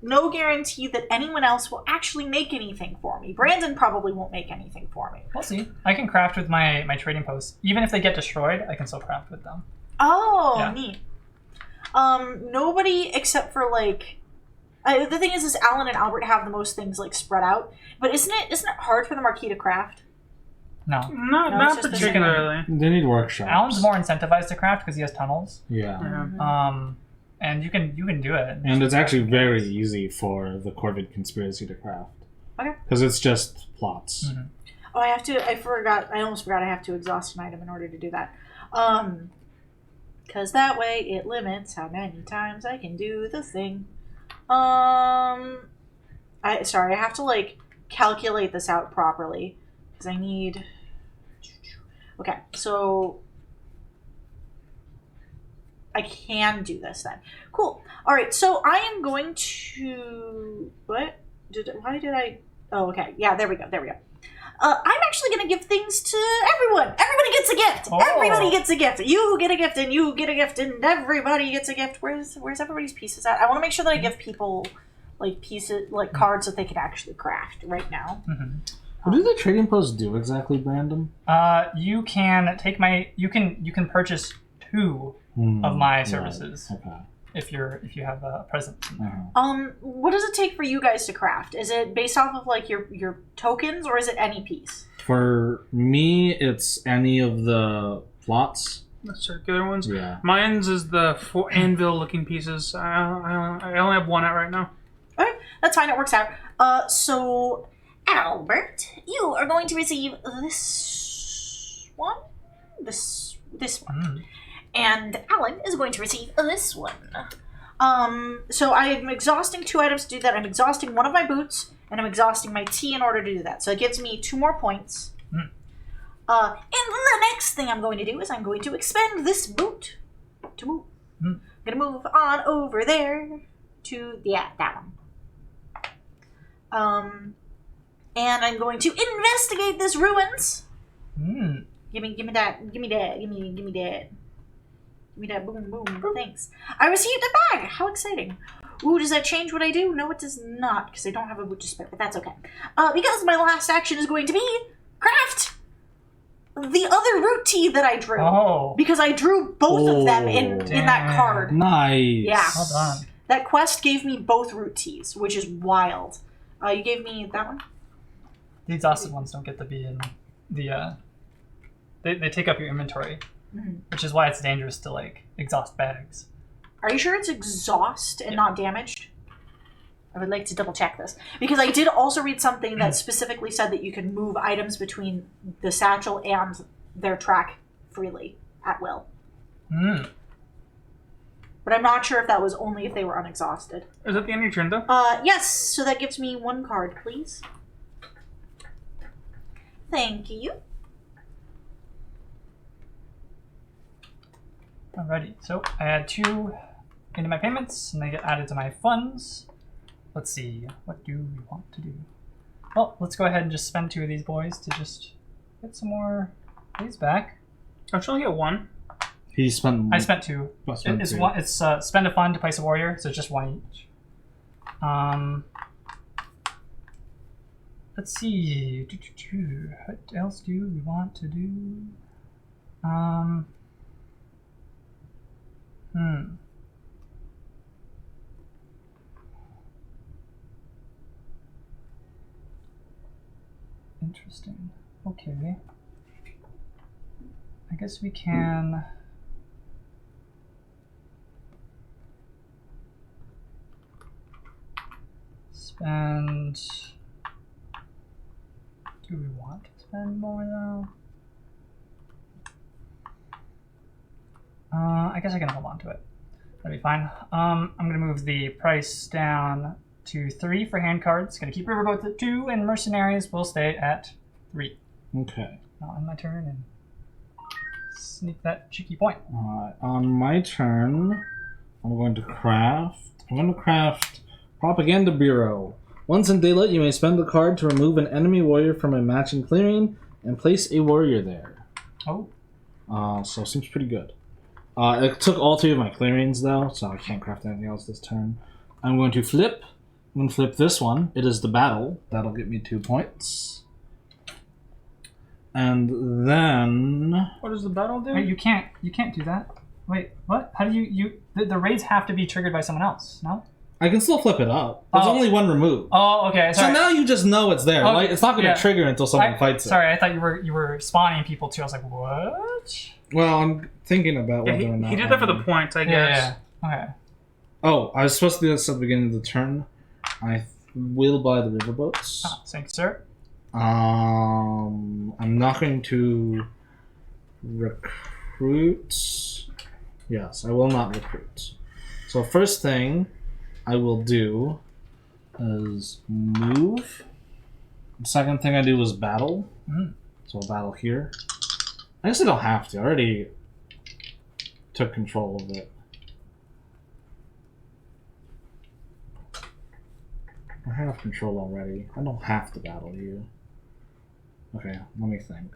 no guarantee that anyone else will actually make anything for me. Brandon probably won't make anything for me. We'll see. I can craft with my trading posts. Even if they get destroyed, I can still craft with them. Oh, Yeah. neat. Nobody except for like, the thing is Alan and Albert have the most things like spread out. But isn't it hard for the Marquis to craft? No. Not No, it's just the same. particularly. They need workshops. Alan's more incentivized to craft because he has tunnels. Yeah. Yeah. And you can do it. And it's actually very easy for the Corvid conspiracy to craft. Okay. Because it's just plots. Mhm. Oh, I almost forgot I have to exhaust an item in order to do that. Because that way it limits how many times I can do the thing. I have to like calculate this out properly. Because I need... Okay, so... I can do this then. Cool. Alright, so I am going to... Why did I... Oh, okay. Yeah, there we go. I'm actually going to give things to everyone. Everybody gets a gift. Oh. Everybody gets a gift. You get a gift, and you get a gift, and everybody gets a gift. Where's everybody's pieces at? I want to make sure that I give people like pieces, like cards that they can actually craft right now. Mhm. What do the trading posts do exactly, Brandon? You can take my. You can purchase 2 of my Right. services Okay. if you have a present. Uh-huh. What does it take for you guys to craft? Is it based off of like your tokens, or is it any piece? For me, it's any of the plots. The circular ones. Yeah. Mine's is the 4 anvil-looking pieces. I only have 1 out right now. Okay, that's fine. It works out. So Albert, you are going to receive this one, this one, and Alan is going to receive this one. So I am exhausting 2 items to do that. I'm exhausting one of my boots, and I'm exhausting my tea in order to do that. So it gives me 2 more points. And the next thing I'm going to do is I'm going to expend this boot to move. I'm going to move on over there to, that one. And I'm going to investigate this ruins. Give me that. Give me that. Boom. Thanks. I received a bag. How exciting. Ooh, does that change what I do? No, it does not, because I don't have a boot to spare, but that's okay. Because my last action is going to be craft the other root tea that I drew. Oh. Because I drew both of them in that card. Nice. Yeah. Well done. That quest gave me both root teas, which is wild. You gave me that one? The exhausted ones don't get to be in the. They take up your inventory, which is why it's dangerous to like exhaust bags. Are you sure it's exhaust and not damaged? I would like to double check this. Because I did also read something that specifically said that you can move items between the satchel and their track freely, at will. But I'm not sure if that was only if they were unexhausted. Is that the end of your turn, though? Yes, so that gives me 1 card, please. Thank you. Alrighty, so I add 2 into my payments, and they get added to my funds. Let's see, what do we want to do? Well, let's go ahead and just spend 2 of these boys to just get some more of these back. I should only get 1. He spent. I spent 2. It's 2. one. It's spend a fund to place a warrior, so it's just 1 each. Let's see. What else do we want to do? Interesting. Okay. I guess we can. Spend. Do we want to spend more though? I guess I can hold on to it. That'd be fine. I'm gonna move the price down to 3 for hand cards. Gonna keep Riverboat at 2, and Mercenaries will stay at 3. Okay. Now on my turn and sneak that cheeky point. Alright, on my turn, I'm going to craft Propaganda Bureau. Once in daylight, you may spend the card to remove an enemy warrior from a matching clearing and place a warrior there. Oh. So seems pretty good. It took all 3 of my clearings though, so I can't craft anything else this turn. I'm going to flip I'm gonna flip this one. It is the battle. That'll get me 2 points. And then What does the battle do? Wait, you can't do that. Wait, what? How do you the raids have to be triggered by someone else? No. I can still flip it up. There's Oh. only one remove. Oh, okay. So Sorry. now you just know it's there. Okay, Like it's not going to yeah. trigger until someone fights it. Sorry, I thought you were spawning people too. I was like, what? Well, I'm thinking about Yeah, whether or not he did that for the points, I guess. Yeah. Okay. Oh, I was supposed to do this at the beginning of the turn. I will buy the riverboats. Oh, thank you, sir. I'm not going to recruit. Yes, I will not recruit. So first thing I will do is move. The second thing I do is battle. Mm. So I'll battle here. I guess I don't have to. I already took control of it. I have control already. I don't have to battle you. Okay, let me think.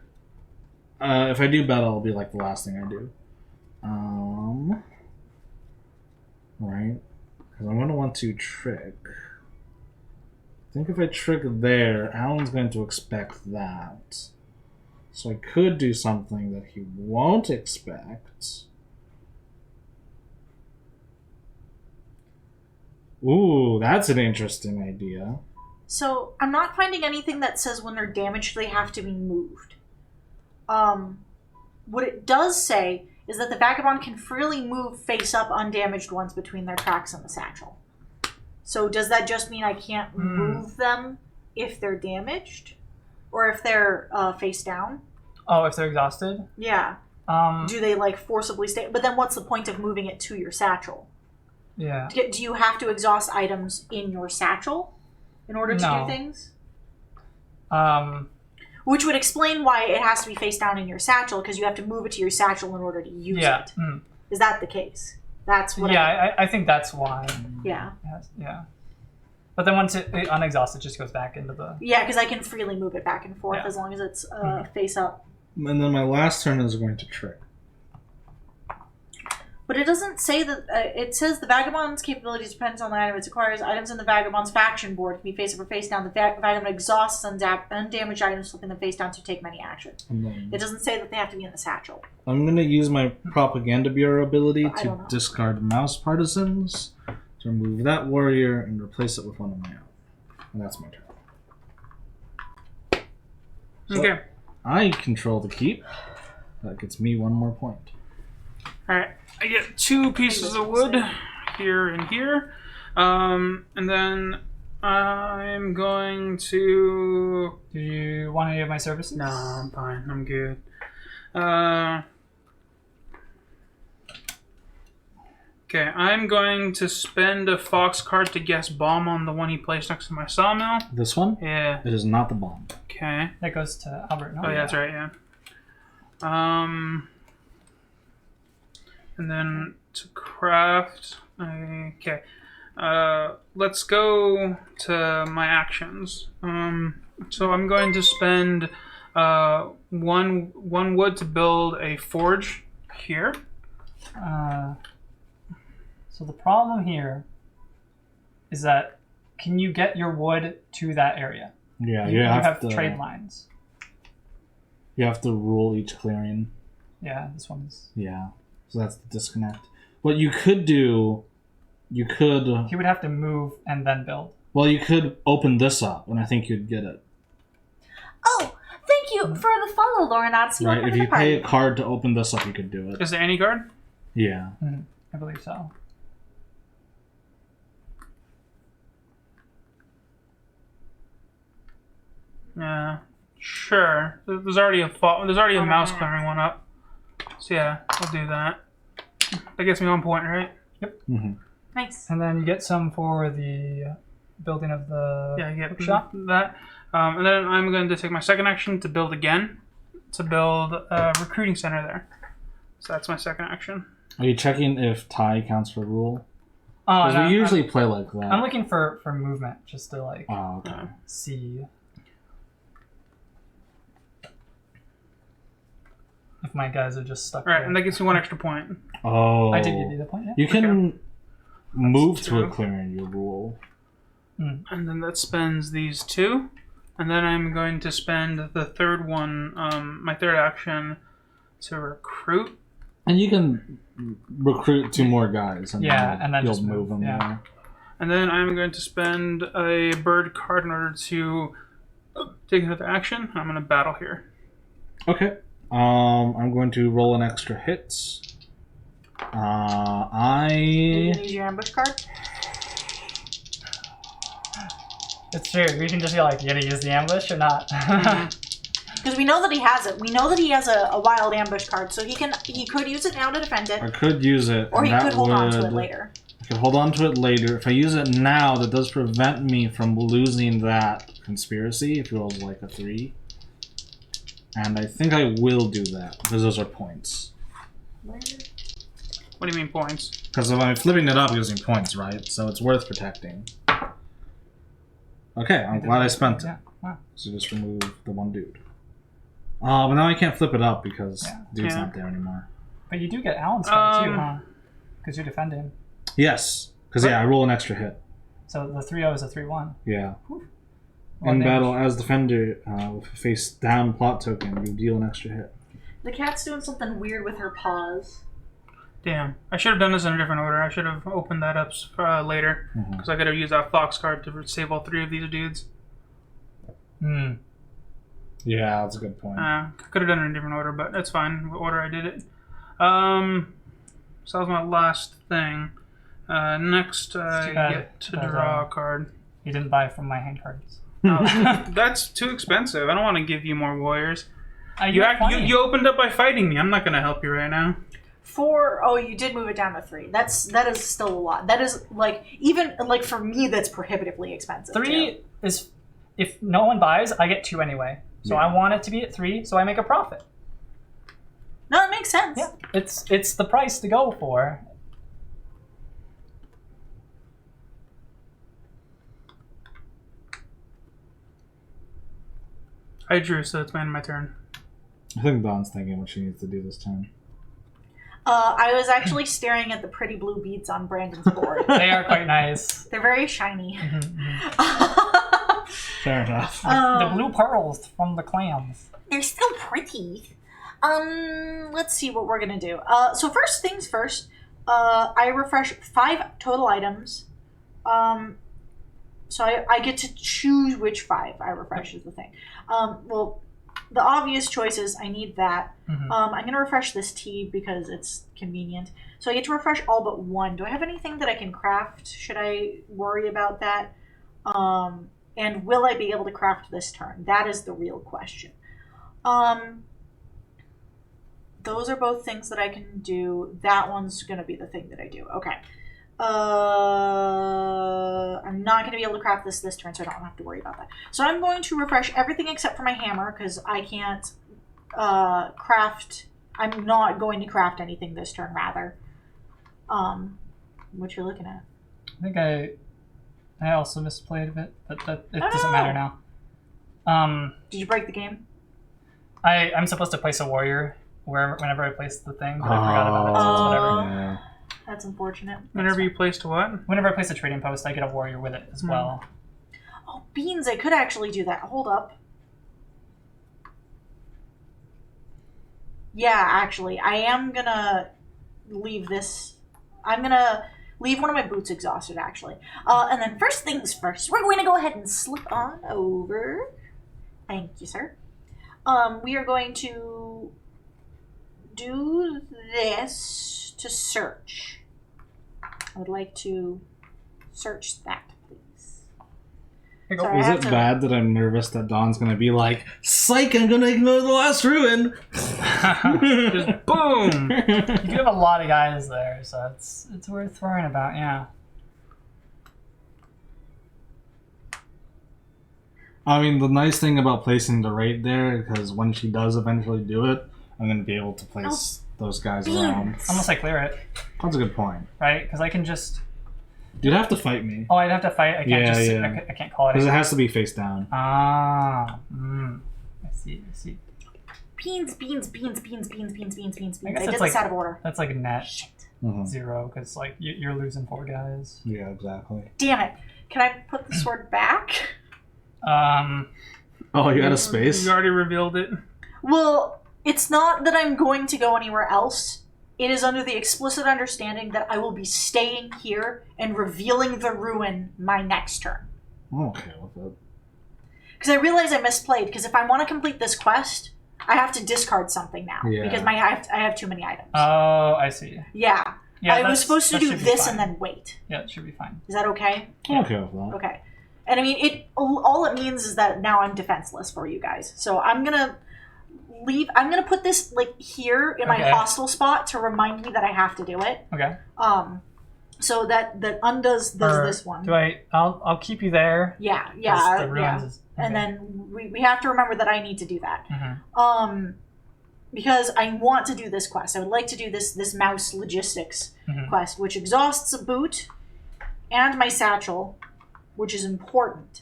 If I do battle, it'll be like the last thing I do. Right? Because I'm going to want to trick. I think if I trick there, Alan's going to expect that. So I could do something that he won't expect. Ooh, that's an interesting idea. So I'm not finding anything that says when they're damaged they have to be moved. What it does say is that the vagabond can freely move face up undamaged ones between their tracks and the satchel. So does that just mean I can't move them if they're damaged? Or if they're face down? Oh, if they're exhausted? Yeah. Do they like forcibly stay? But then what's the point of moving it to your satchel? Yeah. Do you have to exhaust items in your satchel in order to No. do things? Which would explain why it has to be face down in your satchel, because you have to move it to your satchel in order to use Yeah. it. Is that the case? That's what I think that's why. Yeah. Yeah. But then once it unexhausted, it just goes back into the... Yeah, because I can freely move it back and forth Yeah. as long as it's face up. And then my last turn is going to trick. But it doesn't say that. It says the vagabond's capabilities depends on the item it acquires. Items in the vagabond's faction board can be face up or face down. The vagabond exhausts undamaged items, flipping them face down to take many actions. It doesn't say that they have to be in the satchel. I'm going to use my Propaganda Bureau ability I don't to know. discard Mouse Partisans, to remove that warrior, and replace it with one of my own. And that's my turn. So Okay. I control the keep. That gets me 1 more point. Alright. I get 2 pieces of wood here and here. And then I'm going to... Do you want any of my services? No, I'm fine. I'm good. Okay, I'm going to spend a fox card to guess bomb on the one he placed next to my sawmill. This one? Yeah. It is not the bomb. Okay. That goes to Albert, no? Oh, yeah, that's right, yeah. And then to craft... Okay. Let's go to my actions. So I'm going to spend one wood to build a forge here. So the problem here is that can you get your wood to that area? Yeah, You you have have to trade lines. You have to rule each clearing. Yeah, this one's... Yeah. So that's the disconnect. What you could do, you could... He would have to move and then build. Well, you could open this up, and I think you'd get it. Oh, thank you for the follow, Laurenazzi. Right? If you pay a card to open this up, you could do it. Is there any card? Yeah. I believe so. Yeah. Sure. There's already a mouse clearing one up. So yeah, I'll do that. That gets me 1 point, right? Mm-hmm. Nice. And then you get some for the building of the Yeah, I get bookshop. that. And then I'm going to take my second action to build again. To build a recruiting center there. So that's my second action. Are you checking if tie counts for rule? Oh, Because no, we usually play like that. I'm looking for movement, just to like Oh, okay. see if my guys are just stuck. Alright, there. and that gets me 1 extra point. Oh. I did give you the point. Yeah. You can move to a true. clearing, you rule. And then that spends these 2. And then I'm going to spend the third one, my third action, to recruit. And you can recruit 2 more guys. And and then you'll just move them there. And then I'm going to spend a bird card in order to take another action. I'm going to battle here. Okay. I'm going to roll an extra hit. You can use your ambush card. It's true. We can just be like, you gonna use the ambush or not? Because we know that he has it. We know that he has a wild ambush card, so he could use it now to defend it. I could use it. Or he and could hold on to it later. I could hold on to it later. If I use it now, that does prevent me from losing that conspiracy if it rolls like a 3. And I think I will do that, because those are points. What do you mean points? Because if I'm flipping it up using points, right? So it's worth protecting. Okay, I'm glad I spent it. Yeah. Wow. So just remove the one dude. But now I can't flip it up because dude's Yeah. not there anymore. But you do get Alan's card too, huh? Because you defend him. Yes, because I roll an extra hit. So the 3-0 is a 3-1. Yeah. Well, In then- battle, as defender, with a face down plot token, you deal an extra hit. The cat's doing something weird with her paws. Damn. I should have done this in a different order. I should have opened that up later. Because I could have used that fox card to save all 3 of these dudes. Yeah, that's a good point. Could have done it in a different order, but it's fine. What order I did it. So that was my last thing. Next, I bad. get to draw a card. You didn't buy from my hand cards. That's too expensive. I don't want to give you more warriors. You You opened up by fighting me. I'm not going to help you right now. 4. Oh, you did move it down to 3. That is still a lot. That is even for me, that's prohibitively expensive. 3 is, if no one buys, I get 2 anyway. So I want it to be at 3, so I make a profit. No, it makes sense. Yeah, it's the price to go for. I drew, so it's my turn. I think Dawn's thinking what she needs to do this time. I was actually staring at the pretty blue beads on Brandon's board. They are quite nice. They're very shiny. Fair enough. The blue pearls from the clams. They're still pretty. Let's see what we're gonna do. So first things first, I refresh 5 total items. So I get to choose which 5 I refresh is the thing. Well, the obvious choices, I need that. I'm gonna refresh this tea because it's convenient. So I get to refresh all but 1. Do I have anything that I can craft? Should I worry about that? And will I be able to craft this turn? That is the real question. Those are both things that I can do. That one's gonna be the thing that I do. Okay. I'm not going to be able to craft this turn, so I don't have to worry about that. So I'm going to refresh everything except for my hammer, because I can't craft... I'm not going to craft anything this turn, rather. What you're looking at? I think I also misplayed a bit, but it doesn't matter now. Did you break the game? I'm supposed to place a warrior whenever I place the thing, but I forgot about it, so it's whatever. Yeah. That's unfortunate. Whenever you placed what? Whenever I place a trading post, I get a warrior with it as well. Oh, beans, I could actually do that. Hold up. Yeah, actually, I am gonna leave this. I'm gonna leave one of my boots exhausted, actually. And then first things first, we're going to go ahead and slip on over. Thank you, sir. We are going to do this to search. I would like to search that, please. Sorry, Is I it have to- bad that I'm nervous that Dawn's gonna be like, psych, I'm gonna ignore the last ruin? Just boom! You do have a lot of guys there, so it's worth worrying about, yeah. I mean, the nice thing about placing the raid there, because when she does eventually do it, I'm gonna be able to place those guys around. Unless I clear it, That's a good point. right? Because I can just... You'd have to fight me. Oh, I'd have to fight. I can't Yeah. I can't call it. Because it has to be face down. I see. Beans. I I guess did it's this like- out of order. That's like net Shit. Mhm. 0, because like you're losing 4 guys. Yeah, exactly. Damn it. Can I put the sword back? Oh, you got a space? You already revealed it. Well, it's not that I'm going to go anywhere else. It is under the explicit understanding that I will be staying here and revealing the ruin my next turn. I'm okay with it. Because I realize I misplayed, because if I want to complete this quest, I have to discard something now. Yeah. Because I have too many items. Oh, I see. Yeah. Yeah, I was supposed to that do should be this fine. and then wait. Yeah, it should be fine. Is that okay? I'm okay with that. Okay. And I mean, all it means is that now I'm defenseless for you guys. So I'm gonna put this like here in my Okay. hostile spot to remind me that I have to do it. Okay. So that does Or this one. I'll keep you there. Yeah, 'cause yeah, the ruins yeah. is- And okay. then we have to remember that I need to do that. Mhm. Because I want to do this quest. I would like to do this mouse logistics Mhm. quest, which exhausts a boot and my satchel, which is important.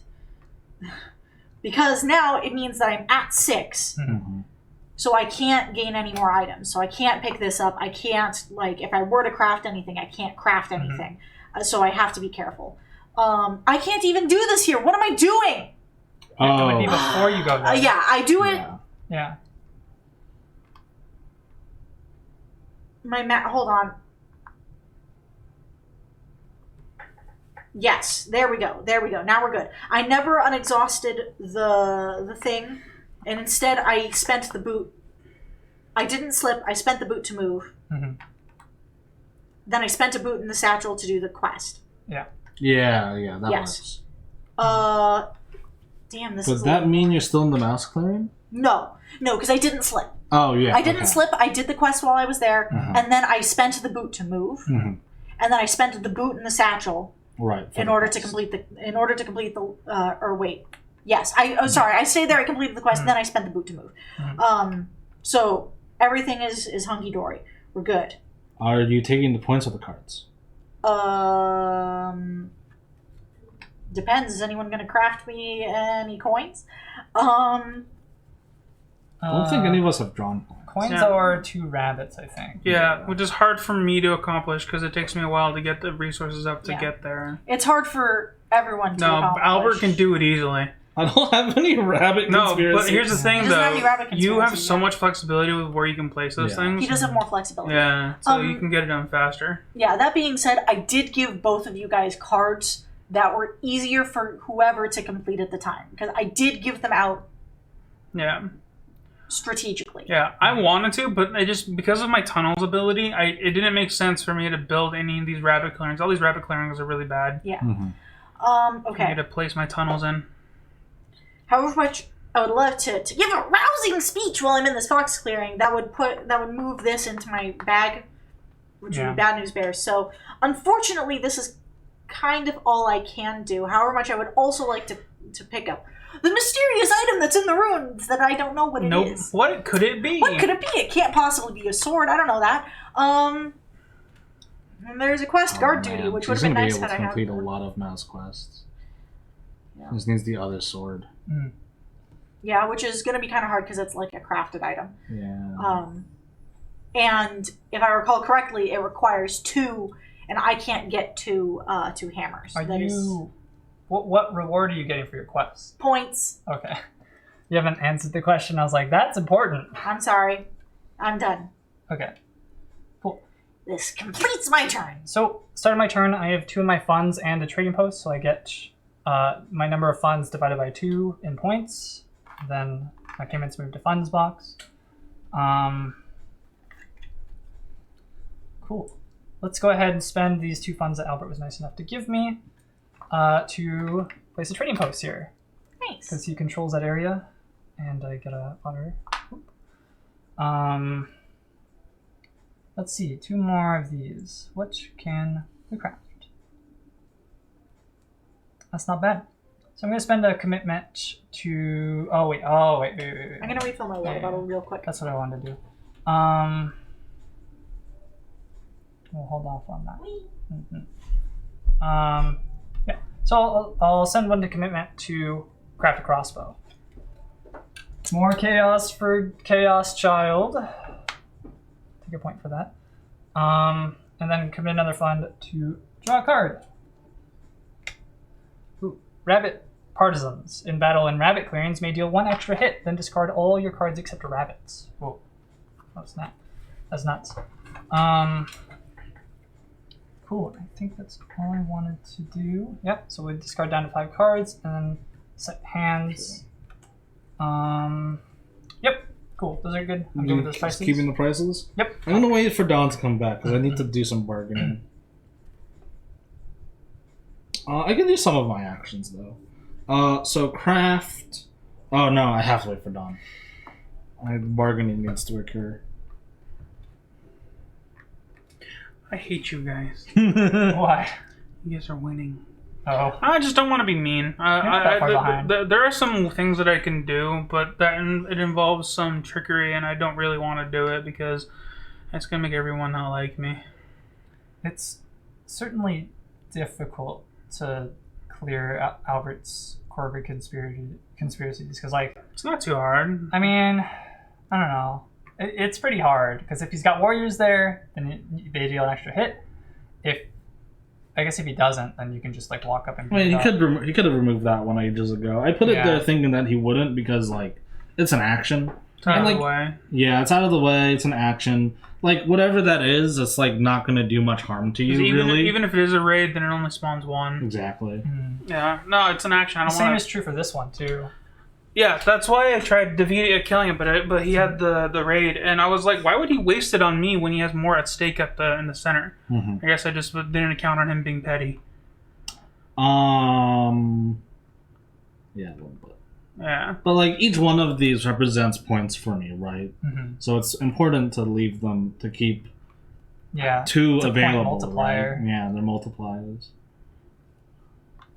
Because now it means that I'm at 6, Mhm. so I can't gain any more items. So I can't pick this up. I can't, like, if I were to craft anything, I can't craft anything. So I have to be careful. I can't even do this here. What am I doing? It would be Oh. before you go there. Yeah, I do it. Yeah. Yeah. Hold on. Yes, there we go. Now we're good. I never unexhausted the thing, and instead I spent the boot. I didn't slip. I spent the boot to move. Mhm. Then I spent a boot in the satchel to do the quest. Yeah, that Yes. works. Damn, this Does is. that mean you're still in the mouse clearing? No, because I didn't slip. Oh, yeah. I didn't okay. slip. I did the quest while I was there, Mhm. and then I spent the boot to move, Mhm. and then I spent the boot in the satchel. Right. for In the order to quest. complete the or wait, yes, sorry, I stayed there, I completed the quest, and then I spent the boot to move. So everything is hunky dory, we're good. Are you taking the points of the cards? Depends, is anyone gonna craft me any coins? I I don't think any of us have drawn points. Coins Yeah. or 2 rabbits, I think. Yeah, which is hard for me to accomplish because it takes me a while to get the resources up to Yeah. get there. it's hard for everyone to No, accomplish. Albert can do it easily. I don't have any rabbit No, conspiracies. but here's the thing He doesn't have any though. rabbit You have conspiracy, so yeah. much flexibility with where you can place those Yeah. things. He does have more flexibility. Yeah, so you Um, can get it done faster. Yeah, that being said, I did give both of you guys cards that were easier for whoever to complete at the time, because I did give them out Yeah. strategically. Yeah, I wanted to, but I just because of my tunnels ability, it didn't make sense for me to build any of these rabbit clearings. All these rabbit clearings are really bad. Yeah. Mhm. I Okay. need to place my tunnels in. However much I would love to give a rousing speech while I'm in this fox clearing, that would move this into my bag, which would Yeah. be bad news bears. So unfortunately, this is kind of all I can do. However much I would also like to pick up the mysterious item that's in the ruins that I don't know what it is. Nope. What could it be? What could it be? It can't possibly be a sword. I don't know that. And there's a quest, guard Oh, duty, man. which would He's have been gonna be nice able had I to had. complete a lot of mouse quests. Yeah. This needs the other sword. Yeah, which is going to be kind of hard because it's like a crafted item. Yeah. And if I recall correctly, it requires 2, and I can't get 2 hammers. Are That is you... What reward are you getting for your quest? points. Okay. You haven't answered the question. I was like, that's important. I'm sorry. I'm done. Okay. This completes my turn. So, starting my turn, I have 2 of my funds and a trading post, so I get my number of funds divided by 2 in points. Then my payments move to funds box. Cool. Let's go ahead and spend these 2 funds that Albert was nice enough to give me to place a trading post here. Nice. Because he controls that area, and I get a honor. Let's see, 2 more of these. Which can we craft? That's not bad. So I'm gonna spend a commitment to. Oh wait. I'm going to refill my water Yeah. bottle real quick. That's what I wanted to do. We'll hold off on that. Yeah. So I'll send one to commitment to craft a crossbow. More chaos for Chaos Child. Take a point for that. And then commit another fund to draw a card. Rabbit partisans in battle in rabbit clearings may deal 1 extra hit, then discard all your cards except rabbits. Whoa. That's nuts. Cool. I think that's all I wanted to do. Yep. So we discard down to 5 cards and then set hands. Yep. Cool. Those are good. I'm good with those prices. Keeping the prices? Yep. I'm gonna wait for Don to come back because I need to do some bargaining. I can do some of my actions though. So craft. Oh no, I have to wait for Don. Bargaining needs to occur. I hate you guys. Why? You guys are winning. Oh. I just don't want to be mean. There are some things that I can do, but it involves some trickery, and I don't really want to do it because it's gonna make everyone not like me. It's certainly difficult to clear Albert's Corbett conspiracies because, like, It's not too hard. I mean, I don't know. It's pretty hard because if he's got warriors there, then they deal an extra hit. I guess if he doesn't, then you can just like walk up and. I mean, he could have removed that one ages ago. I put it there thinking that he wouldn't because like it's an action. It's out of the way. Yeah, it's out of the way. It's an action. Like whatever that is, it's like not going to do much harm to you. Even if it is a raid, then it only spawns 1. Exactly. Yeah. No, it's an action. I don't The same want. is true for this one too. Yeah, that's why I tried killing it, but he had the raid, and I was like, why would he waste it on me when he has more at stake in the center? Mm-hmm. I guess I just didn't count on him being petty. Yeah, a little bit. Yeah. But like each one of these represents points for me, right? Mm-hmm. So it's important to leave them to keep 2 it's a available. point multiplier. Right? Yeah, they're multipliers.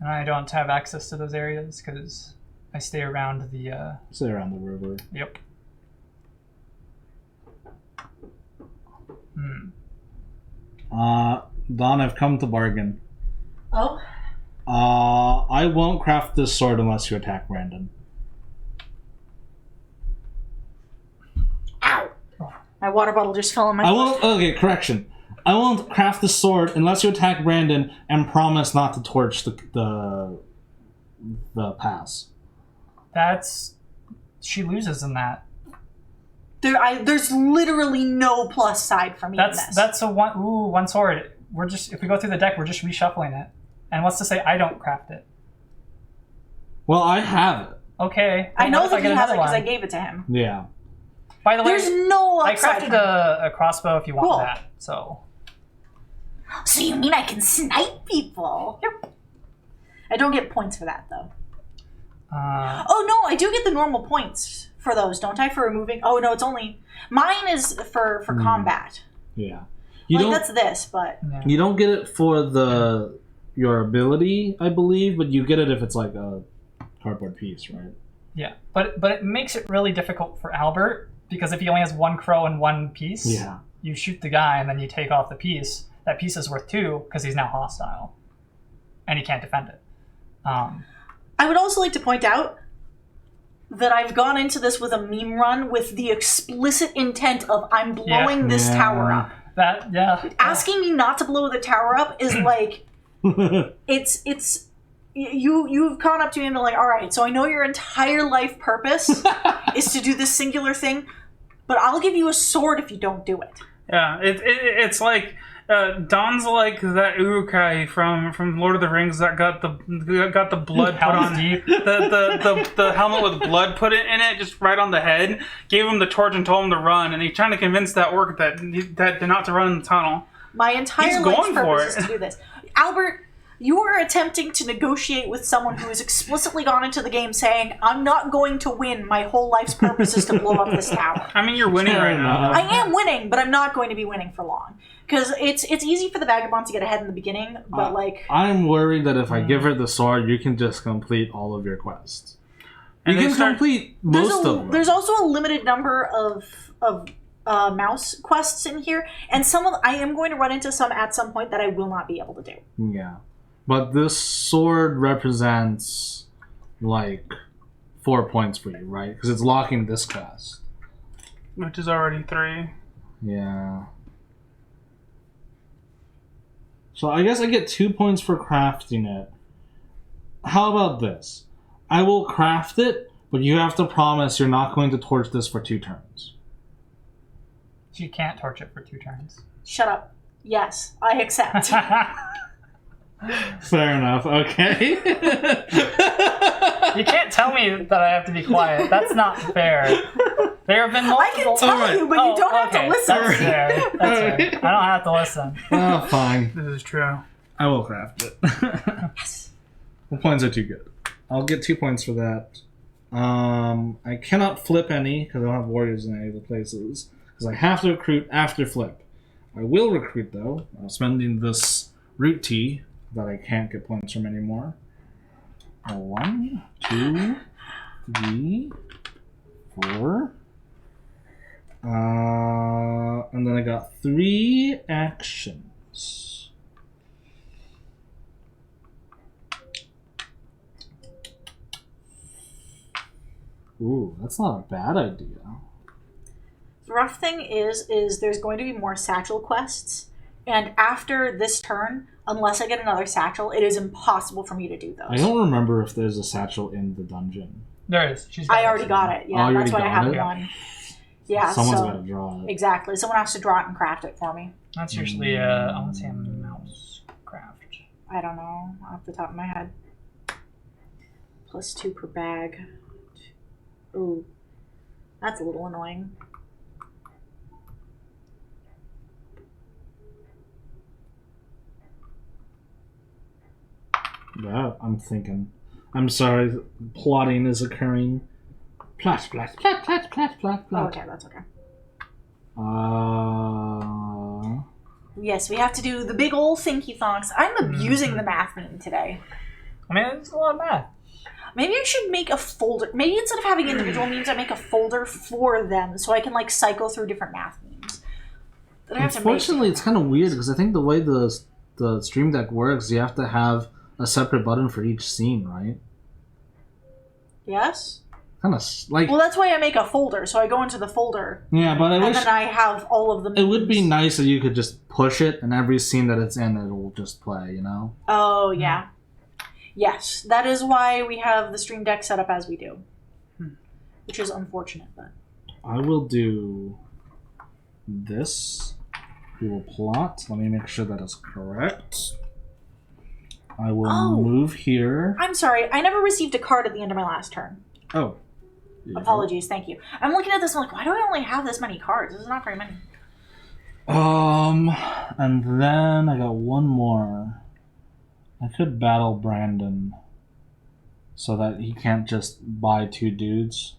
And I don't have access to those areas because I stay around the. Stay around the river. Yep. Don, I've come to bargain. Oh? I won't craft this sword unless you attack Brandon. Ow! My water bottle just fell on my foot. Okay, correction. I won't craft the sword unless you attack Brandon and promise not to torch the pass. She loses in that. There's literally no plus side for me in this. That's a one sword. If we go through the deck, we're just reshuffling it. And what's to say I don't craft it? Well, I have it. Okay. I know that he he has it because I gave it to him. Yeah. By the way, There's no I upside crafted for me. a crossbow if you want Cool. that. So. So you mean I can snipe people? Yep. I don't get points for that, though. Oh no, I do get the normal points for those, don't I? For removing. Oh no, it's only mine is for combat. Yeah. That's this, but You don't get it for your ability, I believe, but you get it if it's like a cardboard piece, right? Yeah, but it makes it really difficult for Albert because if he only has 1 crow and 1 piece, you shoot the guy and then you take off the piece. That piece is worth 2 because he's now hostile, and he can't defend it. I would also like to point out that I've gone into this with a meme run with the explicit intent of I'm blowing this tower up. Asking me not to blow the tower up is like it's you've gone up to me and been like, all right, so I know your entire life purpose is to do this singular thing, but I'll give you a sword if you don't do it. Yeah, it's like Don's like that Uruk-hai from Lord of the Rings that got the blood put on the helmet with blood put in it just right on the head. Gave him the torch and told him to run, and he's trying to convince that orc that not to run in the tunnel. My entire life's purpose is to do this. Albert, you are attempting to negotiate with someone who has explicitly gone into the game saying, I'm not going to win. My whole life's purpose is to blow up this tower. I mean, you're winning right now. I am winning, but I'm not going to be winning for long. Because it's easy for the Vagabond to get ahead in the beginning, but I'm worried that if I give her the sword, you can just complete all of your quests. And you can complete most of them. There's also a limited number of mouse quests in here, and I am going to run into some at some point that I will not be able to do. Yeah. But this sword represents, 4 points for you, right? Because it's locking this quest. Which is already 3. Yeah. So I guess I get 2 points for crafting it. how about this? I will craft it, but you have to promise you're not going to torch this for 2 turns. You can't torch it for 2 turns. Shut up. Yes, I accept. Fair enough. Okay. You can't tell me that I have to be quiet. That's not fair. There have been multiple... I can tell Alright. you, but you don't have to listen. That's fair. That's fair. I don't have to listen. Oh, fine. This is true. I will craft it. Yes. The points are too good. I'll get 2 points for that. I cannot flip any because I don't have warriors in any of the places. Because I have to recruit after flip. I will recruit though. I'm spending this root tea that I can't get points from anymore. 1, 2, 3, 4. And then I got 3 actions. Ooh, that's not a bad idea. The rough thing is there's going to be more satchel quests, and after this turn, unless I get another satchel, it is impossible for me to do those. I don't remember if there's a satchel in the dungeon. There is. I already got it. Yeah, Oh, you that's why I already have got it? one. Yeah, Someone's so got to draw it. exactly. Someone has to draw it and craft it for me. That's usually I want to say a mouse craft. I don't know off the top of my head. +2 per bag. Ooh, that's a little annoying. Yeah, I'm thinking. I'm sorry, plotting is occurring. Plot, plot, plot, plot, plot, plot, plot. Okay, that's okay. Yes, we have to do the big ol' thinky thonks. I'm abusing the math meme today. I mean, it's a lot of math. Maybe I should make a folder. Maybe instead of having individual memes, I make a folder for them so I can like cycle through different math memes. Then I have to make- Unfortunately, it's kind of weird because I think the way the Stream Deck works, you have to have a separate button for each scene, right? Yes? Kind of like Well, that's why I make a folder. So I go into the folder, yeah, but I and wish then I have all of the memes. it would be nice if you could just push it, and every scene that it's in, it will just play. You know? Oh, yeah. Yes, that is why we have the Stream Deck set up as we do. Which is unfortunate, but... I will do this. We will plot. Let me make sure that is correct. I will Oh. move here. I'm sorry, I never received a card at the end of my last turn. Oh. Yeah. Apologies, thank you. I'm looking at this and I'm like, why do I only have this many cards? This is not very many. And then I got one more. I could battle Brandon so that he can't just buy 2 dudes.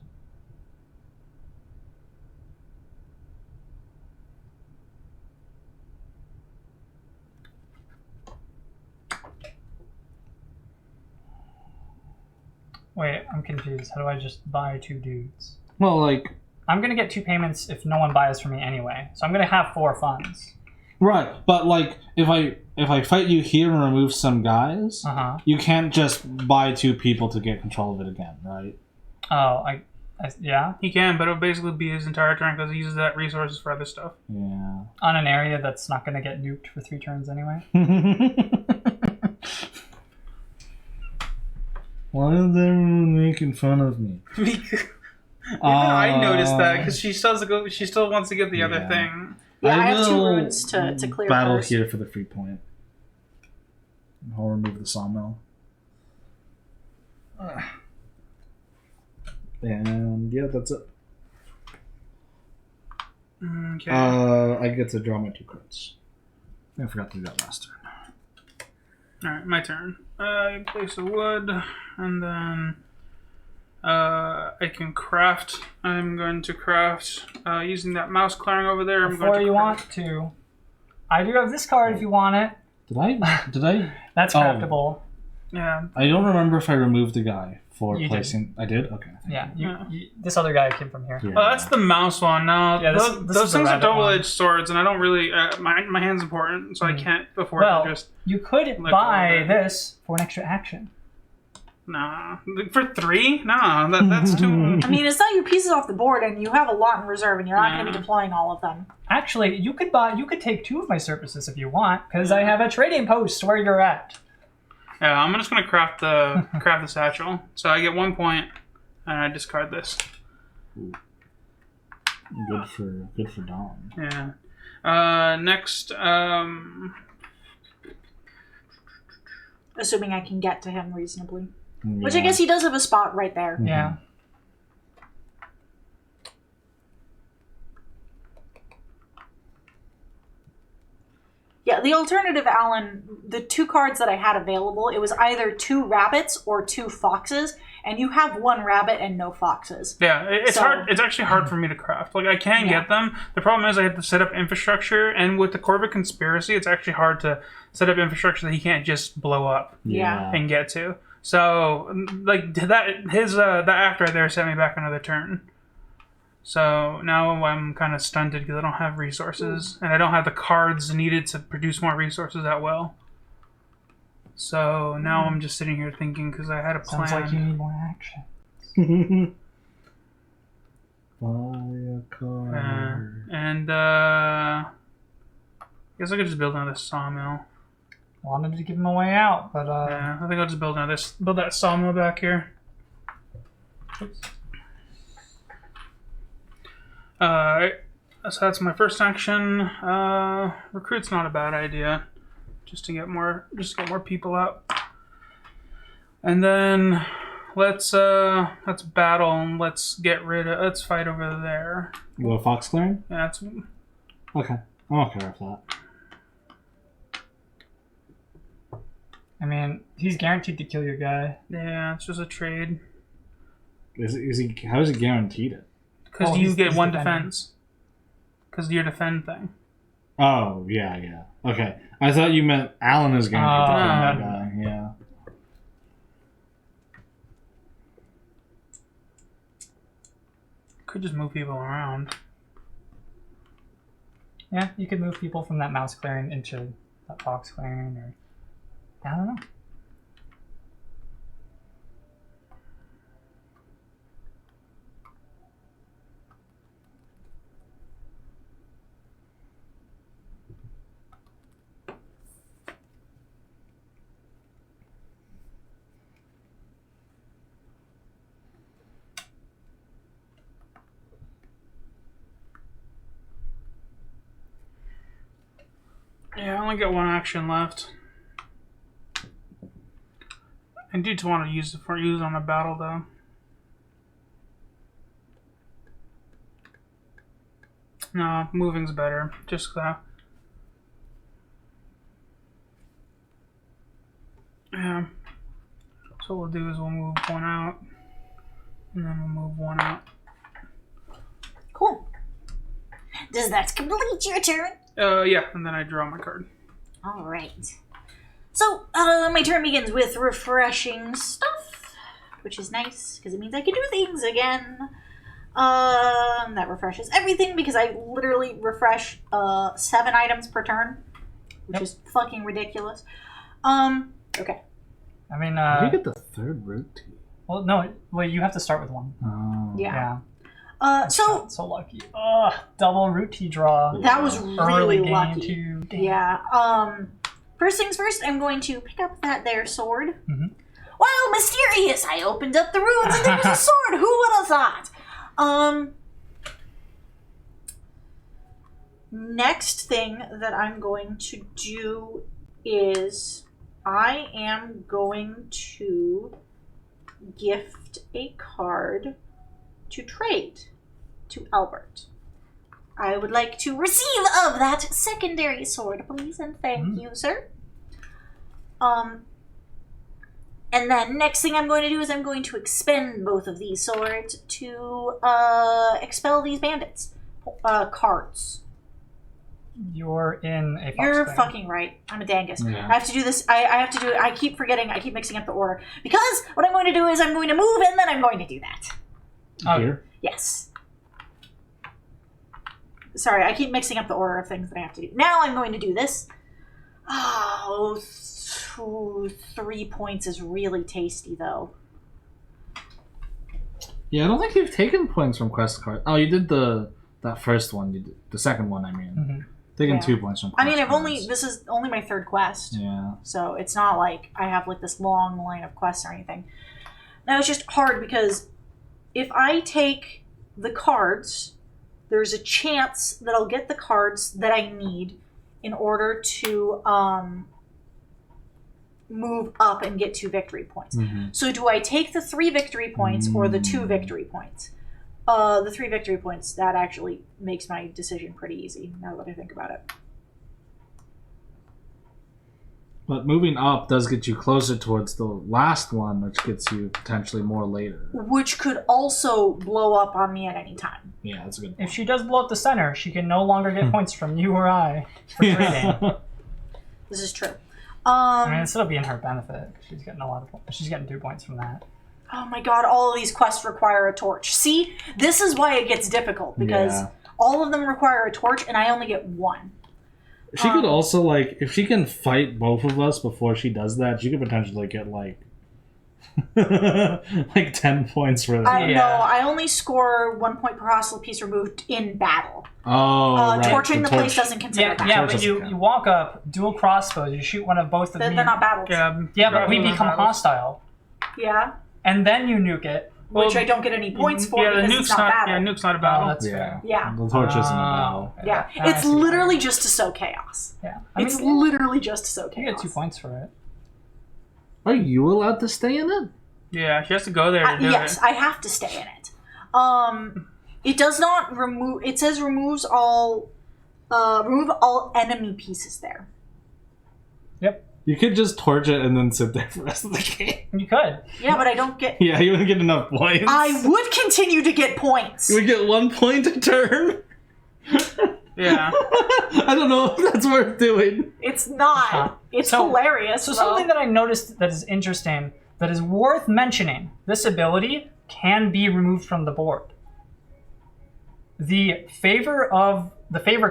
Wait, I'm confused. How do I just buy 2 dudes? Well, like, I'm gonna get 2 payments if no one buys from me anyway. So I'm gonna have 4 funds. right, but like if I fight you here and remove some guys, you can't just buy 2 people to get control of it again, right? Oh, yeah. He can, but it'll basically be his entire turn because he uses that resources for other stuff. Yeah. On an area that's not gonna get nuked for 3 turns anyway. Why is everyone making fun of me? Even I noticed that because she still wants to get the other Yeah. thing. Yeah, I have 2 will runes to clear battle first. here for the free point. I'll remove the sawmill. And yeah, that's it. Okay. I get to draw my 2 cards. I forgot to do that last turn. Alright, my turn. I place a wood, and then I can craft. I'm going to craft using that mouse clearing over there. I'm Before going to you craft. want to, I do have this card if you want it. Did I? That's Oh. craftable. Yeah. I don't remember if I removed the guy for You did. placing. I did? Okay. Yeah, Yeah. this other guy came from here. Yeah. Oh, that's the mouse one. No, Yeah, this those is the things are rabbit double-edged one. swords, and I don't really. My hand's important, so I can't afford Well, to just. you could Let go buy of it. this for an extra action. Nah, for 3? Nah, that's too. I mean, it's not your pieces off the board, and you have a lot in reserve, and you're not going to be deploying all of them. Actually, you could take 2 of my surfaces if you want, because I have a trading post where you're at. Yeah, I'm just gonna craft the satchel. So I get 1 point, and I discard this. Good for Dom. Yeah. Next, Assuming I can get to him reasonably. Yeah. Which I guess he does have a spot right there. Yeah. Yeah, the alternative, Alan, the 2 cards that I had available, it was either 2 rabbits or 2 foxes, and you have 1 rabbit and no foxes. yeah, it's So- hard. It's actually hard for me to craft. Like I can Yeah. get them. The problem is I have to set up infrastructure, and with the Corvid conspiracy, it's actually hard to set up infrastructure that he can't just blow up Yeah. and get to. So like that, that act right there set me back another turn. So now I'm kind of stunted because I don't have resources, and I don't have the cards needed to produce more resources that well. So now I'm just sitting here thinking because I had a plan. Sounds like you need more action. Buy a car. And I guess I could just build another sawmill. Wanted to give him a way out, but Yeah, I think I'll just build that sawmill back here. oops. So that's my first action. Recruit's not a bad idea, just to get more people out. And then let's battle and let's fight over there. The fox clearing? Yeah, that's Okay. I'm okay with that. I mean, he's guaranteed to kill your guy. it's just a trade Is he? How is he guaranteed it? because Oh, you he's get 1 defending. defense because your defend thing. Oh, yeah. Okay. I thought you meant Alan is guaranteed to kill no. that guy. Yeah. Could just move people around. Yeah, you could move people from that mouse clearing into that fox clearing, or I don't know. Yeah, I only got 1 action left. I do just want to use it on a battle though. No, moving's better. Just that. Yeah. So what we'll do is we'll move 1 out, and then we'll move 1 out. Cool. Does that complete your turn? Yeah, and then I draw my card. All right. So, my turn begins with refreshing stuff, which is nice because it means I can do things again. That refreshes everything because I literally refresh 7 items per turn, which is fucking ridiculous. Okay. I mean, How do you get the 3rd root tea? well, no, wait, you have to start with 1. Oh. Yeah. So So lucky. Ugh, double root tea draw. That was Early really game lucky. too. Damn. Yeah. first things first, I'm going to pick up that there sword. Mhm. Wow, mysterious! I opened up the ruins and there was a sword. Who would have thought? Next thing that I'm going to do is I am going to gift a card to trade to Albert. I would like to receive of that secondary sword, please, and thank you, sir. And then next thing I'm going to do is I'm going to expend both of these swords to expel these bandits. Cards. You're in a fox You're clearing. fucking right. I'm a dangus. Yeah. I have to do this. I have to do it. I keep forgetting. I keep mixing up the order. Because what I'm going to do is I'm going to move and then I'm going to do that. Oh, Here? Yes. Sorry, I keep mixing up the order of things that I have to do. Now I'm going to do this. Oh, 3 points is really tasty, though. Yeah, I don't think you've taken points from quest card. Oh, you did that first one. You did the second one, I mean. Mhm. Taking Yeah. 2 points from. I mean, quest this is only my third quest. points. Yeah. So it's not like I have like this long line of quests or anything. Now it's just hard because if I take the cards, there's a chance that I'll get the cards that I need in order to move up and get 2 victory points. Mm-hmm. So do I take the 3 victory points or the 2 victory points? The 3 victory points, that actually makes my decision pretty easy now that I think about it. But moving up does get you closer towards the last one, which gets you potentially more later. Which could also blow up on me at any time. Yeah, that's a good If point. she does blow up the center, she can no longer get points from you or I for trading. This is true. I mean, it'll be in her benefit. She's getting a lot of points. She's getting 2 points from that. Oh my god, all of these quests require a torch. See, this is why it gets difficult, because Yeah. all of them require a torch and I only get 1. She could also, like, if she can fight both of us before she does that, she could potentially get, like, like 10 points for that. I Yeah. know, I only score 1 point per hostile piece removed in battle. Oh, right. Torching the place torch- doesn't consider Yeah, battle. yeah. Torch When doesn't count. you walk up, dual crossbows, you shoot one of both of They're me. not battles. Yeah, but we Rather than become battles. hostile, Yeah, and then you nuke it. which Well, I don't get any points for Yeah, the because nuke's it's not not. battle. Yeah, nuke's not a Oh, battle. that's Yeah. fair. Yeah. The torch isn't a Oh, battle. Yeah, I it's see. literally just to sow chaos. Yeah, It's literally just to sow you chaos. get 2 points for it. Are you allowed to stay in it? Yeah, she has to go there to do Yes, it. I have to stay in it. It does not remove. It says remove all enemy pieces there. Yep, You could just torch it and then sit there for the rest of the game. you could. Yeah, but I don't get. Yeah, you wouldn't get enough points. I would continue to get points. You would get 1 point a turn. Yeah. I don't know if that's worth doing. It's not. It's So- hilarious. So though. something that I noticed that is interesting, that is worth mentioning, this ability can be removed from the board. The favor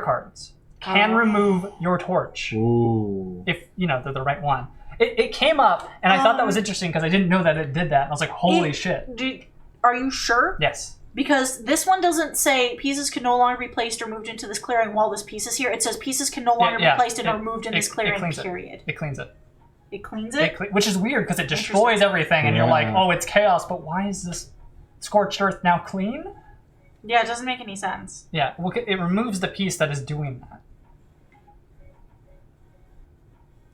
cards can Oh. remove your torch Ooh. if you know they're the right one. It came up and I thought that was interesting because I didn't know that it did that. And I was like, holy shit. Are you sure? Yes. Because this one doesn't say pieces can no longer be placed or moved into this clearing while this piece is here. It says pieces can no longer be placed and It- are moved in it- this clearing, cleans it. period. It cleans it. It cleans it? Which is weird because it destroys everything and you're like, Yeah. oh, it's chaos, but why is this scorched earth now clean? Yeah, it doesn't make any sense. Yeah, well, it removes the piece that is doing that.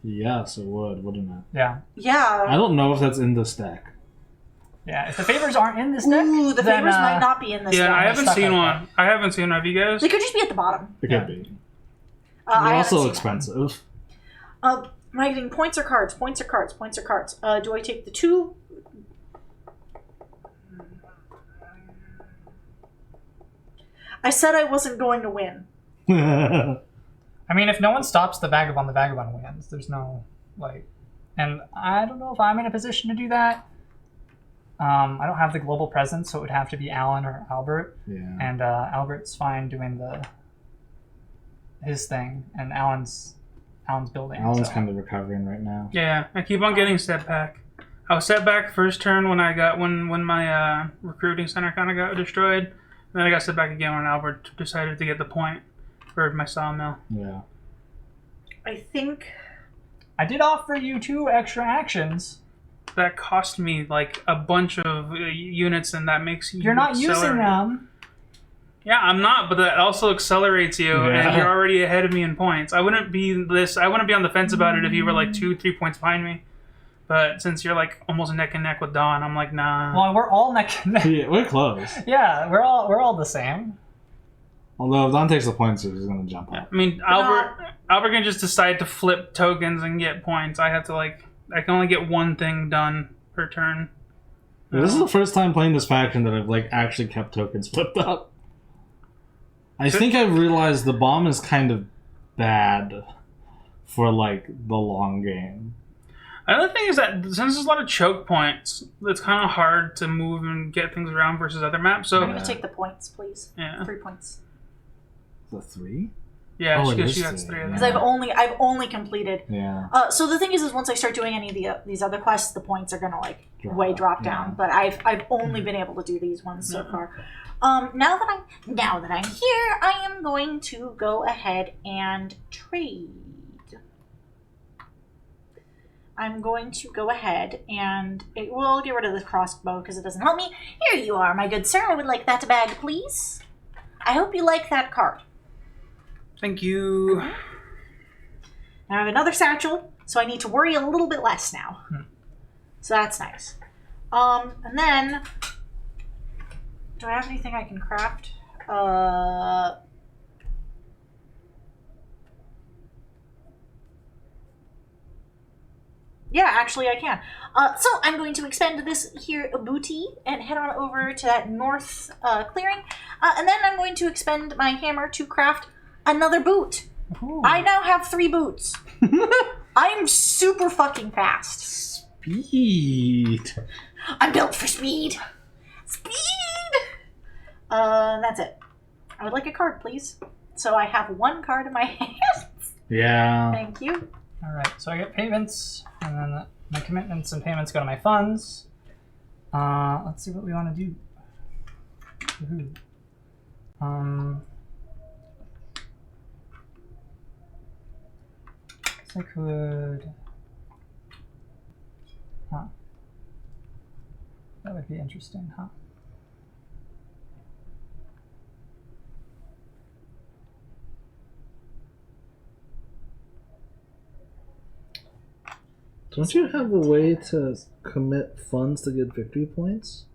Yes, it would, wouldn't it? Yeah. Yeah. I don't know if that's in this deck. Yeah, if the favors aren't in this deck, Ooh, the then, favors might not be in this Yeah, deck. I haven't stuff seen like one. I haven't seen one. Have you guys? They could just be at the bottom. It Yeah. could be. I They're haven't also seen expensive. one. Am I getting points or cards? Points or cards? Points or cards? Do I take the 2? I said I wasn't going to win. I mean, if no one stops the Vagabond wins. There's no, like... And I don't know if I'm in a position to do that. I don't have the global presence, so it would have to be Alan or Albert. Yeah. And Albert's fine doing his thing, and Alan's building. Alan's so. kind of recovering right now. Yeah, I keep on getting set back. I was set back first turn when my recruiting center kind of got destroyed. Then I got set back again when Albert decided to get the point for my sawmill. Yeah. I think... I did offer you 2 extra actions. That cost me like a bunch of units, and that makes you You're not using accelerate. them. Yeah, I'm not, but that also accelerates you, Yeah. and you're already ahead of me in points. I wouldn't be on the fence about it if you were like 2-3 points behind me. But since you're like almost neck and neck with Dawn, I'm like, nah. Well, we're all neck and neck. Yeah, we're close. Yeah, we're all the same. Although if Don takes the points, he's going to jump up. I mean, Albert can just decide to flip tokens and get points. I can only get one thing done per turn. Yeah, this is the first time playing this faction that I've like actually kept tokens flipped up. I think I've realized the bomb is kind of bad for like the long game. Another thing is that since there's a lot of choke points, it's kind of hard to move and get things around versus other maps. I'm So going to take the points, please. yeah, 3 points. The 3? Yeah, Oh, it because is she has three, 3 of Because them. I've only completed. Yeah. So the thing is once I start doing any of these other quests, the points are gonna like drop down. Yeah. But I've only been able to do these ones so far. Now that I'm here, I am going to go ahead and trade. I'm going to go ahead and we'll get rid of the crossbow because it doesn't help me. Here you are, my good sir. I would like that bag, please. I hope you like that card. Thank you. Now I have another satchel, so I need to worry a little bit less now. So that's nice. And then, do I have anything I can craft? Yeah, actually I can. So I'm going to expend this here booty and head on over to that north clearing. And then I'm going to expend my hammer to craft another boot. Ooh. I now have 3 boots. I'm super fucking fast. Speed. I'm built for speed. Speed! That's it. I would like a card, please. So I have 1 card in my hands. Yeah. Thank you. All right, so I get payments, and then my commitments and payments go to my funds. Let's see what we want to do. Woohoo. Guess I could. Huh. That would be interesting, huh? Don't you have a way to commit funds to get victory points?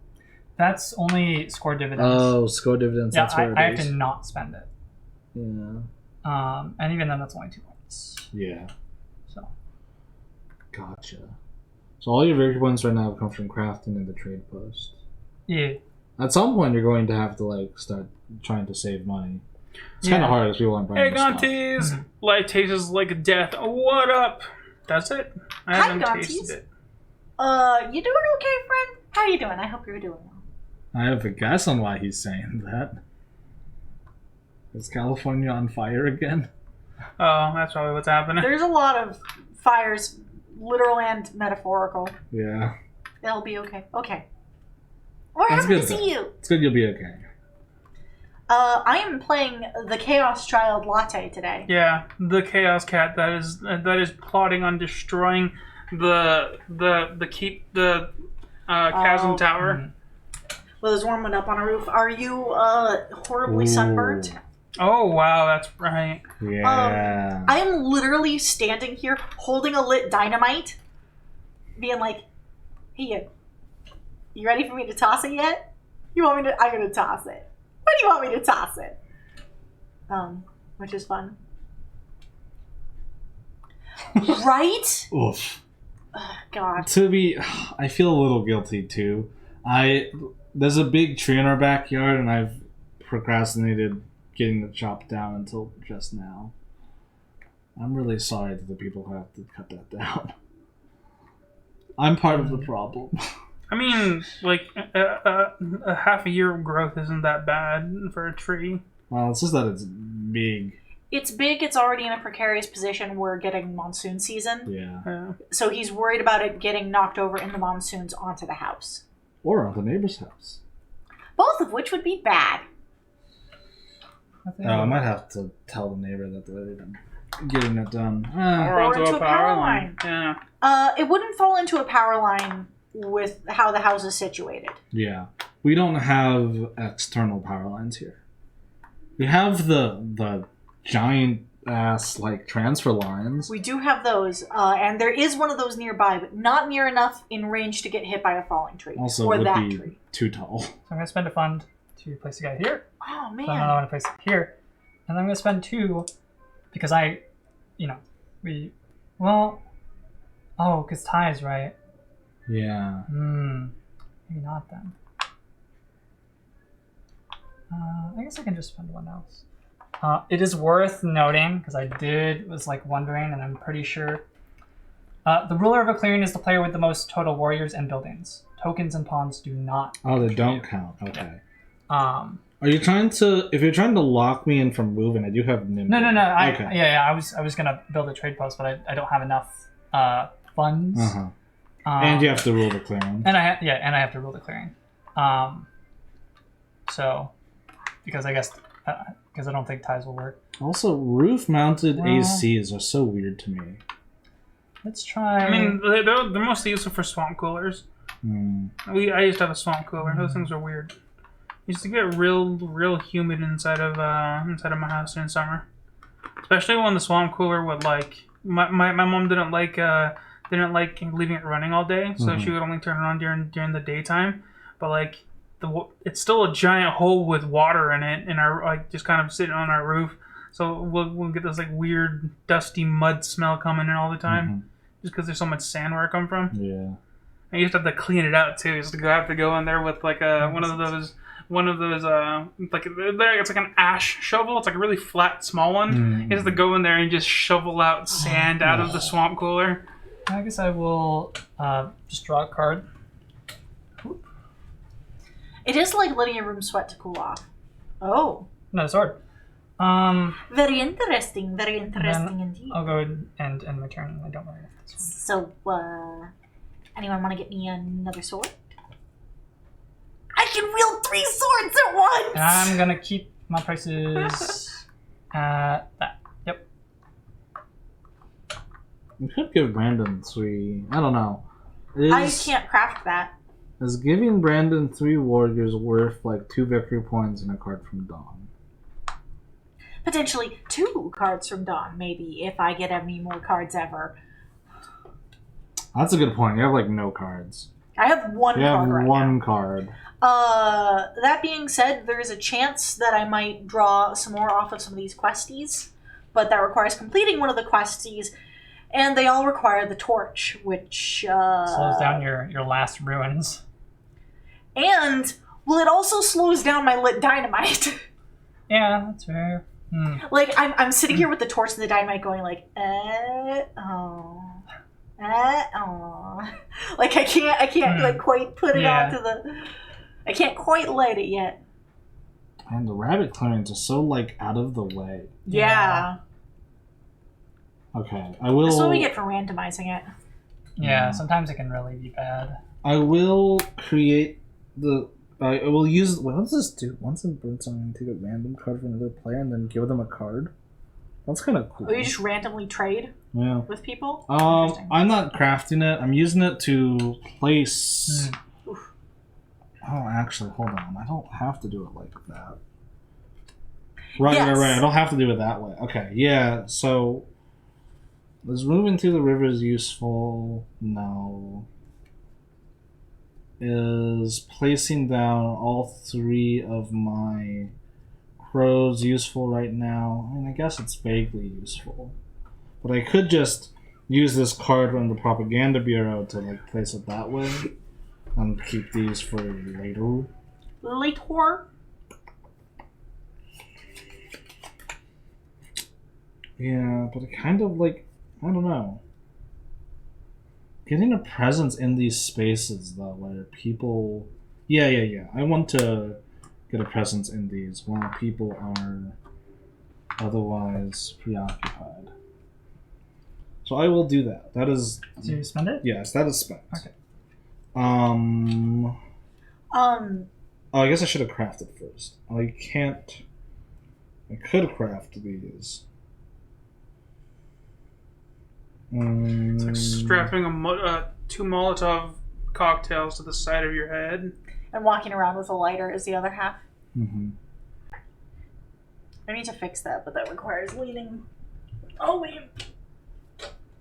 That's only score dividends. Oh, score dividends. yeah, That's where I it have is. to not spend it. Yeah. And even then, that's only 2 points. Yeah. So. Gotcha. So all your victory points right now come from crafting and the trade post. Yeah. At some point, you're going to have to like start trying to save money. It's kind Yeah. of hard because people aren't buying Hey, stuff. Gontes! Life tastes like death. What up? Does it? I Hi, haven't Gontes. tasted it. You doing okay, friend? How you doing? I hope you're doing well. I have a guess on why he's saying that. Is California on fire again? Oh, that's probably what's happening. There's a lot of fires, literal and metaphorical. Yeah. They'll be okay. Okay. We're That's happy to good, see you. It's good you'll be okay. I am playing the Chaos Child Latte today. Yeah, the Chaos Cat that is plotting on destroying the Chasm Oh. Tower. Well, there's warming up on a roof. Are you horribly sunburnt? Oh wow, that's right. Yeah. I am literally standing here holding a lit dynamite, being like, "Hey, you ready for me to toss it yet? You want me to? I'm gonna toss it. When do you want me to toss it?" Which is fun, right? Oof. God. To be, I feel a little guilty too. There's a big tree in our backyard, and I've procrastinated getting it chopped down until just now. I'm really sorry to the people who have to cut that down. I'm part of the problem. I mean, like a half a year of growth isn't that bad for a tree. Well, it's just that it's big. It's big. It's already in a precarious position. We're getting monsoon season, Yeah. Yeah. so he's worried about it getting knocked over in the monsoons onto the house. Or on the neighbor's house. Both of which would be bad. I might have to tell the neighbor that they're getting it done. Or onto into a power line. line. Yeah. It wouldn't fall into a power line with how the house is situated. Yeah. We don't have external power lines here. We have the giant ass like transfer lines. We do have those, and there is one of those nearby, but not near enough in range to get hit by a falling tree. Also or would that be tree. too tall. So I'm gonna spend a fund to place a guy here. Oh So I'm man. gonna place it here, and then I'm gonna spend 2 because because ties, right? Yeah. Maybe not then. I guess I can just spend 1 else. It is worth noting, because I was wondering, and I'm pretty sure. The ruler of a clearing is the player with the most total warriors and buildings. Tokens and pawns do not. Oh, they don't count. Okay. Are you trying to? If you're trying to lock me in from moving, I do have nimble. No. Okay. I was gonna build a trade post, but I don't have enough funds. Uh-huh. And you have to rule the clearing. And I have to rule the clearing. So, because I don't think ties will work. Also, roof-mounted Well- ACs are so weird to me. Let's try. I mean, they're mostly useful for swamp coolers. Hmm. I used to have a swamp cooler. Those things are weird. Used to get real humid inside of my house in summer, especially when the swamp cooler would like. My mom didn't like leaving it running all day, so she would only turn it on during the daytime. But like it's still a giant hole with water in it, and our like just kind of sitting on our roof. So we'll get this like weird dusty mud smell coming in all the time, just because there's so much sand where it come from. Yeah. And you just have to clean it out too. You just have to go in there with like one of those like it's like an ash shovel. It's like a really flat, small one. You have to go in there and just shovel out sand out of the swamp cooler. I guess I will just draw a card. It is like letting your room sweat to cool off. Oh. No sword. Very interesting indeed. I'll go and end my turn. I don't really have this one. So, anyone want to get me another sword? I can wield 3 swords at once! And I'm gonna keep my prices at that. Yep. You could give Brandon 3. I don't know. I can't craft that. Is giving Brandon 3 warriors worth like 2 victory points and a card from Dawn? Potentially 2 cards from Dawn, maybe, if I get any more cards ever. That's a good point. You have like no cards. I have 1 You have card right one now. card. That being said, there's a chance that I might draw some more off of some of these questies, but that requires completing one of the questies, and they all require the torch, which Slows down your last ruins. And well, it also slows down my lit dynamite. Yeah, that's fair. Like I'm sitting here with the torch and the dynamite going like, oh. Like I can't like quite put it onto the. I can't quite light it yet. And the rabbit clearings are so like out of the way. Yeah. Okay, I will. That's what we get for randomizing it. Yeah, sometimes it can really be bad. I will create the. I will use. What does this do? Once in Birdsong, take a random card from another player and then give them a card. That's kind of cool. Or you just randomly trade Yeah. with people. I'm not crafting it. I'm using it to place. Oh, actually, hold on. I don't have to do it like that. Right. I don't have to do it that way. Okay, yeah. So, is moving through the river is useful? No. Is placing down all 3 of my crows useful right now? I mean, I guess it's vaguely useful. But I could just use this card from the Propaganda Bureau to like place it that way. And keep these for later. Later. Yeah, but it kind of like, I don't know. Getting a presence in these spaces though, where people... Yeah. I want to get a presence in these while people are otherwise preoccupied. So I will do that. That is... So you spend it? Yes, that is spent. Okay. Oh, I guess I should have crafted first. I can't... I could craft these. It's like strapping 2 Molotov cocktails to the side of your head. And walking around with a lighter is the other half. Mm-hmm. I need to fix that, but that requires leaning. Oh, wait.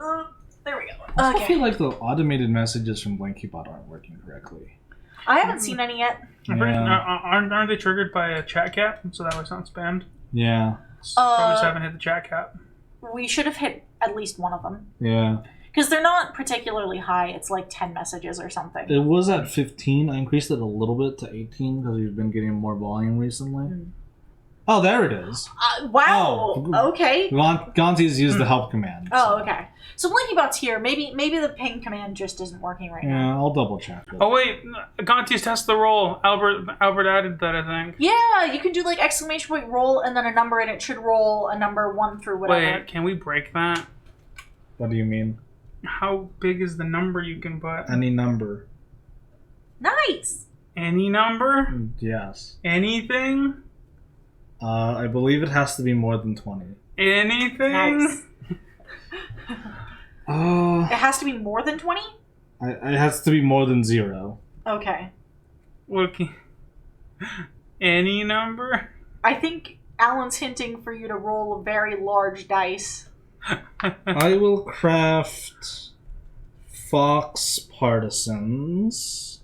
There we go. I feel like the automated messages from BlankyBot aren't working correctly. I haven't seen any yet. Aren't they triggered by a chat cap? So that way it's not spammed. Yeah. Probably just haven't hit the chat cap. We should have hit at least one of them. Yeah. Because they're not particularly high. It's like 10 messages or something. It was at 15. I increased it a little bit to 18 because we've been getting more volume recently. Oh, there it is. Wow. Oh. Okay. Gonti's used the help command. Oh, okay. So BlankyBot's here. Maybe the ping command just isn't working right now. Yeah, I'll double check. Oh wait, Gonti's test the roll. Albert added that, I think. Yeah, you can do like exclamation point roll and then a number, and it should roll a number 1 through whatever. Wait, can we break that? What do you mean? How big is the number you can put? Any number. Nice. Any number? Yes. Anything? I believe it has to be more than 20. Anything? Nice. It has to be more than 20? It has to be more than 0. Okay. What can... Any number? I think Alan's hinting for you to roll a very large dice. I will craft Fox Partisans.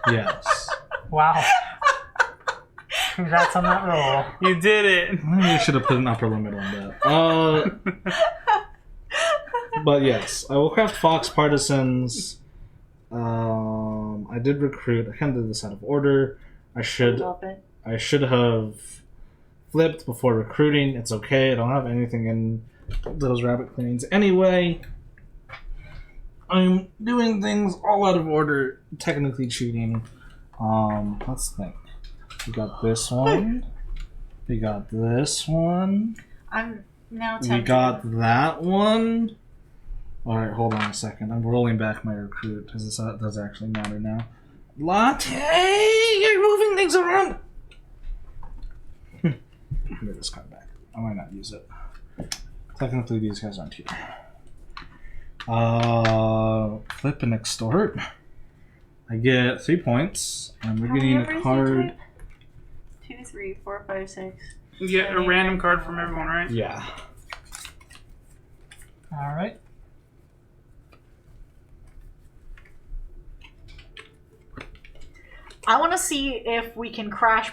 Yes. Wow. Congrats on that roll. You did it. Maybe I should have put an upper limit on that. But yes, I will craft Fox Partisans. I did recruit. I kind of did this out of order. I should have flipped before recruiting. It's okay. I don't have anything in those rabbit cleanings anyway. I'm doing things all out of order. Technically cheating. Let's think. We got this one. We got this one. I'm now tempted. We got that one. Alright, hold on a second. I'm rolling back my recruit because this does actually matter now. Latte! You're moving things around! Give me this card back. I might not use it. Technically, these guys aren't here. Flip and extort. I get 3 points. And we're getting a card. 2, 3, 4, 5, 6. You get a random card from everyone, right? Yeah. All right. I want to see if we can crash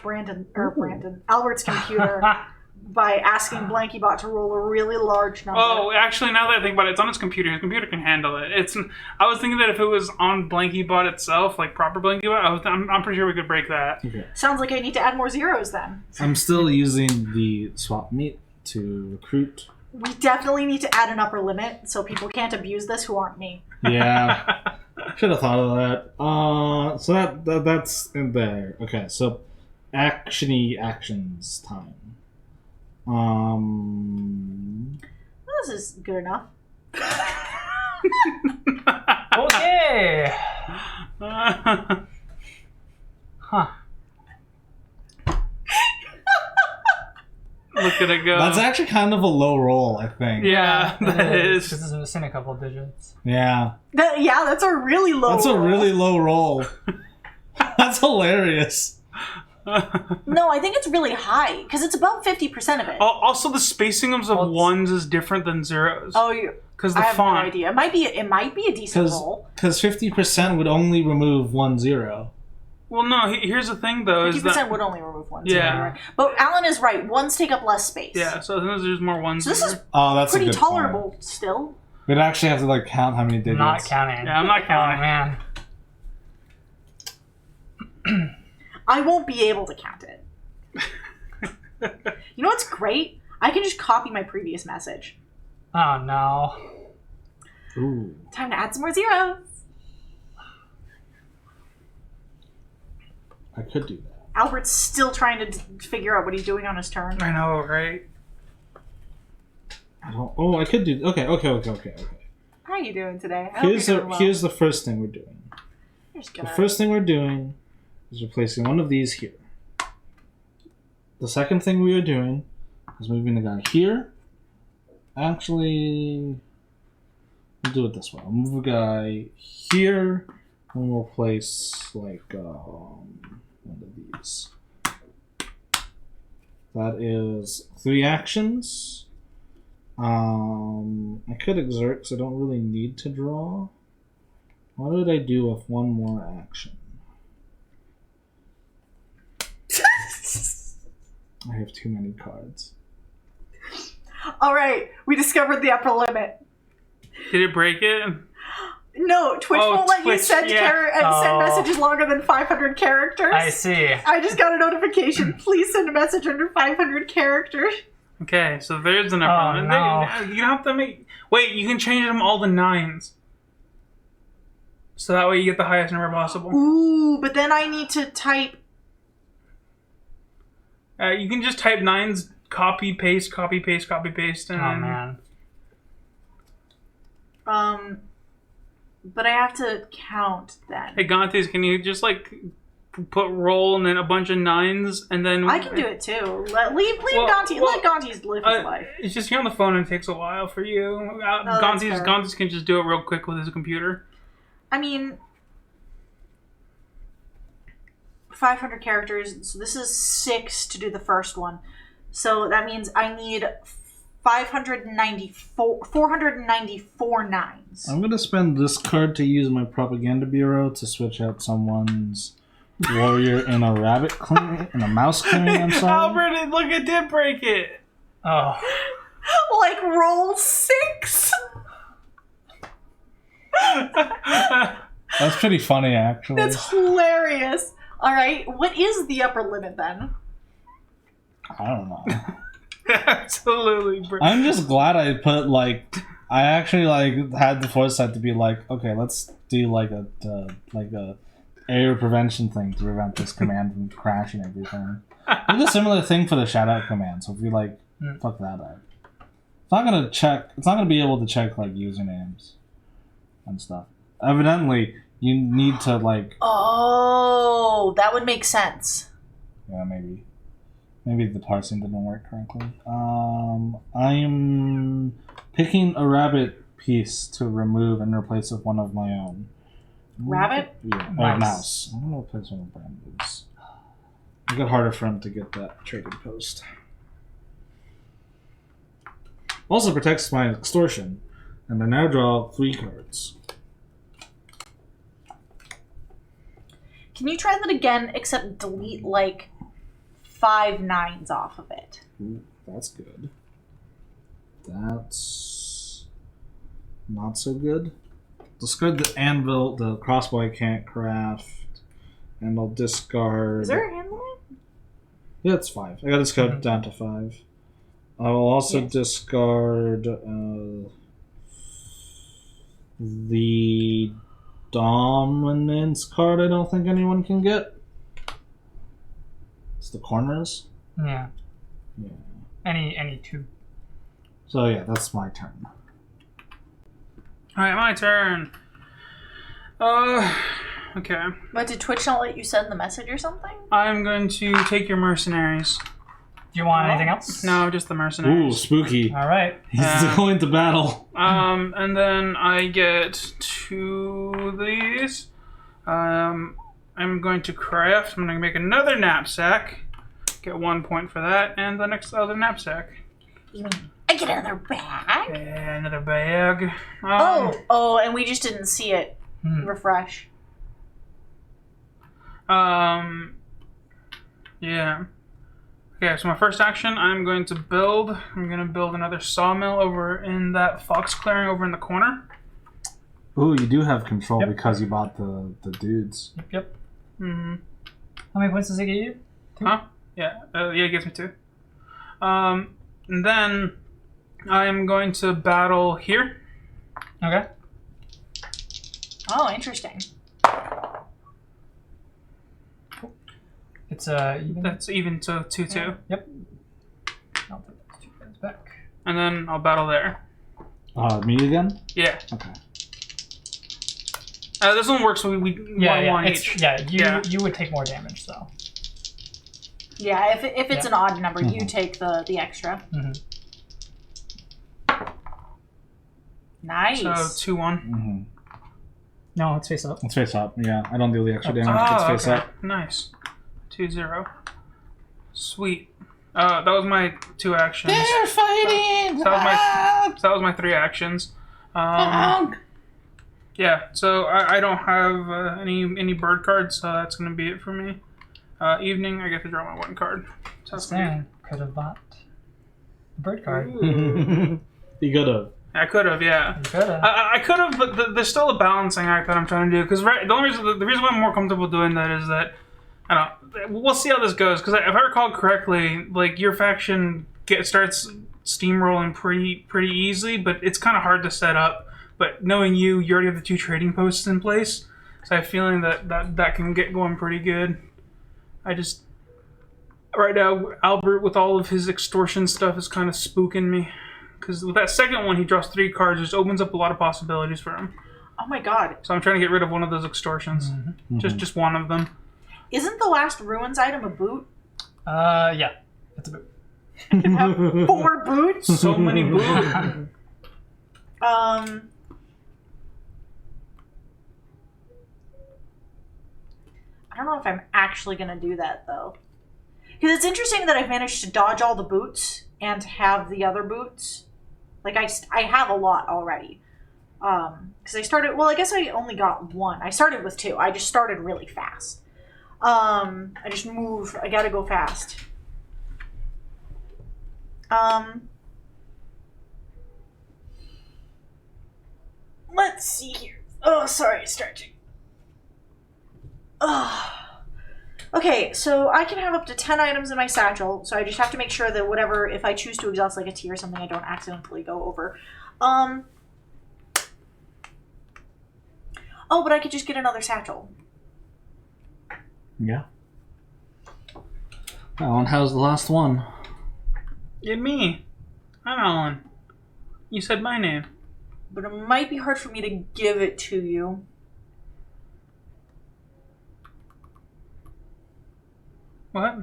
Albert's computer by asking BlankyBot to roll a really large number. Oh, actually, now that I think about it, it's on his computer. His computer can handle it. I was thinking that if it was on BlankyBot itself, like proper BlankyBot, I'm pretty sure we could break that. Okay. Sounds like I need to add more zeros then. I'm still using the swap meet to recruit. We definitely need to add an upper limit so people can't abuse this who aren't me. Yeah. Should have thought of that. So that's in there. Okay, so actions time. This is good enough. Okay. Huh. Look at it go. That's actually kind of a low roll, I think. Yeah, that is. This is missing a couple digits. Yeah. That's a really low That's roll. a really low roll. That's hilarious. No, I think it's really high, because it's above 50% of it. Also, the spacing of Well, ones is different than zeros. Oh, Because I the have font. no idea. It might be a decent roll. Because 50% would only remove 1 0. Well, no. Here's the thing, though, is 50% that would only remove one. Yeah. Zero, right? But Alan is right. Ones take up less space. yeah. So there's more ones. So this is Oh, that's a pretty good tolerable point. still. We'd actually have to like count how many digits. Not counting. Yeah, I'm not counting. Oh, man. I won't be able to count it. You know what's great? I can just copy my previous message. Oh, no. Ooh. Time to add some more zeros. I could do that. Albert's still trying to figure out what he's doing on his turn. I know, right? I don't. Oh, I could do. Okay. How are you doing today? I hope Here's you're the doing well. here's the first thing we're doing. You're just The gonna- first thing we're doing is replacing one of these here. The second thing we are doing is moving the guy here. Actually, we'll do it this way. I'll move a guy here, and we'll place like one of these. That is 3 actions. I could exert because I don't really need to draw. What did I do with one more action? I have too many cards. All right, we discovered the upper limit. Did it break it? No, Twitch Oh, won't let you Twitch, send yeah. send Oh. messages longer than 500 characters. I see. I just got a notification. Please send a message under 500 characters. Okay, so there's an upper limit. no. You don't have to make. Wait, you can change them all to 9s. So that way you get the highest number possible. Ooh, but then I need to type. You can just type 9s, copy, paste, copy, paste, copy, paste, and Oh man. But I have to count then. Hey, Gontes, can you just like put roll and then a bunch of 9s and then I can do it too. Leave Well, Gonti. well, Let Gonti's live his life. It's just you're on the phone and it takes a while for you. that's fair. Gontes can just do it real quick with his computer. I mean, 500 characters. So this is 6 to do the first one. So that means I need 494 9s. I'm gonna spend this card to use my propaganda bureau to switch out someone's warrior in a rabbit cleaning, in a mouse cleaning. I'm sorry. Albert, look, it did break it. Oh. Like roll 6. That's pretty funny, actually. That's hilarious. All right, what is the upper limit then? I don't know. Absolutely. I'm just glad I put like I actually like had the foresight to be like, okay, let's do like a error prevention thing to prevent this command from crashing everything. Did a similar thing for the shout out command. So if you like fuck that up, it's not gonna be able to check like usernames and stuff. Evidently, you need to like Oh, that would make sense. yeah maybe the parsing didn't work correctly. I'm picking a rabbit piece to remove and replace with one of my own. Rabbit? Yeah, or Nice. mouse. I'm gonna replace one of Brandon's. It got harder for him to get that trading post. Also protects my extortion, and I now draw 3 cards. Can you try that again, except delete like 5 9s off of it? Ooh, that's good. That's not so good. Discard the anvil, the crossbow I can't craft, and I'll discard. Is there a hand limit? Yeah, it's 5. I got this card down to 5. I will also Yes. discard the dominance card. I don't think anyone can get. It's the corners. Yeah. Yeah. Any two. So yeah, that's my turn. Alright, my turn. Okay. But did Twitch not let you send the message or something? I'm going to take your mercenaries. Do you want anything else? No, just the Ooh, mercenaries. spooky. All right. He's going to battle. And then I get 2 of these. I'm going to craft. I'm going to make another knapsack. Get 1 point for that, and the next other knapsack. You mean I get another bag? Yeah, another bag. Oh, and we just didn't see it. Refresh. Yeah. Okay, so my first action, I'm going to build another sawmill over in that fox clearing over in the corner. Ooh, you do have control Yep. because you bought the dudes. Yep. Mm-hmm. How many points does it get you? Huh? Yeah, it gives me 2. And then I'm going to battle here. Okay. Oh, interesting. It's even. That's even to 2-2. Yep. I'll put those 2 points back. And then I'll battle there. Me again? Yeah. Okay. This one works, so we Yeah, one it's, each. yeah. Yeah. You would take more damage though. Yeah, if it's Yeah. an odd number, you Mhm. take the extra. Mm-hmm. Nice. So 2-1. Mm-hmm. No, let's face up. Let's face up. Yeah, I don't do the extra Oh. damage. Let's face okay. up. Nice. 2-0. Sweet. That was my 2 actions. They're fighting! So that was my 3 actions. Yeah, so I don't have any bird cards, so that's going to be it for me. Evening, I get to draw my 1 card. So that's gonna Stan could have bought a bird card. be- Ooh. You could have. I could have, yeah. You could've. I could have, but there's still a balancing act that I'm trying to do. Because the reason why I'm more comfortable doing that is that I don't know. We'll see how this goes. Because if I recall correctly, like your faction starts steamrolling pretty easily, but it's kind of hard to set up. But knowing you already have the 2 trading posts in place, so I have a feeling that can get going pretty good. I just right now Albert with all of his extortion stuff is kind of spooking me. Because with that second one, he draws 3 cards, which opens up a lot of possibilities for him. Oh my god. So I'm trying to get rid of one of those extortions. Mm-hmm. Just one of them. Isn't the last ruins item a boot? Yeah. It's a boot. I can have 4 boots? So many boots. I don't know if I'm actually going to do that, though. Because it's interesting that I've managed to dodge all the boots and have the other boots. Like, I have a lot already. Because I started... Well, I guess I only got 1. I started with 2. I just started really fast. I just move. I gotta go fast. Let's see here. Oh, sorry, stretching. Okay, so I can have up to 10 items in my satchel, so I just have to make sure that whatever, if I choose to exhaust like a tea or something, I don't accidentally go over. Oh, but I could just get another satchel. Yeah. Alan, how's the last one? Yeah, me. I'm Alan. You said my name. But it might be hard for me to give it to you. What?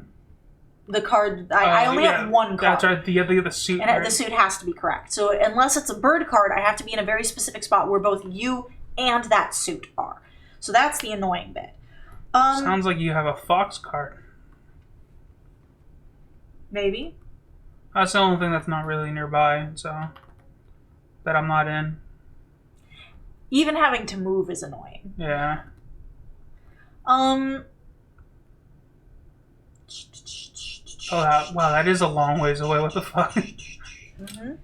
The card, I only have 1 card. That's right. You have to get the suit. And right? the suit has to be correct. So unless it's a bird card, I have to be in a very specific spot where both you and that suit are. So that's the annoying bit. Sounds like you have a fox card. Maybe. That's the only thing that's not really nearby, so that I'm not in. Even having to move is annoying. Yeah. Um. Oh, wow, that is a long ways away. What the fuck? Mm-hmm.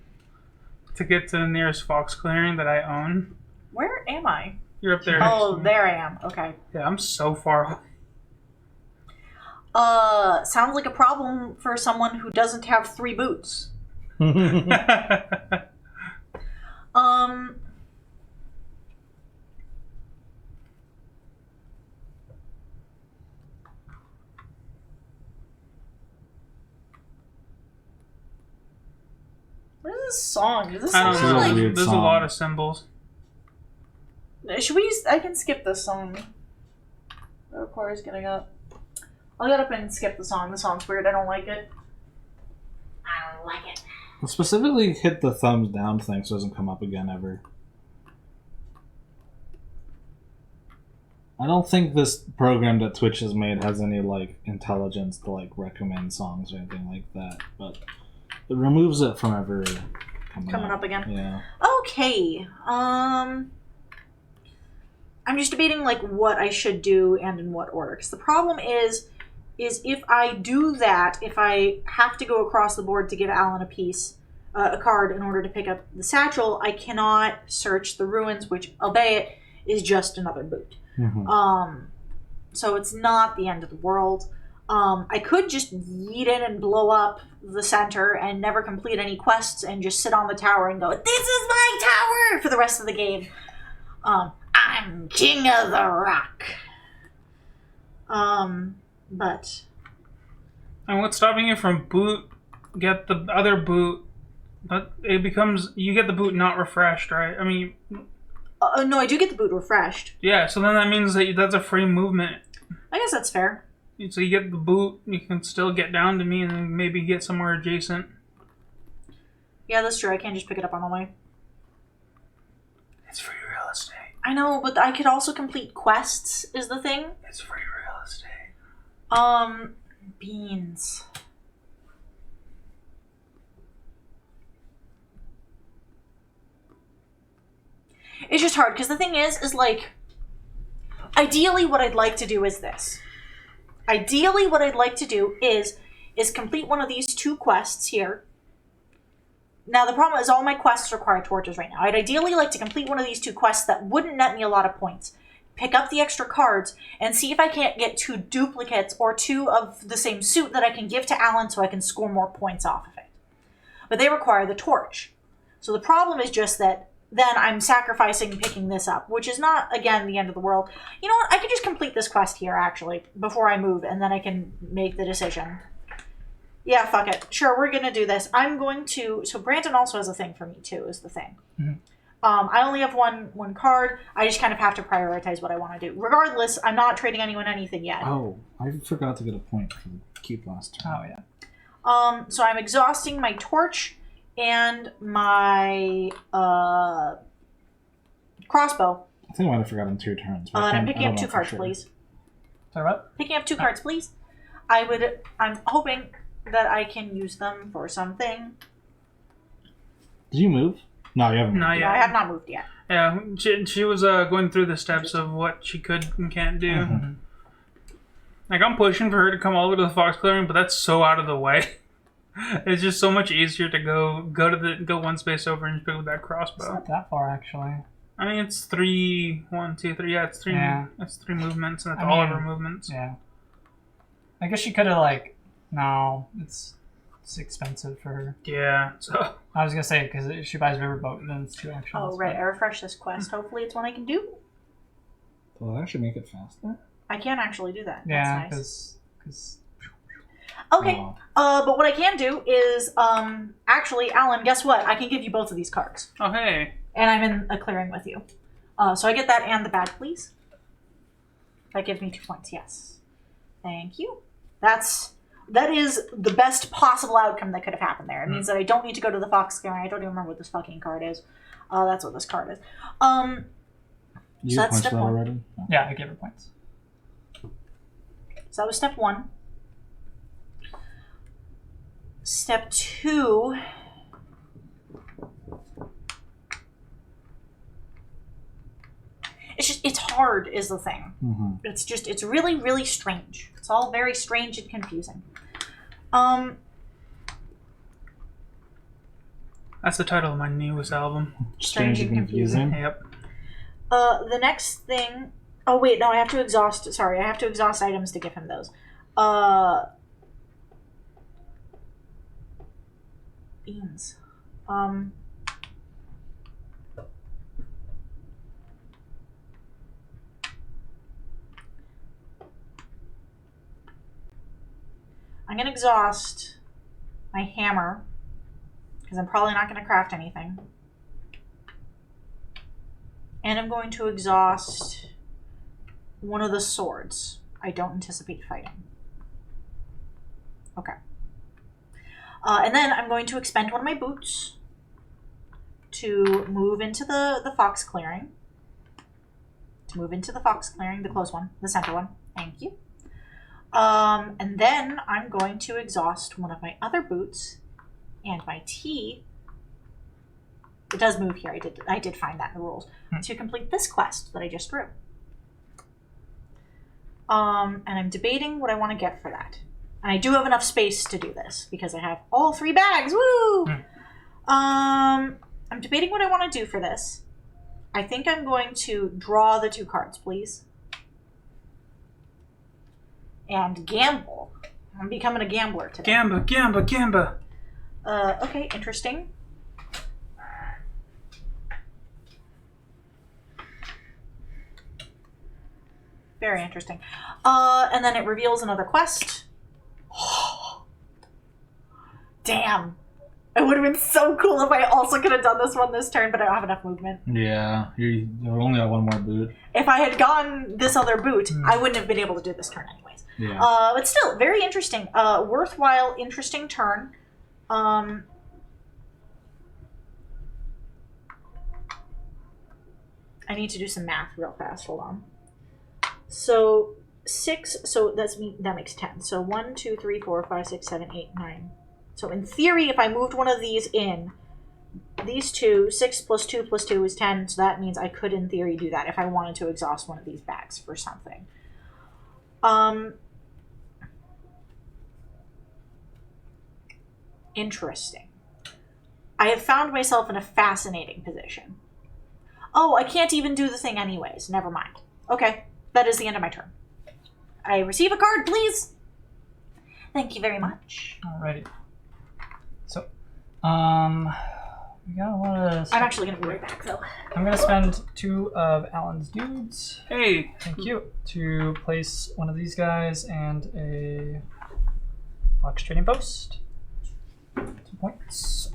To get to the nearest fox clearing that I own. Where am I? You're up there. Oh, there I am. Okay. Yeah, I'm so far away. Sounds like a problem for someone who doesn't have 3 boots. What is this song? Does this I sound don't know. This is a like... weird There's a song. lot of symbols. Should we use... I can skip this song. Oh, Corey's getting up. I'll get up and skip the song. The song's weird. I don't like it. I don't like it. Specifically hit the thumbs down thing so it doesn't come up again ever. I don't think this program that Twitch has made has any like intelligence to like recommend songs or anything like that, but it removes it from ever Coming up again. Yeah. Okay. I'm just debating like what I should do and in what order. Because the problem is if I do that, if I have to go across the board to give Alan a card in order to pick up the satchel, I cannot search the ruins, which, albeit, is just another boot. Mm-hmm. So it's not the end of the world. I could just yeet in and blow up the center and never complete any quests and just sit on the tower and go, "This is my tower!" for the rest of the game. I'm king of the rock. But... And what's stopping you from get the other boot, but it becomes, you get the boot not refreshed, right? I mean... no, I do get the boot refreshed. Yeah, so then that means that that's a free movement. I guess that's fair. So you get the boot, you can still get down to me and then maybe get somewhere adjacent. Yeah, that's true. I can't just pick it up on the way. It's free real estate. I know, but I could also complete quests, is the thing. It's free real estate. Beans. It's just hard, because the thing is like, ideally what I'd like to do is this. Ideally what I'd like to do is complete one of these 2 quests here, Now, the problem is all my quests require torches right now. I'd ideally like to complete one of these 2 quests that wouldn't net me a lot of points. Pick up the extra cards and see if I can't get 2 duplicates or 2 of the same suit that I can give to Alan so I can score more points off of it. But they require the torch. So the problem is just that then I'm sacrificing picking this up, which is not, again, the end of the world. You know what? I could just complete this quest here, actually, before I move, and then I can make the decision. Yeah, fuck it. Sure, we're going to do this. I'm going to... So Brandon also has a thing for me, too, is the thing. Mm-hmm. I only have one card. I just kind of have to prioritize what I want to do. Regardless, I'm not trading anyone anything yet. Oh, I forgot to get a point for the cube last turn. Oh, yeah. So I'm exhausting my torch and my crossbow. I think I might have forgotten 2 turns. And I'm picking up 2 cards, please. Sorry, what? Picking up 2 cards, please. I'm hoping that I can use them for something. Did you move? No, you haven't. Not moved yet. I have not moved yet. Yeah, she was going through the steps of what she could and can't do. Mhm. Like, I'm pushing for her to come all the way to the fox clearing, but that's so out of the way. It's just so much easier to go 1 space over and just pick up that It's crossbow. not that far, actually. I mean, it's 3, 1, 2, 3. Yeah, it's 3. Yeah. That's 3 movements, and that's I all of mean, her movements. Yeah. I guess she could have, like... No, it's expensive for her. Yeah. So I was going to say, because if she buys Riverboat, then it's 2 actions. Oh, right. I refreshed this quest. Hopefully it's one I can do. Will it actually make it faster? I can actually do that. Yeah, That's nice. because... Okay. Oh. But what I can do is, actually, Alan, guess what? I can give you both of these cards. oh hey, And I'm in a clearing with you. So I get that and the bag, please. That gives me 2 points, yes. Thank you. That is the best possible outcome that could have happened there. It means that I don't need to go to the fox clearing. I don't even remember what this fucking card is. That's what this card is. You So get that's points step for that 1. already? Oh. Yeah, I gave her points. So that was step 1. Step 2. It's hard is the thing. Mm-hmm. It's really, really strange. It's all very strange and confusing. that's the title of my newest album. Strange and confusing. Yep. The next thing... Oh, wait, no, I have to exhaust... Sorry, I have to exhaust items to give him those. Beans. I'm going to exhaust my hammer, because I'm probably not going to craft anything. And I'm going to exhaust one of the swords. I don't anticipate fighting. Okay. And then I'm going to expend one of my boots to move into the fox clearing. The close one, the center one. Thank you. And then I'm going to exhaust one of my other boots and my tea. It does move here. I did find that in the rules to complete this quest that I just drew. And I'm debating what I want to get for that. And I do have enough space to do this because I have all 3 bags. Woo! I'm debating what I want to do for this. I think I'm going to draw the 2 cards, please. And gamble. I'm becoming a gambler today. Gamba. Okay, interesting. Very interesting. And then it reveals another quest. Damn. It would have been so cool if I also could have done this one this turn, but I don't have enough movement. Yeah, you only have 1 more boot. If I had gotten this other boot, I wouldn't have been able to do this turn anyways. Yeah. But still, very interesting. Worthwhile, interesting turn. I need to do some math real fast. Hold on. So 6. So that makes 10. So 1, 2, 3, 4, 5, 6, 7, 8, 9. So in theory, if I moved one of these in, these 2, 6 plus 2 plus 2 is 10. So that means I could, in theory, do that if I wanted to exhaust one of these bags for something. Interesting. I have found myself in a fascinating position. Oh, I can't even do the thing anyways. Never mind. Okay, that is the end of my turn. I receive a card, please. Thank you very much. Alrighty. So, we got a lot of. I'm actually gonna be right back though. I'm gonna spend 2 of Alan's dudes. Hey, Thank you. To place one of these guys and a Fox Trading Post. 2 points.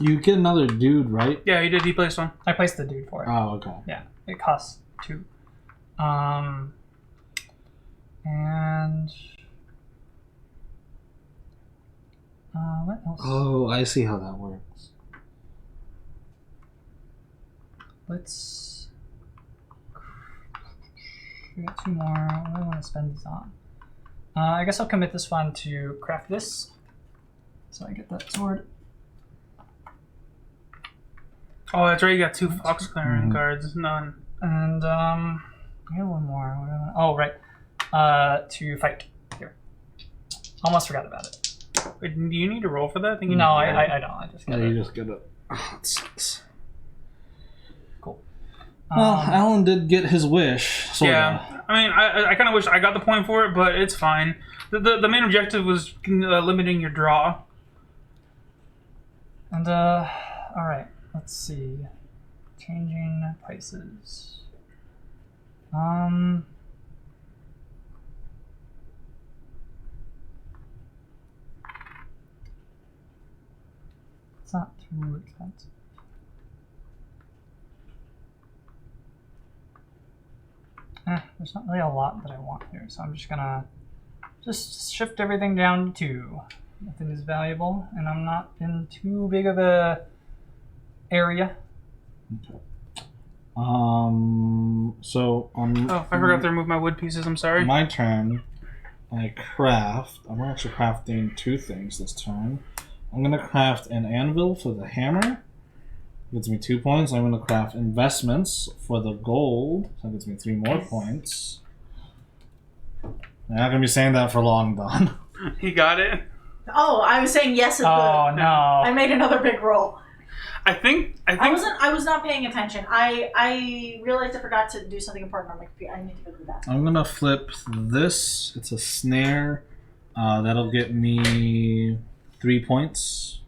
You get another dude, right? yeah, he did. He placed one. I placed the dude for it. Oh, okay. Yeah, it costs 2. And what else? Oh, I see how that works. Let's. We got 2 more. What do I want to spend these on? I guess I'll commit this one to craft this, so I get that sword. Oh, that's right. You got 2 fox clearing Mhm. cards. None. And I got 1 more. What do I want? Oh, right. To fight here. Almost forgot about it. Wait, do you need to roll for that? I think you No, need to roll. I don't. I just Yeah, got you it. just get it. Oh, it sucks. Cool. Well, Alan did get his wish. Sorta. Yeah, I mean, I kind of wish I got the point for it, but it's fine. The main objective was limiting your draw. And all right. Let's see. Changing prices. It's not too expensive. There's not really a lot that I want here, so I'm just gonna just shift everything down to 2. Nothing is valuable, and I'm not in too big of a area. So on. Oh, I forgot to remove my wood pieces. I'm sorry. My turn. I craft. I'm actually crafting 2 things this turn. I'm gonna craft an anvil for the hammer. Gives me 2 points. I'm gonna craft investments for the gold. So that gives me 3 more points. I'm not gonna be saying that for long, Don. He got it. Oh, I was saying yes at the. Oh no! I made another big roll. I think. I was not paying attention. I realized I forgot to do something important on my computer. I need to go do that. I'm gonna flip this. It's a snare. That'll get me 3 points.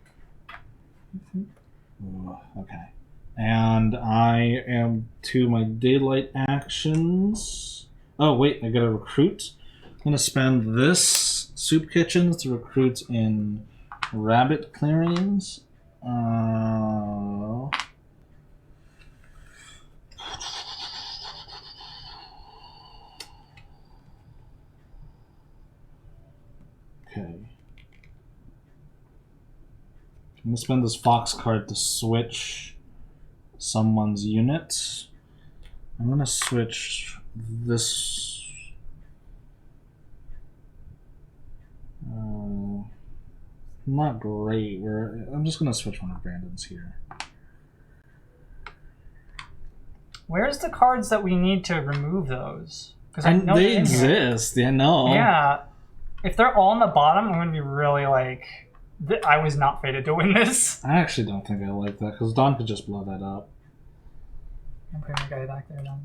Ooh, okay. And I am to my daylight actions. Oh wait, I gotta recruit. I'm gonna spend this soup kitchen to recruit in rabbit clearings. Okay. I'm gonna spend this fox card to switch someone's unit. I'm gonna switch this. Not great. I'm just gonna switch one of Brandon's here. Where's the cards that we need to remove those? Because I And know they they're in here. exist. Yeah, no. Yeah. If they're all on the bottom, I'm gonna be really like, I was not fated to win this. I actually don't think I like that because Don could just blow that up. I'm putting my guy back there now.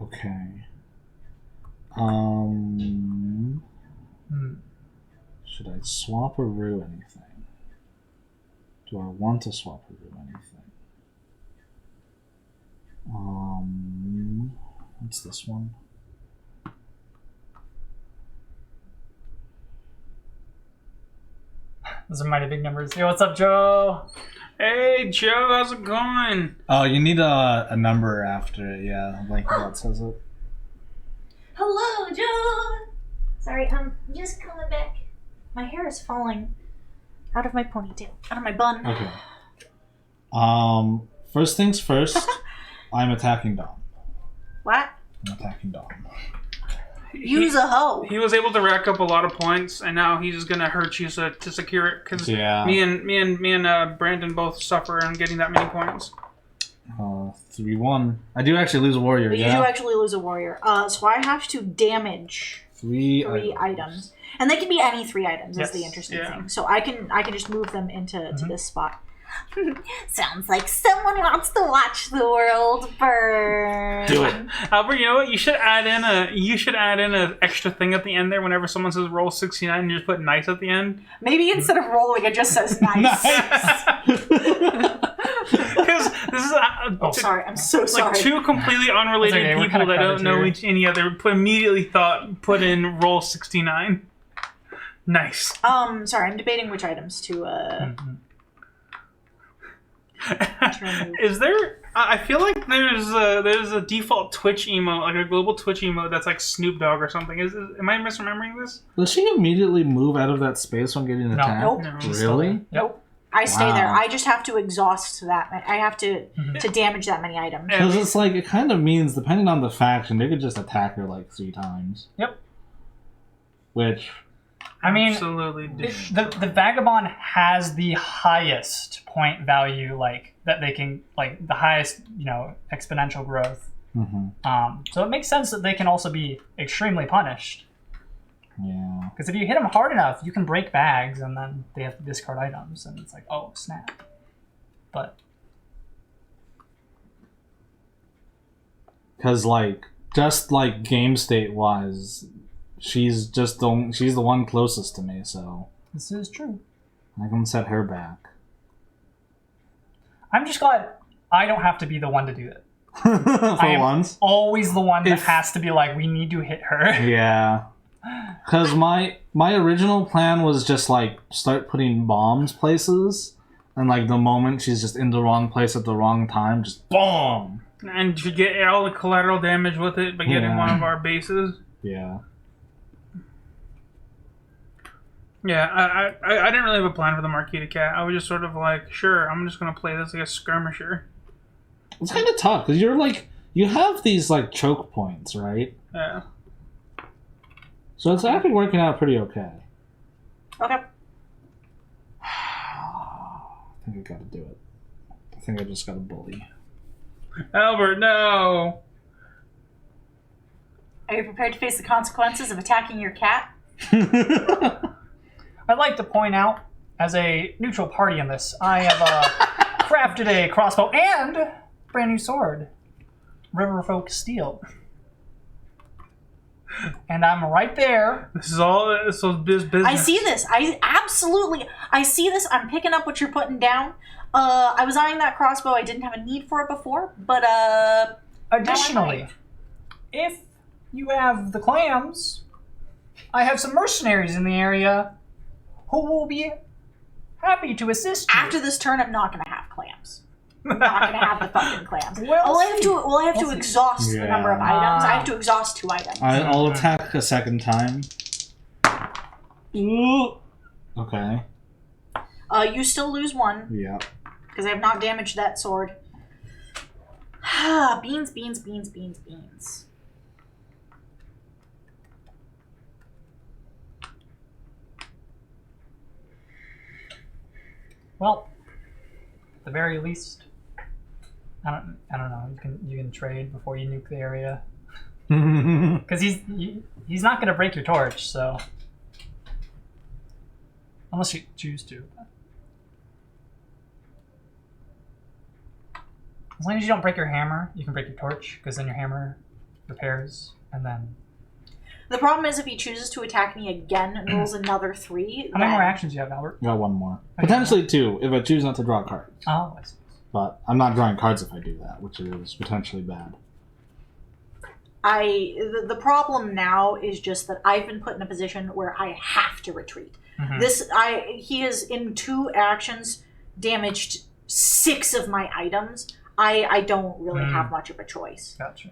Okay. Should I swap or rue anything? Do I want to swap or rue anything? What's this one? Those are mighty big numbers. Yo, what's up, Joe? Hey, Joe, how's it going? Oh, you need a number after it. Yeah, like that says it. Hello, Joe. Sorry, I'm just coming back. My hair is falling out of my ponytail, out of my bun. Okay. First things first. I'm attacking Dom. What? I'm attacking Dom. Use a hoe. He was able to rack up a lot of points, and now he's gonna hurt you to secure it. Because Yeah. me and Brandon both suffer on getting that many points. 3-1. I do actually lose a warrior. But you yeah. do actually lose a warrior. So I have to damage 3 items. And they can be any 3 items. Is the Yes. interesting Yeah. thing. So I can just move them into to this spot. Sounds like someone wants to watch the world burn. Do it. Albert, you know what? You should add in a extra thing at the end there. Whenever someone says roll 69, and you just put nice at the end. Maybe instead of rolling, it just says nice. Because this is Sorry, I'm so sorry. like 2 completely unrelated That's okay, we're people kinda that don't covered know here. any other immediately put in roll 69. Nice. Sorry, I'm debating which items to remove. Is there? I feel like there's a default Twitch emote, like a global Twitch emote that's like Snoop Dogg or something. Am I misremembering this? Does she immediately move out of that space when getting attacked? Nope. No. Really? Nope. I stay Wow. there. I just have to exhaust that. I have to damage that many items. Because it's like, it kind of means, depending on the faction, they could just attack her like 3 times. Yep. Which, I mean, Absolutely. the Vagabond has the highest point value, like that they can, like the highest, exponential growth. So it makes sense that they can also be extremely punished. yeah. Because if you hit them hard enough, you can break bags, and then they have to discard items, and it's like, oh snap. But Because, like, just like game state wise, she's the one closest to me, so this is true. I can set her back. I'm just glad I don't have to be the one to do it. For am- once. Always the one that If- has to be like, we need to hit her. Yeah. Because my original plan was just, like, start putting bombs places, and, like, the moment she's just in the wrong place at the wrong time, just BOOM! And you get all the collateral damage with it by getting Yeah. one of our bases. Yeah. Yeah, I didn't really have a plan for the Marquita Cat. I was just sort of like, sure, I'm just gonna play this like a skirmisher. It's kind of tough, because you're, like, you have these, like, choke points, right? Yeah. So it's actually working out pretty okay. Okay. I think I gotta do it. I think I just gotta bully. Albert, no. Are you prepared to face the consequences of attacking your cat? I'd like to point out, as a neutral party in this, I have crafted a crossbow and brand new sword, Riverfolk Steel. And I'm right there. This is business. I see this. I see this. I'm picking up what you're putting down. I was eyeing that crossbow. I didn't have a need for it before, but Additionally, if you have the clams, I have some mercenaries in the area who will be happy to assist you. after this turn, I'm not gonna have clams. I'm not gonna have the fucking clams. Well, I have to see. exhaust the number of Yeah. items. I have to exhaust 2 items. I'll attack a second time. Ooh. Okay. You still lose 1 Yeah. because I have not damaged that sword. Beans, beans, beans, beans, beans. Well, at the very least, I don't know. You can trade before you nuke the area, because he's not gonna break your torch. So unless you choose to, as long as you don't break your hammer, you can break your torch, because then your hammer repairs, and then The problem is if he chooses to attack me again and rolls another 3. how many then- more actions do you have, Albert? Got one more. Okay. Potentially 2 if I choose not to draw cards. Oh, I see. But I'm not drawing cards if I do that, which is potentially bad. The problem now is just that I've been put in a position where I have to retreat. Mhm. He has in 2 actions damaged 6 of my items. I don't really have much of a choice. Gotcha.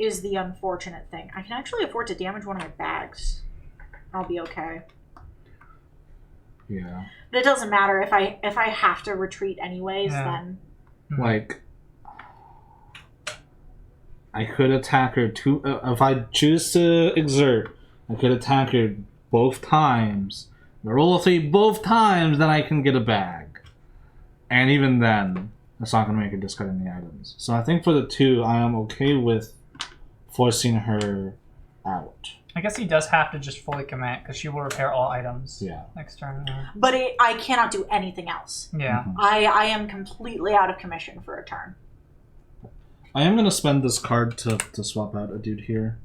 Is the unfortunate thing. I can actually afford to damage one of my bags. I'll be okay. Yeah. But it doesn't matter if I have to retreat anyways. Yeah. Then Like, I could attack her two. If I choose to exert, I could attack her both times. If I roll a feat both times, then I can get a bag. And even then, that's not going to make her discard any items. So I think for the 2, I am okay with forcing her out. I guess he does have to just fully commit because she will repair all items. Yeah. Next turn. But I cannot do anything else. Yeah. Mhm. I am completely out of commission for a turn. I am going to spend this card to swap out a dude here.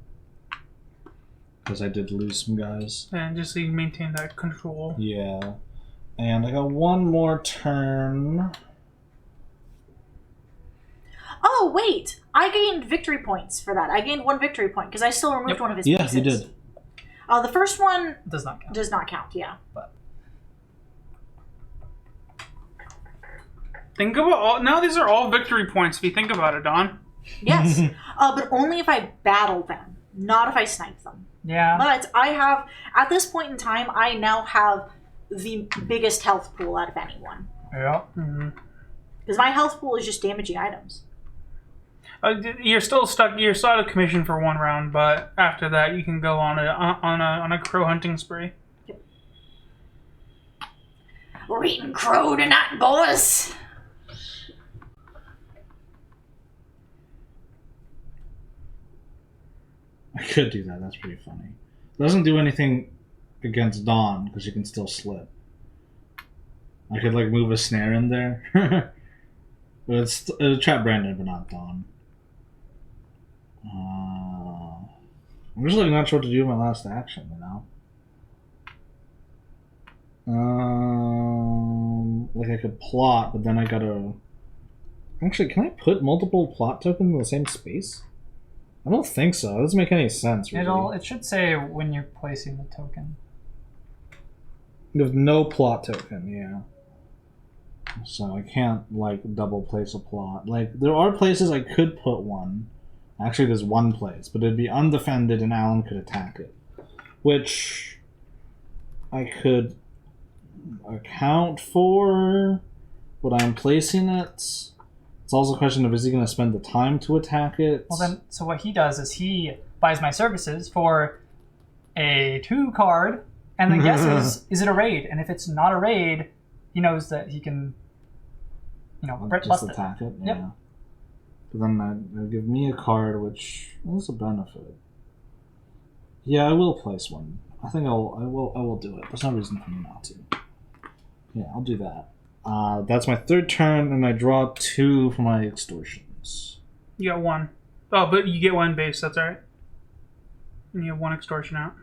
Because I did lose some guys. And just so you maintain that control. Yeah. And I got one more turn. Oh, wait. I gained victory points for that. I gained 1 victory point because I still removed one of his pieces. Yeah, you did. The first one Does not count. does not count, yeah. Think about all. Now these are all victory points if you think about it, Don. Yes. But only if I battle them, not if I snipe them. Yeah. But I have, at this point in time, I now have the biggest health pool out of anyone. Yeah. Because my health pool is just damaging items. You're still stuck. You're still out of commission for 1 round, but after that, you can go on a crow hunting spree. We're eating crow tonight, boys. I could do that. That's pretty funny. It doesn't do anything against Dawn because you can still slip. I could like move a snare in there. But it'll trap Brandon, but not Dawn. I'm just like not sure what to do with my last action, you know? Like I could plot, but then I gotta... Actually, can I put multiple plot tokens in the same space? I don't think so. It doesn't make any sense, really. It should say when you're placing the token. There's no plot token, yeah. So I can't, like, double place a plot. Like, there are places I could put one. Actually, there's one place, but it'd be undefended and Alan could attack it. Which I could account for, but I'm placing it. It's also a question of, is he going to spend the time to attack it? Well then, so what he does is he buys my services for a 2 card, and then guesses, is it a raid? And if it's not a raid, he knows that he can, I'll bust just it. attack it, Yep. yeah. But then it'll give me a card, which is a benefit. Yeah, I will place one. I think I will do it. There's no reason for me not to. Yeah, I'll do that. That's my 3rd turn, and I draw 2 for my extortions. You got 1. Oh, but you get 1 base. That's all right. And you have 1 extortion out.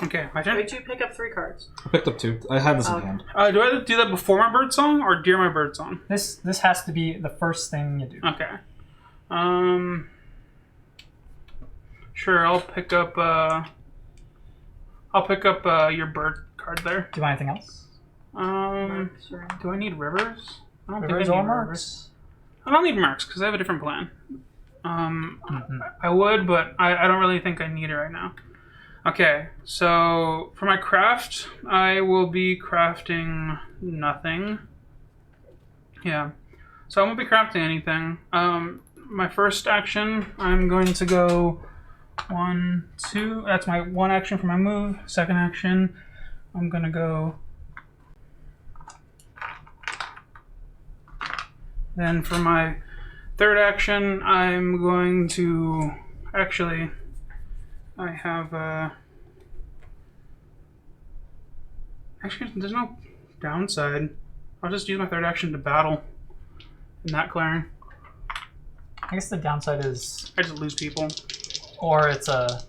Okay, my turn. Wait, you pick up 3 cards. I picked up 2. I have this in Okay. hand. Do I do that before my bird song or during my bird song? This has to be the first thing you do. Okay. Sure. I'll pick up your bird card there. Do you want anything else? Do I need rivers? I don't Rivers think I or need marks? rivers. I don't need marks because I have a different plan. I would, but I don't really think I need it right now. Okay, so for my craft, I will be crafting nothing. Yeah, so I won't be crafting anything. My first action, I'm going to go 1, 2. That's my 1 action for my move. Second action, I'm going to go. Then for my 3rd action, I'm going to actually. I have, actually, there's no downside. I'll just use my 3rd action to battle in that clearing. I guess the downside is, I just lose people. or it's a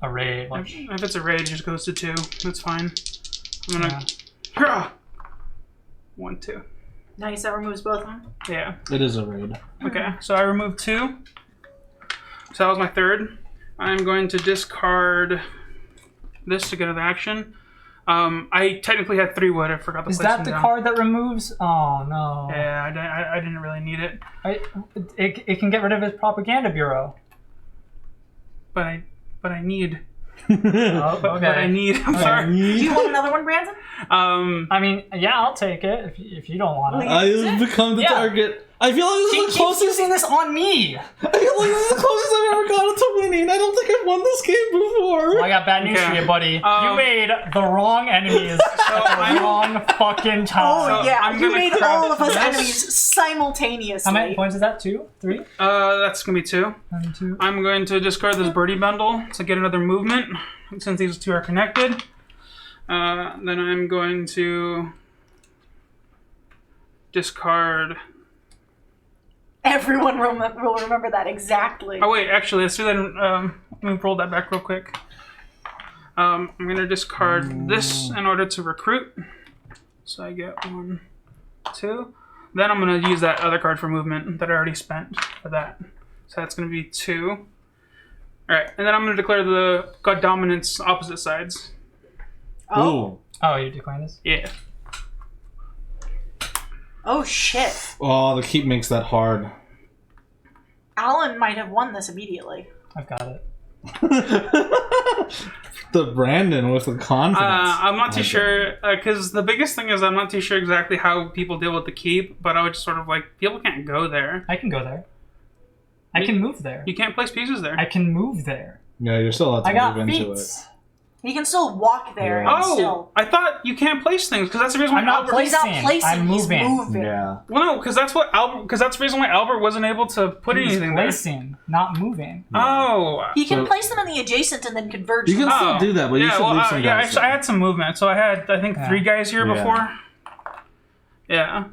raid. Like, If it's a raid, it just goes to 2. That's fine. I'm gonna, yeah. 1, 2. Nice, that removes both of them. Yeah. It is a raid. Okay, so I removed 2. So that was my 3rd. I'm going to discard this to get an action. I technically had 3 wood. I forgot to Is place that them the down. card that removes? Oh no. Yeah, I didn't really need it, It can get rid of his propaganda bureau. but I need. Oh, But I need. I'm sorry. Do you want another one, Brandon? I mean, yeah, I'll take it if you don't want it. I have become the Yeah. target. I feel like this He is the keeps closest. using this on me. I feel like this is the closest I've ever gotten to winning. I don't think I've won this game before. Well, I got bad news Okay. for you, buddy. You made the wrong enemies at the wrong fucking time. Oh yeah, I'm you gonna made craft all of us this. enemies simultaneously. How many points is that? 2? 3? That's gonna be 2. 1, 2. I'm going to discard this birdie bundle to get another movement, since these two are connected. Then I'm going to discard. Everyone will remember that exactly. Oh wait, actually, let's do that. Let me roll that back real quick. I'm gonna discard this in order to recruit. So I get 1, 2. Then I'm gonna use that other card for movement that I already spent for that. So that's gonna be 2. All right, and then I'm gonna declare the god dominance opposite sides. Oh. Oh, you're declaring this? Yeah. Oh shit. Oh, the keep makes that hard. Alan might have won this immediately. I've got it. The Brandon with the confidence. I'm not too I sure, because the biggest thing is I'm not too sure exactly how people deal with the keep, but I would just sort of like, people can't go there. I can go there. I can move there. You can't place pieces there. I can move there. Yeah, you're still allowed I to got move into feet. it. He can still walk there Yeah. and Oh, still. I thought you can't place things, because that's the reason why I'm not Albert... He's not Placing. placing, I'm he's moving. moving. Yeah. Well, no, because that's what Albert... Because that's the reason why Albert wasn't able to put He's anything there. placing, not moving. Oh. He can So- place them in the adjacent and then converge You can them. still do that, but you should leave some yeah, guys I there. had some movement, so I had, I think, 3 guys here Yeah. before. Yeah.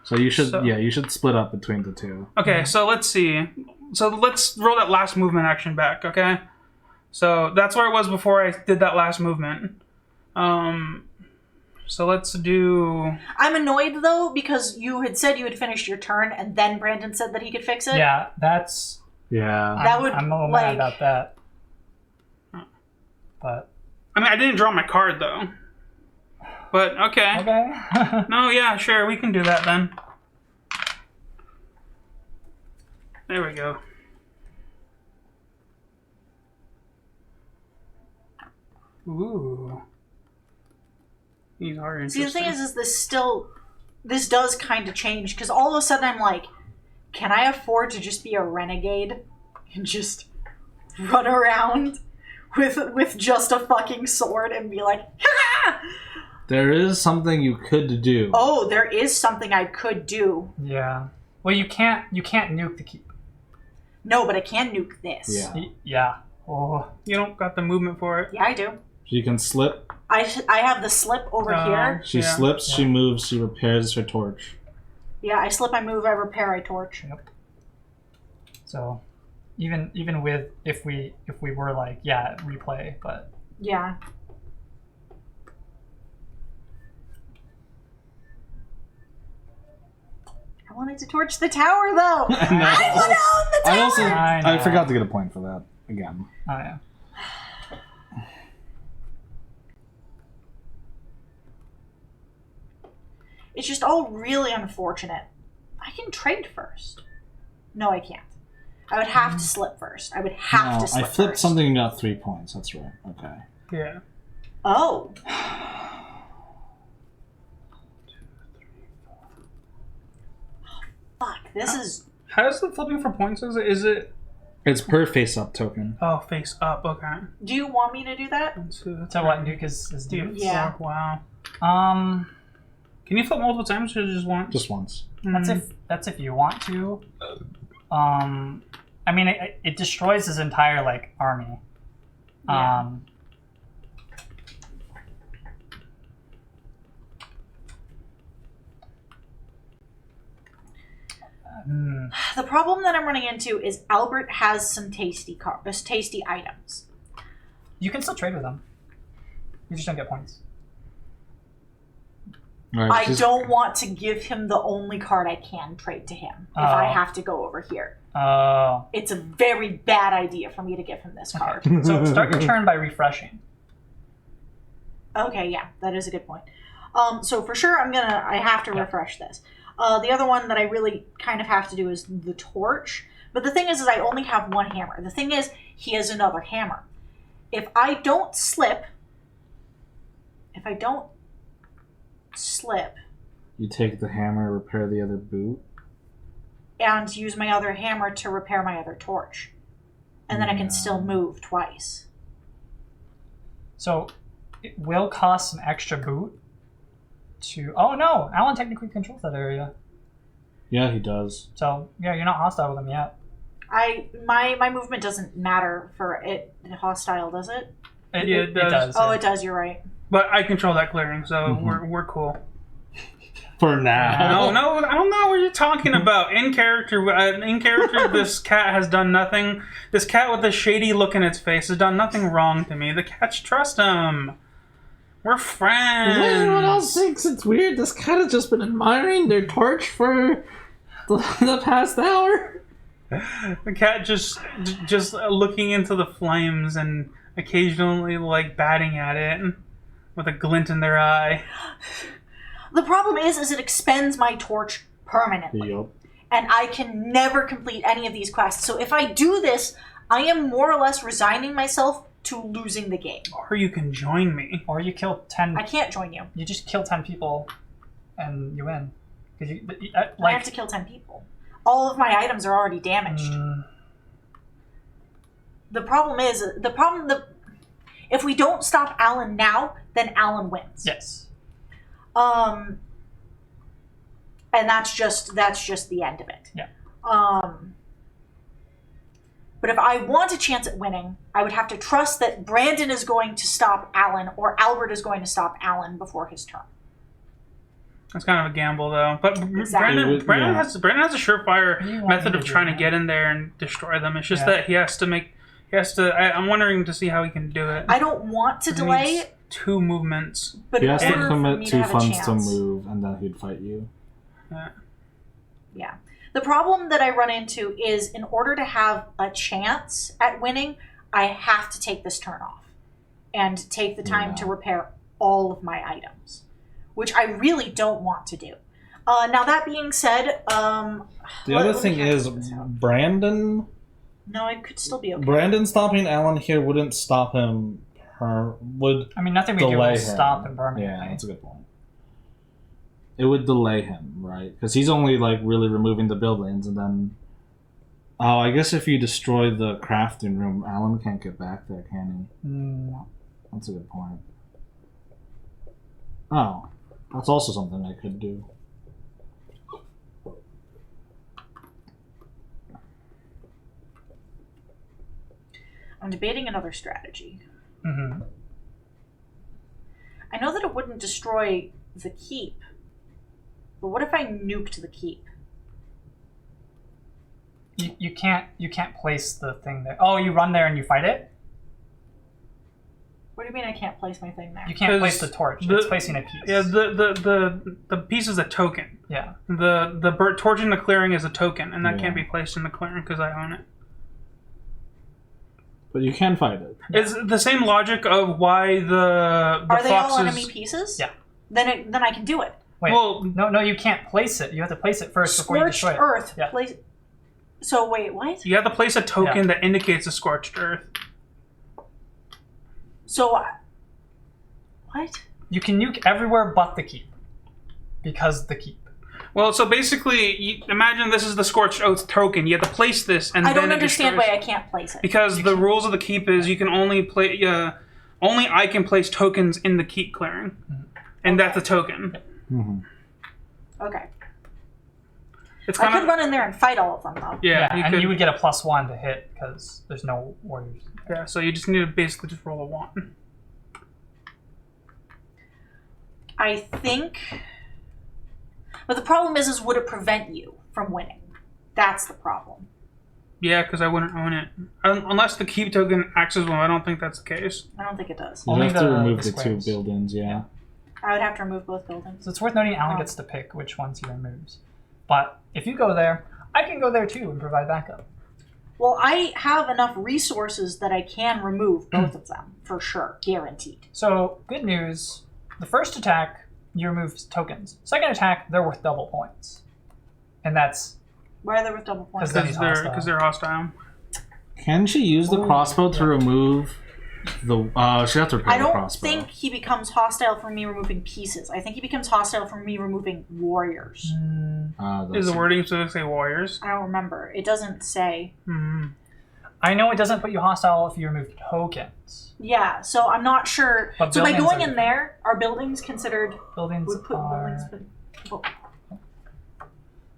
So you should, So- you should split up between the two. Okay, so let's see. So let's roll that last movement action back, okay? So that's where I was before I did that last movement. So let's do... I'm annoyed though because you had said you had finished your turn and then Brandon said that he could fix it. Yeah, that's... Yeah. That would, I'm a little like- mad about that. But... I mean, I didn't draw my card, though. But, okay. Okay. No, yeah, sure, we can do that then. There we go. Ooh. These are See, interesting. the thing is this does kind of change because all of a sudden I'm like, can I afford to just be a renegade and just run around with just a fucking sword and be like, ha! There is something you could do. Oh, there is something I could do. yeah. Well, you can't nuke the keep. No, but I can nuke this. Yeah. Yeah. Oh. You don't got the movement for it. Yeah, I do. She can slip. I have the slip over here. She Yeah. slips, she moves, she repairs her torch. Yeah, I slip, I move, I repair, I torch. So, even with if we were like, yeah, replay, but Yeah. I wanted to torch the tower though. I know. I want to own the tower. I also I I know. forgot to get a point for that again. oh yeah. It's just all really unfortunate. I can trade first. No, I can't. I would have to slip first. I would have No, to slip I flipped first. something and got 3 points. That's right. Okay. Yeah. Oh. Fuck, this is... How's the flipping for points? Is it... It's per face up token. Oh, face up, okay. Do you want me to do that? So So what nuke is Dude, nuke? Yeah. Wow. Can Can you flip multiple times or just once? Just once. that's if you want to. I mean, it destroys his entire like army. Yeah. The problem that I'm running into is Albert has some tasty items. You can still trade with him. You just don't get points. All right, I just- don't want to give him the only card I can trade to him if I Oh. have to go over here. Oh. It's a very bad idea for me to give him this card. So start your turn by refreshing. Okay, yeah, that is a good point. So for sure, I have to refresh this. The other one that I really kind of have to do is the torch. But the thing is I only have one hammer. The thing is, he has another hammer. If I don't slip, You take the hammer, repair the other boot. and use my other hammer to repair my other torch. And then I can still move twice. So it will cost an extra boot to... Oh no, Alan technically controls that area. Yeah, he does. So yeah, you're not hostile with him yet. My movement doesn't matter for it hostile, does it? It does. Oh, yeah. it does, you're right. But I control that clearing, so we're cool. For now. No, I don't know what you're talking about. In character, this cat has done nothing. This cat with a shady look in its face has done nothing wrong to me. The cats trust him. We're friends. Everyone else thinks it's weird. This cat has just been admiring their torch for the past hour. The cat just looking into the flames and occasionally like batting at it with a glint in their eye. The problem is it expends my torch permanently. Yup. And I can never complete any of these quests. So if I do this, I am more or less resigning myself to losing the game. Or you can join me. Or you kill 10... I can't join you. You just kill 10 people and you win. Because I have to kill 10 people. All of my items are already damaged. The problem is, if we don't stop Alan now, then Alan wins. Yes. And that's just the end of it. Yeah. But if I want a chance at winning, I would have to trust that Brandon is going to stop Alan or Albert is going to stop Alan before his turn. That's kind of a gamble, though. But Exactly. Brandon has a surefire You want method me of to do trying to that? get in there and destroy them. It's just Yeah. that he has to. I'm wondering to see how he can do it. I don't want to He delay, needs 2 movements. but He in has to order for commit me 2 to have a funds to chance. move, and then he'd fight you. Yeah. The problem that I run into is in order to have a chance at winning, I have to take this turn off and take the time to repair all of my items, which I really don't want to do. Now, that being said, The other thing is, Brandon no, it could still be okay. Brandon stopping Alan here wouldn't stop him. Would I mean, nothing we do will delay him. stop him permanently. Yeah, that's a good point. It would delay him, right? Because he's only like really removing the buildings, and then. Oh, I guess if you destroy the crafting room, Alan can't get back there, can he? No. That's a good point. Oh, that's also something I could do. I'm debating another strategy. Mm-hmm. I know that it wouldn't destroy the keep, but what if I nuked the keep? You can't place the thing there. Oh, you run there and you fight it? What do you mean I can't place my thing there? You can't place the 'Cause torch. the- It's placing a piece. Yeah, the piece is a token. Yeah. The torch in the clearing is a token, and that Yeah. can't be placed in the clearing because I own it. But you can fight it. It's the same logic of why the Are they all foxes. enemy pieces? Yeah. Then I can do it. Wait. Well- no, you can't place it. You have to place it first before you Scorched destroy it. earth. Yeah. Place. So wait, what? You have to place a token Yeah. that indicates a scorched earth. So what? You can nuke everywhere but the keep. Because the keep. Well, so basically, you imagine this is the scorched oath token. You have to place this, and I then don't it understand destroys- why I can't place it. Because the rules of the keep is you can only play. Only I can place tokens in the keep clearing, and that's a token. Mm-hmm. Okay. It's I kind could of run in there and fight all of them though. yeah. You and could, you would get a +1 to hit because there's no warriors. yeah. So you just need to basically just roll a 1. I think. But the problem is would it prevent you from winning? That's the problem. Yeah, because I wouldn't own it unless the keep token acts as one. I don't think that's the case. I don't think it does. You Only have to the remove the squares. 2 buildings, yeah. I would have to remove both buildings. So it's worth noting Alan Oh. gets to pick which ones he removes. But if you go there, I can go there too and provide backup. Well, I have enough resources that I can remove both of them, for sure. Guaranteed. So, good news. The first attack, you remove tokens. Second attack, they're worth double points. And that's... Why are they with double points? Because then Because he's hostile. they're hostile. Can she use the Ooh, crossbow to yeah. remove She has to repair I the don't crossbow. think he becomes hostile from me removing pieces. I think he becomes hostile from me removing warriors. Is the wording supposed to say warriors? I don't remember. It doesn't say. I know it doesn't put you hostile if you remove tokens. Yeah, so I'm not sure. But So by buildings going are in there, are buildings considered? Buildings We put are... buildings.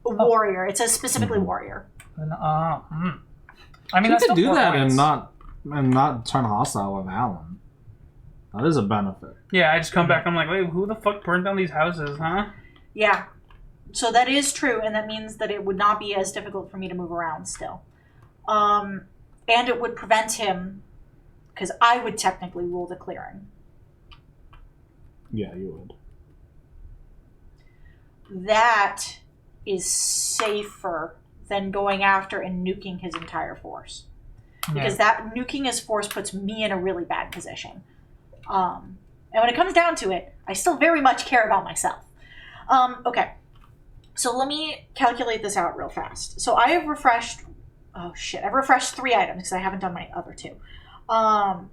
A warrior. It says specifically warrior. I mean, You that's could still do 4 that points. and not turn hostile with Alan. That is a benefit. Yeah, I just come back. I'm like, wait, who the fuck burned down these houses, huh? Yeah. So that is true, and that means that it would not be as difficult for me to move around still. And it would prevent him, because I would technically rule the clearing. Yeah, you would. That is safer than going after and nuking his entire force. Because that nuking his force puts me in a really bad position. And when it comes down to it, I still very much care about myself. Okay. So let me calculate this out real fast. So I have refreshed... Oh, shit. I've refreshed 3 items because I haven't done my other 2. Oh,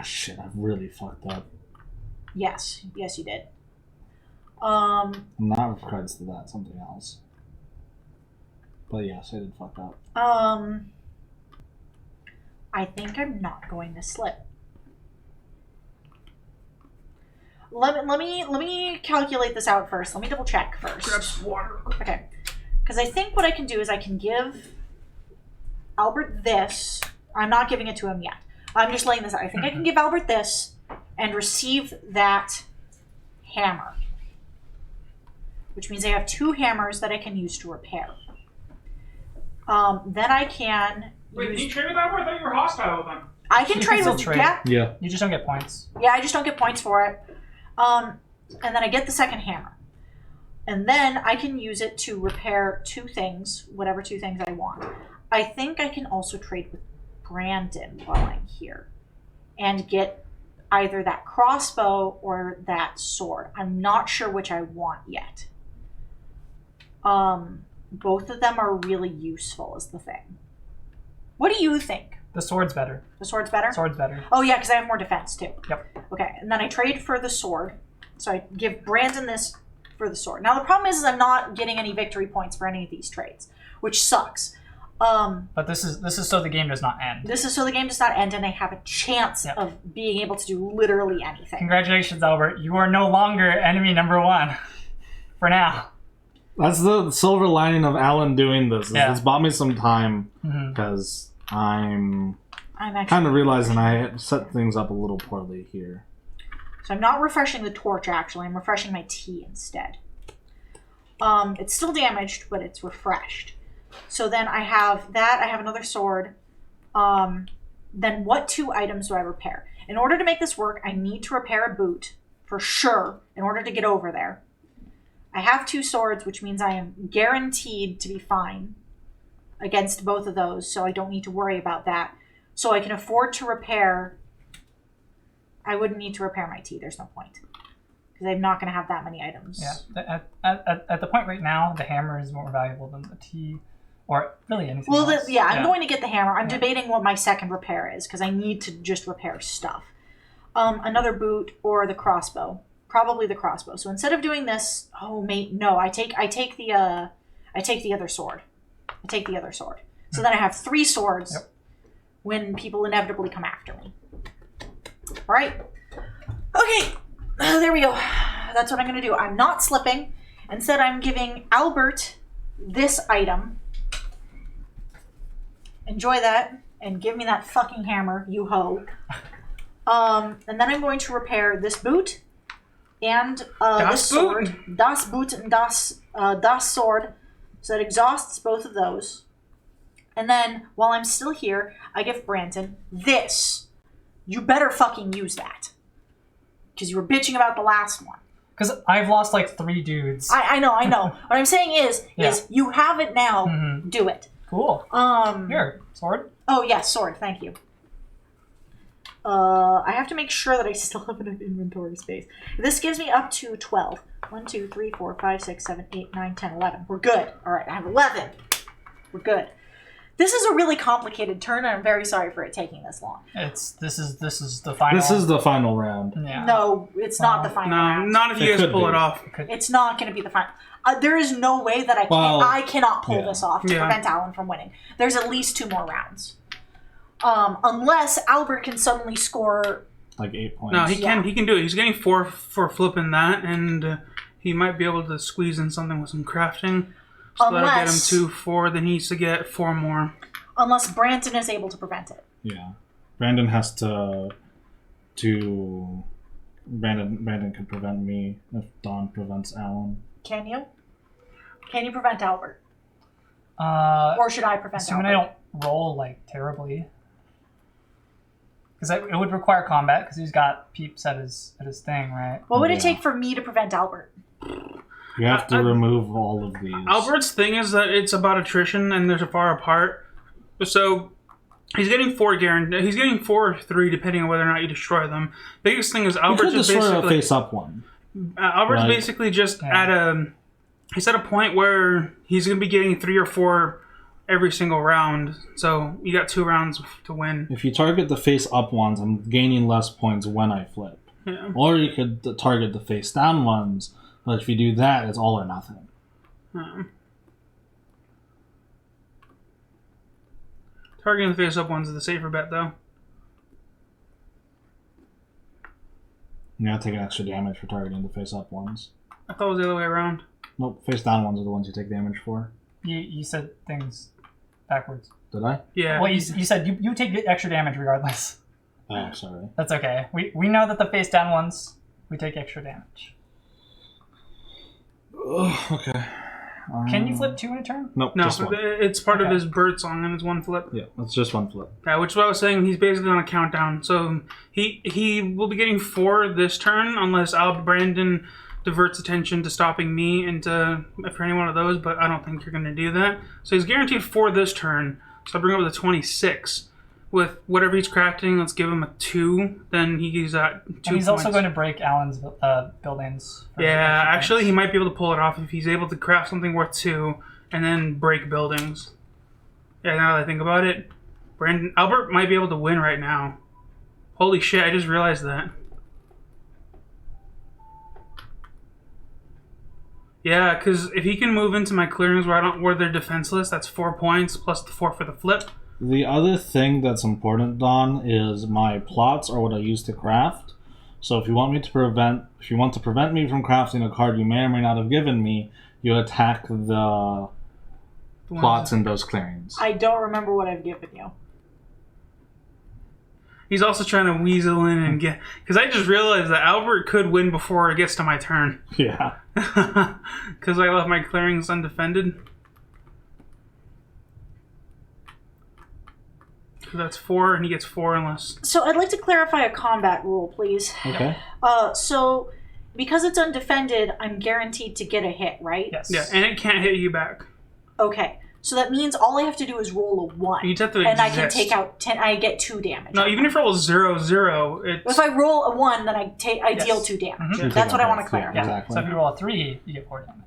shit. I've really fucked up. Yes. Yes, you did. Not with credits to that. Something else. But yes, I did fuck up. I think I'm not going to slip. Let me calculate this out first. Let me double check first. Grab some water. Okay. Because I think what I can do is I can give Albert this. I'm not giving it to him yet. I'm just laying this out. I think I can give Albert this and receive that hammer. Which means I have 2 hammers that I can use to repair. Then I can Wait, use... did you trade with Albert? I thought you were hostile with him. I can You trade can still with... trade. Yeah, Yeah. You just don't get points. yeah, I just don't get points for it. And then I get the second hammer. And then I can use it to repair 2 things, whatever 2 things I want. I think I can also trade with Brandon while I'm here. And get either that crossbow or that sword. I'm not sure which I want yet. Both of them are really useful is the thing. What do you think? The sword's better. The sword's better? Sword's better. Oh yeah, because I have more defense too. Yep. Okay, and then I trade for the sword. So I give Brandon this for the sword. Now the problem is I'm not getting any victory points for any of these trades, which sucks. But this is so the game does not end. This is so the game does not end and I have a chance Yep. of being able to do literally anything. Congratulations, Albert. You are no longer enemy number 1. For now. That's the silver lining of Alan doing this. Yeah. It's bought me some time Mhm. because I'm I'm actually kind of realizing I had set things up a little poorly here. So I'm not refreshing the torch actually, I'm refreshing my tea instead. It's still damaged, but it's refreshed. So then I have that, I have another sword. Then what 2 items do I repair? In order to make this work, I need to repair a boot, for sure, in order to get over there. I have 2 swords, which means I am guaranteed to be fine against both of those, so I don't need to worry about that. So I can afford to repair... I wouldn't need to repair my tea, there's no point. Because I'm not going to have that many items. Yeah. At the point right now, the hammer is more valuable than the tea, or really anything Well, else. I'm going to get the hammer. I'm debating what my second repair is, because I need to just repair stuff. Another boot or the crossbow. Probably the crossbow. So instead of doing this, oh mate, no, I take the other sword. I take the other sword. So then I have 3 swords. Yep. When people inevitably come after me. All right. Okay. There we go. That's what I'm going to do. I'm not slipping. Instead, I'm giving Albert this item. Enjoy that. And give me that fucking hammer, you hoe. And then I'm going to repair this boot. And this sword. Das Boot and Das Sword. So that exhausts both of those. And then, while I'm still here, I give Brandon this. You better fucking use that. Because you were bitching about the last one. Because I've lost like 3 dudes. I know. What I'm saying is you have it now. Mhm. Do it. Cool. Here, sword. Oh, yes, sword. Thank you. I have to make sure that I still have enough inventory space. This gives me up to 12. 1, 2, 3, 4, 5, 6, 7, 8, 9, 10, 11. We're good. All right, I have 11. We're good. This is a really complicated turn, and I'm very sorry for it taking this long. This is the final. This is the final round. Yeah. No, it's not the final No, round. not if you It guys could pull be. it off. It's not going to be the final. There is no way that I cannot pull this off to prevent Alan from winning. There's at least 2 more rounds. Unless Albert can suddenly score. Like 8 points. No, he can do it. He's getting 4 for flipping that, and he might be able to squeeze in something with some crafting. So that'll get him 2 4. Then he needs to get 4 more. Unless Branton is able to prevent it. Yeah. Brandon has to Brandon can prevent me if Dawn prevents Alan. Can you? Can you prevent Albert? Or should I prevent assuming Albert? I don't roll like terribly. Because it would require combat, because he's got peeps at his thing, right? What would it Yeah. take for me to prevent Albert? You have to remove all of these. Albert's thing is that it's about attrition, and they're far apart. So he's getting 4 guaranteed. He's getting 4 or 3, depending on whether or not you destroy them. Biggest thing is You Albert's could just destroy a basically face-up one. Albert's Right. basically just at a. He's at a point where he's going to be getting 3 or 4 every single round. So you got 2 rounds to win. If you target the face-up ones, I'm gaining less points when I flip. Yeah. Or you could target the face-down ones, but if you do that, it's all or nothing. Targeting the face-up ones is the safer bet, though. You gotta take an extra damage for targeting the face-up ones. I thought it was the other way around. Nope, face-down ones are the ones you take damage for. You said things backwards. Did I? Yeah. Well, you said you take the extra damage regardless. Oh, sorry. That's okay. We know that the face down ones, we take extra damage. Oh, okay. Can you flip 2 in a turn? Nope, No, just one. it's part of Okay. his bird song, and it's 1 flip. Yeah, it's just 1 flip. Yeah, which is what I was saying. He's basically on a countdown. So he will be getting 4 this turn, unless Brandon diverts attention to stopping me into for any one of those. But I don't think you're going to do that. So he's guaranteed 4 this turn. So I bring up to 26. With whatever he's crafting, let's give him a 2. Then he's at 2 And he's points. also going to break Alan's buildings. for Yeah, extra actually, points. he might be able to pull it off if he's able to craft something worth 2 and then break buildings. Yeah, now that I think about it, Albert might be able to win right now. Holy shit, I just realized that. Yeah, because if he can move into my clearings where they're defenseless, that's 4 points plus the 4 for the flip. The other thing that's important, Don, is my plots are what I use to craft. So if you want to prevent me from crafting a card you may or may not have given me, you attack the plots in those clearings. I don't remember what I've given you. He's also trying to weasel in and get... Because I just realized that Albert could win before it gets to my turn. Yeah. Because I left my clearings undefended. So that's 4, and he gets 4 unless... So I'd like to clarify a combat rule, please. Okay. So because it's undefended, I'm guaranteed to get a hit, right? Yes. Yeah, and it can't hit you back. Okay. So that means all I have to do is roll a 1. You just have to and I can exist. take out 10. I get 2 damage. No, even if it rolls 0, 0, it's... If I roll a 1, then I Yes. deal 2 damage. Mhm. You That's take what I out want to both, clarify. Yeah. Exactly. So if you roll a 3, you get 4 damage.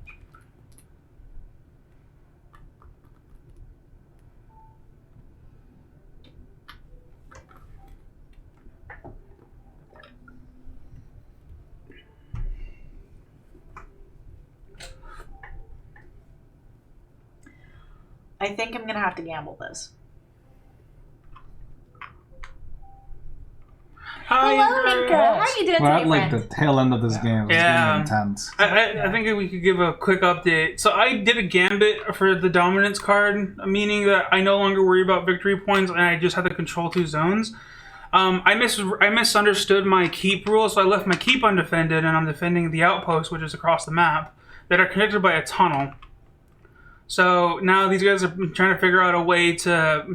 I think I'm gonna have to gamble this. Hi, Hello, Minka. How are you doing We're today, at like friend? the tail end of this game. It's Yeah. getting intense. I think we could give a quick update. So I did a gambit for the dominance card, meaning that I no longer worry about victory points and I just have to control 2 zones. I misunderstood my keep rule, so I left my keep undefended and I'm defending the outpost, which is across the map, that are connected by a tunnel. So now these guys are trying to figure out a way to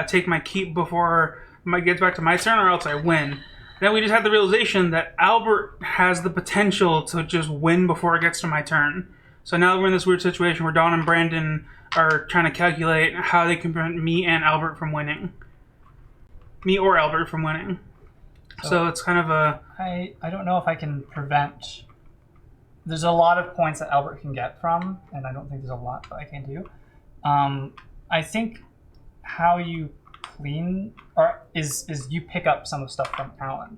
take my keep before it gets back to my turn, or else I win. Then we just had the realization that Albert has the potential to just win before it gets to my turn. So now we're in this weird situation where Don and Brandon are trying to calculate how they can prevent me and Albert from winning. Me or Albert from winning. So it's kind of a... I don't know if I can prevent... There's a lot of points that Albert can get from, and I don't think there's a lot that I can do. I think how you clean, or is you pick up some of stuff from Alan.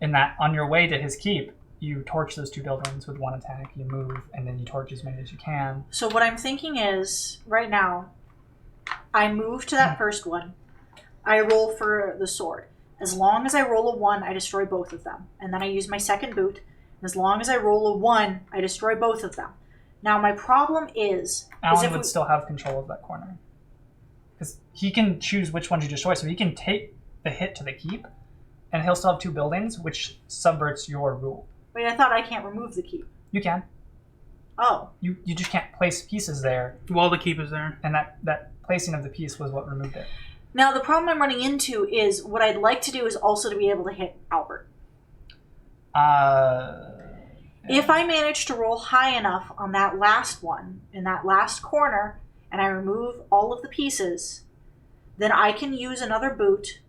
In that, on your way to his keep, you torch those 2 buildings with 1 attack, you move, and then you torch as many as you can. So what I'm thinking is, right now, I move to that first one. I roll for the sword. As long as I roll a 1, I destroy both of them. And then I use my second boot. And as long as I roll a 1, I destroy both of them. Now my problem is Alan would still have control of that corner. Because he can choose which one to destroy, so he can take the hit to the keep, and he'll still have 2 buildings, which subverts your rule. Wait, I thought I can't remove the keep. You can. Oh. You just can't place pieces there, While the keep is there. and that placing of the piece was what removed it. Now the problem I'm running into is what I'd like to do is also to be able to hit Albert. If I manage to roll high enough on that last one, in that last corner, and I remove all of the pieces, then I can use another boot.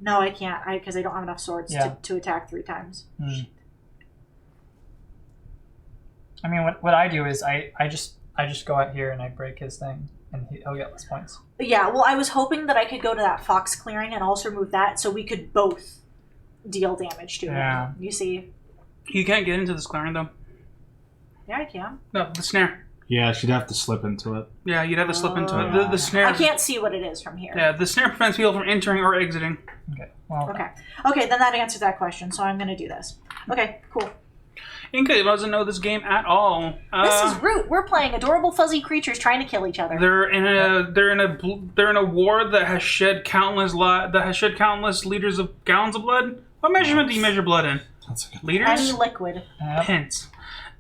No, I can't, because I don't have enough swords to attack 3 times. I mean, what I do is I just go out here and I break his thing, and he'll get less points. Yeah, well, I was hoping that I could go to that fox clearing and also remove that, so we could both deal damage to him. You see? You can't get into this clearing, though. Yeah, I can. No, the snare. Yeah, she'd have to slip into it. Yeah, you'd have to slip into it. The snare. I can't see what it is from here. Yeah, the snare prevents people from entering or exiting. Okay. Well. Okay, then that answers that question, so I'm going to do this. Okay, cool. Inka doesn't know this game at all. This is Root. We're playing adorable fuzzy creatures trying to kill each other. They're in a war that has shed countless liters of gallons of blood. What measurement do you measure blood in? That's a good Liters? Any liquid. Pints.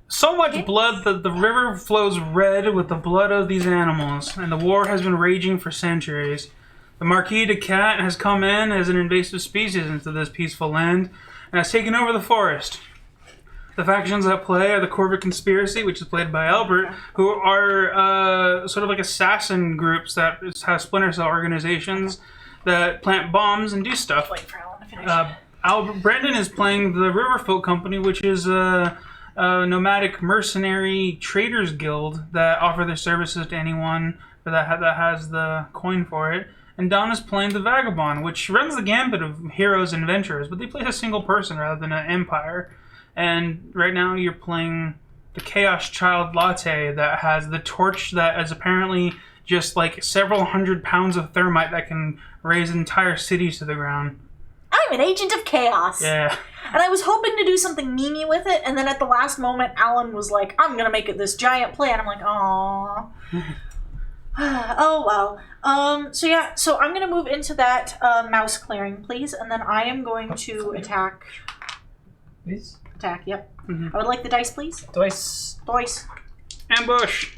So much blood that the river flows red with the blood of these animals, and the war has been raging for centuries. The Marquis de Cat has come in as an invasive species into this peaceful land and has taken over the forest. The factions at play are the Corvid Conspiracy, which is played by Albert, who are sort of like assassin groups that have splinter cell organizations that plant bombs and do stuff. Wait for Alan to finish. Brandon is playing the Riverfolk Company, which is a nomadic mercenary traders guild that offer their services to anyone that has the coin for it. And Don is playing the Vagabond, which runs the gambit of heroes and adventurers, but they play a single person rather than an empire. And right now you're playing the Chaos Child Latte that has the torch that is apparently just like several hundred pounds of thermite that can raise entire cities to the ground. I'm an agent of chaos. Yeah. And I was hoping to do something memey with it, and then at the last moment, Alan was like, I'm going to make it this giant play. And I'm like, aww. Oh, well. So I'm going to move into that mouse clearing, please. And then I am going to attack. Please? Attack, yep. Mm-hmm. I would like the dice, please. Dice. Dice. Ambush.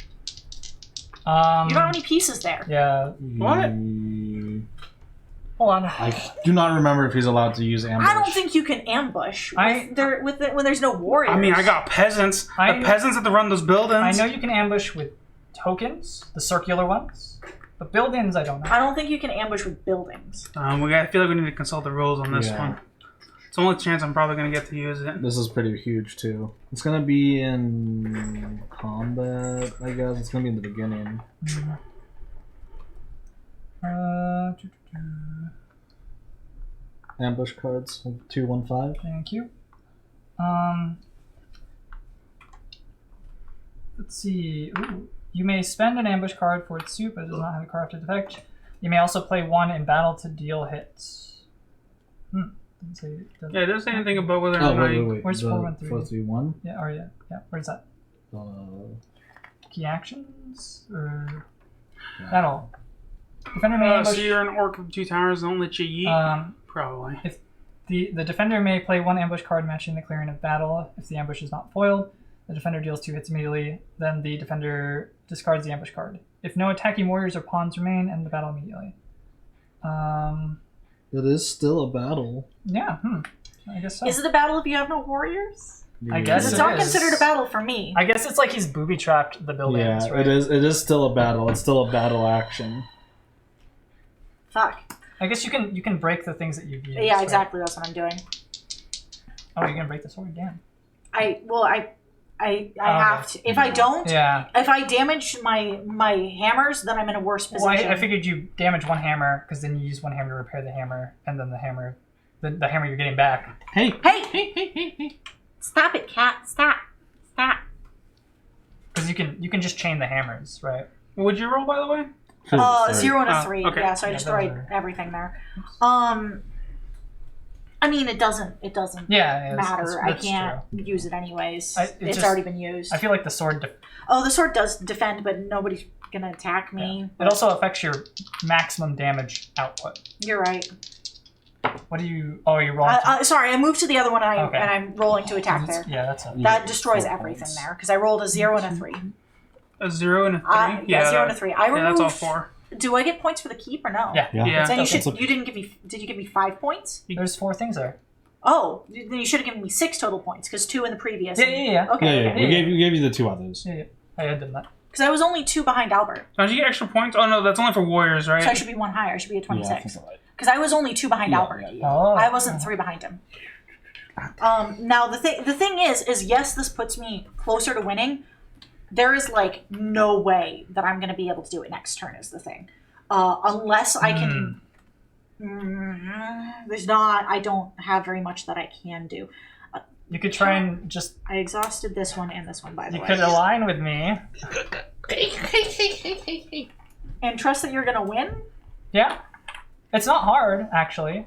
You don't have any pieces there. Yeah. What? Hold on. I do not remember if he's allowed to use ambush. I don't think you can ambush when there's no warriors. I mean, I got peasants. The peasants have to run those buildings. I know you can ambush with tokens, the circular ones, but buildings I don't know. I don't think you can ambush with buildings. I feel like we need to consult the rules on this one. It's the only chance I'm probably going to get to use it. This is pretty huge, too. It's going to be in combat, I guess. It's going to be in the beginning. Ambush cards, 215. Thank you. Let's see. Ooh. You may spend an ambush card for its suit, but it does not have a crafted effect. You may also play one in battle to deal hits. It doesn't say anything about whether or not wait. Where's 413? 431? Yeah, where's that? Key actions? Or... Battle. Defender may ambush... So you're an orc of 2 towers and don't let you yeet? Probably. If the defender may play one ambush card matching the clearing of battle. If the ambush is not foiled, the defender deals 2 hits immediately. Then the defender discards the ambush card. If no attacking warriors or pawns remain, end the battle immediately. It is still a battle. Yeah, I guess so. Is it a battle if you have no warriors? I guess it's not considered a battle for me. I guess it's like he's booby-trapped the buildings, Yeah, right? it is still a battle. It's still a battle action. Fuck. I guess you can break the things that you've used. Yeah, exactly. Right? That's what I'm doing. Oh, you're gonna break the sword? Damn. I have to. If I don't, Yeah. if I damage my hammers, then I'm in a worse Well, position. I figured you damage one hammer because then you use one hammer to repair the hammer, and then the hammer you're getting back. Hey. Hey! Stop it, cat. Stop. Because you can just chain the hammers, right? What'd you roll, by the way? 0 and a Oh, 3. okay. Yeah, so I Yeah, destroyed those are- everything there. I mean, it doesn't Yeah, matter. I that's can't true. use it anyways. It It's just- already been used. I feel like the sword. Oh, the sword does defend, but nobody's gonna attack me. It also affects your maximum damage output. You're right. What do you? Oh, you roll. Sorry, I moved to the other one and, Okay. and I'm rolling to attack there. Yeah, that's it. That destroys 4 everything points. there because I rolled a 0 and a 3. A 0 and a 3? Yeah, 0 and a 3. I Yeah, that's all removed. 4. Do I get points for the keep or no? Yeah. Yeah. Then you should. That's a- You didn't give me. Did you give me 5 points? There's 4 things there. Oh, then you should have given me 6 total points because 2 in the previous. Yeah. Okay. Yeah, okay. we gave you the 2 others. Yeah. I had done that. Because I was only 2 behind Albert, Don't you get extra points? Oh, no, that's only for warriors, right? so I should be 1 higher. I should be at Yeah, I 26. think right. Because I was only 2 behind Yeah, Albert. yeah. Oh. I wasn't 3 behind him. Now the thing is yes, this puts me closer to winning. There is like no way that I'm going to be able to do it next turn. Is the thing, unless I can. There's not. I don't have very much that I can do. You could try and just. I exhausted this one and this one, by the You way. could align with me. And trust that you're going to win. Yeah. It's not hard, actually.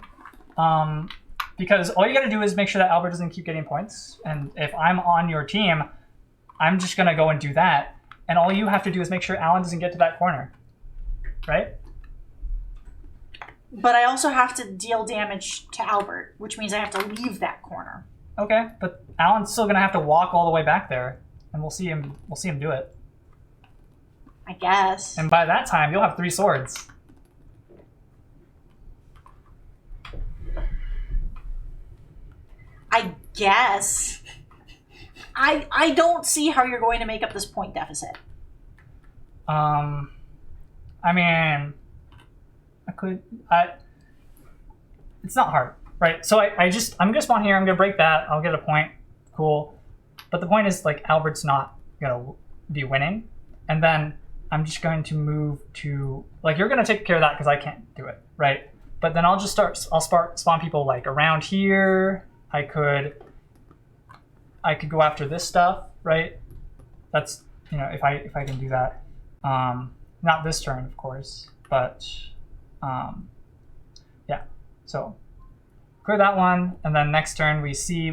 Because all you gotta do is make sure that Albert doesn't keep getting points. And if I'm on your team, I'm just gonna go and do that. And all you have to do is make sure Alan doesn't get to that corner. Right? But I also have to deal damage to Albert, which means I have to leave that corner. Okay, but Alan's still gonna have to walk all the way back there. And we'll see him do it. I guess. And by that time, you'll have 3 swords. I guess. I don't see how you're going to make up this point deficit. I mean, it's not hard, right? So I'm gonna spawn here, I'm gonna break that, I'll get a point, cool. But the point is, like, Albert's not gonna be winning, and then I'm just going to move to, like, you're gonna take care of that because I can't do it, right? But then I'll spawn people, like, around here. I could go after this stuff, right? That's, if I can do that. Not this turn, of course, but yeah. So clear that one, and then next turn we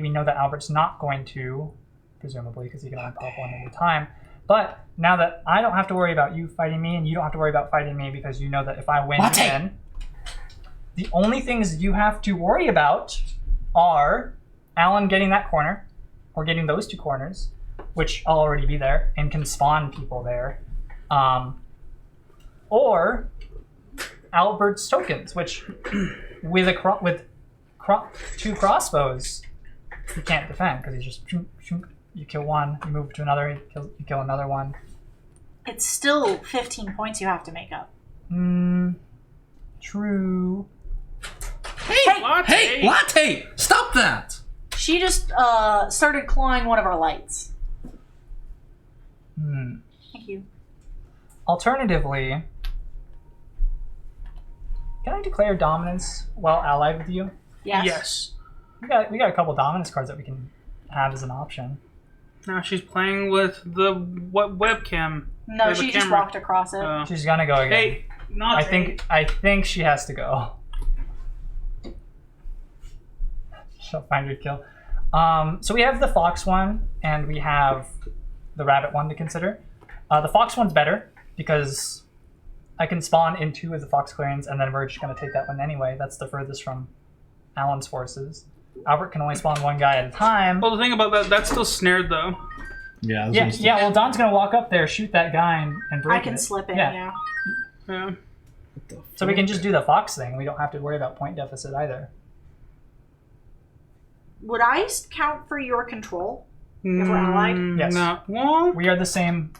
know that Albert's not going to, presumably, because he can only pop one at a time. But now that I don't have to worry about you fighting me, and you don't have to worry about fighting me, because you know that if I win, you win. The only things you have to worry about are Alan getting that corner, or getting those 2 corners, which I'll already be there and can spawn people there, or Albert's tokens, which with 2 crossbows you can't defend because you just you kill one, you move to another, you kill another one. It's still 15 points you have to make up. True. Hey, Latte! Stop that! She just started clawing one of our lights. Thank you. Alternatively, can I declare dominance while allied with you? Yes. We got a couple dominance cards that we can have as an option. Now she's playing with the webcam. No, There's a she just camera. walked across it. She's gonna go again. Hey, not I think she has to go. She'll find your kill. So we have the fox one and we have the rabbit one to consider. The fox one's better because I can spawn in 2 of the fox clearings and then we're just gonna take that one anyway. That's the furthest from Alan's forces. Albert can only spawn 1 guy at a time. Well, the thing about that's still snared though. Yeah. Yeah. Well, Don's gonna walk up there, shoot that guy, and break I can it. slip in, Yeah. yeah. Yeah. So we can just do the fox thing. We don't have to worry about point deficit either. Would I count for your control? If we're allied? Yes. No. Well, We are the same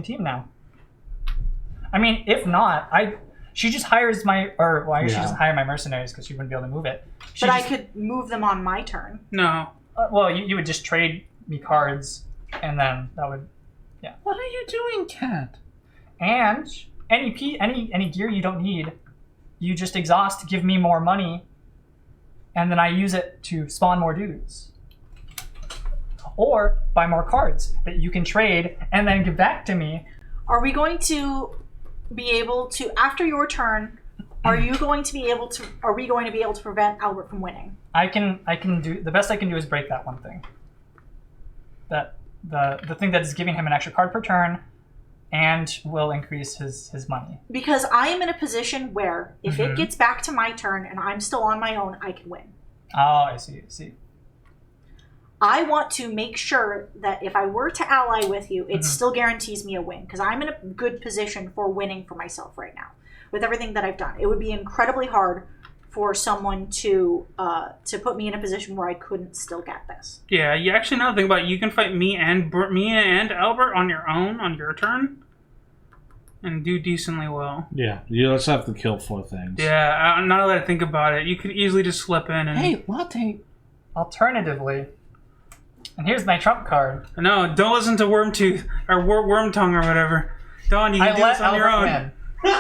team now. I mean, if not, she just hires my, or well, I guess she Yeah. doesn't hire my mercenaries because she wouldn't be able to move it. She But I just- could move them on my turn. no. well, you would just trade me cards and then that would, What are you doing, cat? and any gear you don't need, you just exhaust, give me more money, and then I use it to spawn more dudes. Or buy more cards that you can trade and then give back to me. Are we going to be able to, after your turn, are we going to be able to prevent Albert from winning? I can do the best I can do is break that one thing. That the thing that is giving him an extra card per turn and will increase his money. Because I am in a position where if Mm-hmm. it gets back to my turn and I'm still on my own, I can win. Oh, I see. I want to make sure that if I were to ally with you, it Mm-hmm. still guarantees me a win because I'm in a good position for winning for myself right now with everything that I've done. It would be incredibly hard for someone to put me in a position where I couldn't still get this. Yeah, you actually now think about it, you can fight me and Albert on your own on your turn, and do decently well. Yeah, you just have to kill 4 things. Yeah, now that I think about it, you could easily just slip in and. Hey, Latte. Alternatively, and here's my trump card. No, don't listen to Wormtooth or Worm Tongue or whatever. Dawn, you can I do let this on your Albert own. win.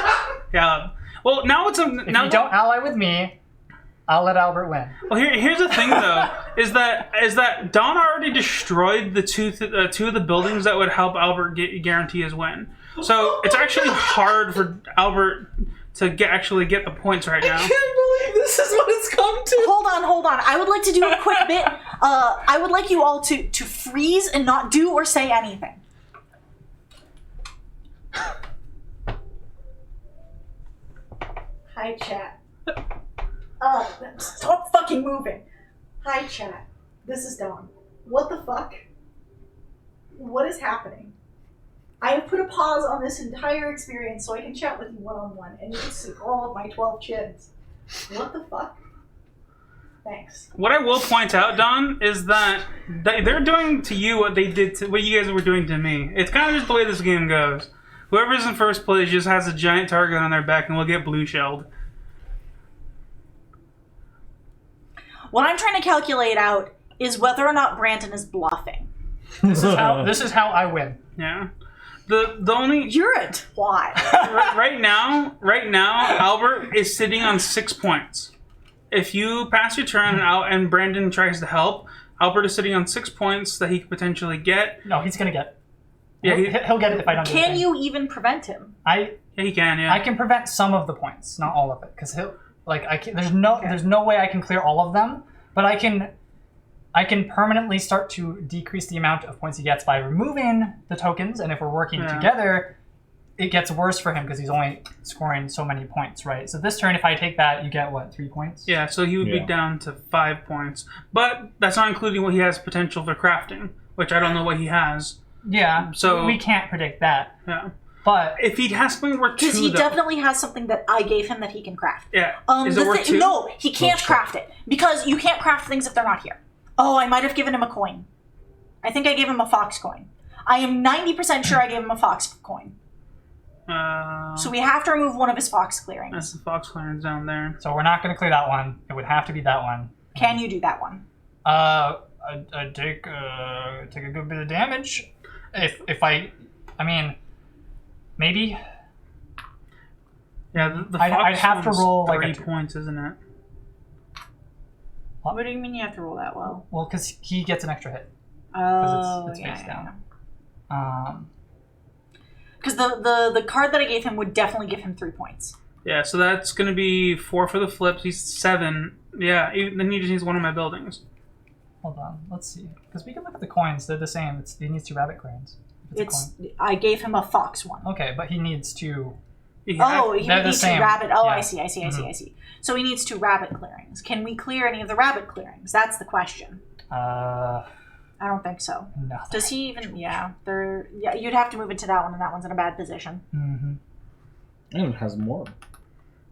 Yeah. Well, now it's a If now. you don't ally with me, I'll let Albert win. Well, here's the thing though, is that Dawn already destroyed the two of the buildings that would help Albert guarantee his win. So it's actually hard for Albert to actually get the points right now. I can't believe this is what it's come to. Hold on. I would like to do a quick bit. I would like you all to freeze and not do or say anything. Hi, chat. Stop fucking moving. Hi, chat. This is Dawn. What the fuck? What is happening? I have put a pause on this entire experience so I can chat with you one-on-one, and you can see all of my 12 chins. What the fuck? Thanks. What I will point out, Don, is that they're doing to you what they did to what you guys were doing to me. It's kind of just the way this game goes. Whoever's in first place just has a giant target on their back and will get blue shelled. What I'm trying to calculate out is whether or not Brandon is bluffing. This is how I win. Yeah. The only You're a twat. right now, Albert is sitting on 6 points. If you pass your turn and Brandon tries to help, Albert is sitting on 6 points that he could potentially get. No, he's gonna get. Yeah, He'll get it if I don't do Can anything. you even prevent him? Yeah, he can. Yeah. I can prevent some of the points, not all of it, because there's no way I can clear all of them, but I can permanently start to decrease the amount of points he gets by removing the tokens, and if we're working together, it gets worse for him because he's only scoring so many points, right? So this turn, if I take that, you get what, 3 points? Yeah, so he would be down to 5 points. But that's not including what he has potential for crafting, which I don't know what he has. Yeah, So- we can't predict that. Yeah. But If he has something worth 2, Because he though. definitely has something that I gave him that he can craft. Yeah. Is it worth 2? No, he can't craft it. Because you can't craft things if they're not here. Oh, I might have given him a coin. I think I gave him a fox coin. I am 90% sure I gave him a fox coin. So we have to remove one of his fox clearings. That's the fox clearance down there. so we're not going to clear that one. It would have to be that one. Can you do that one? I'd take a good bit of damage. If I mean, maybe. Yeah, the I'd fox have to one's roll, like, 30 a- points, isn't it? What do you mean you have to roll that well? Well, because he gets an extra hit. Oh, it's face yeah. down. Because the card that I gave him would definitely give him 3 points. Yeah, so that's going to be 4 for the flips. He's 7. Yeah, then he just needs one of my buildings. Hold on, let's see. Because we can look at the coins; they're the same. He needs 2 rabbit coins. If it's a coin. I gave him a fox one. Okay, but he needs 2. He They're the needs 2 same. rabbit. Oh, Yeah. I see. So he needs 2 rabbit clearings. Can we clear any of the rabbit clearings? That's the question. No. I don't think so. Nothing. Does he even? Yeah, you'd have to move into that one, and that one's in a bad position. Mm-hmm. And it has more.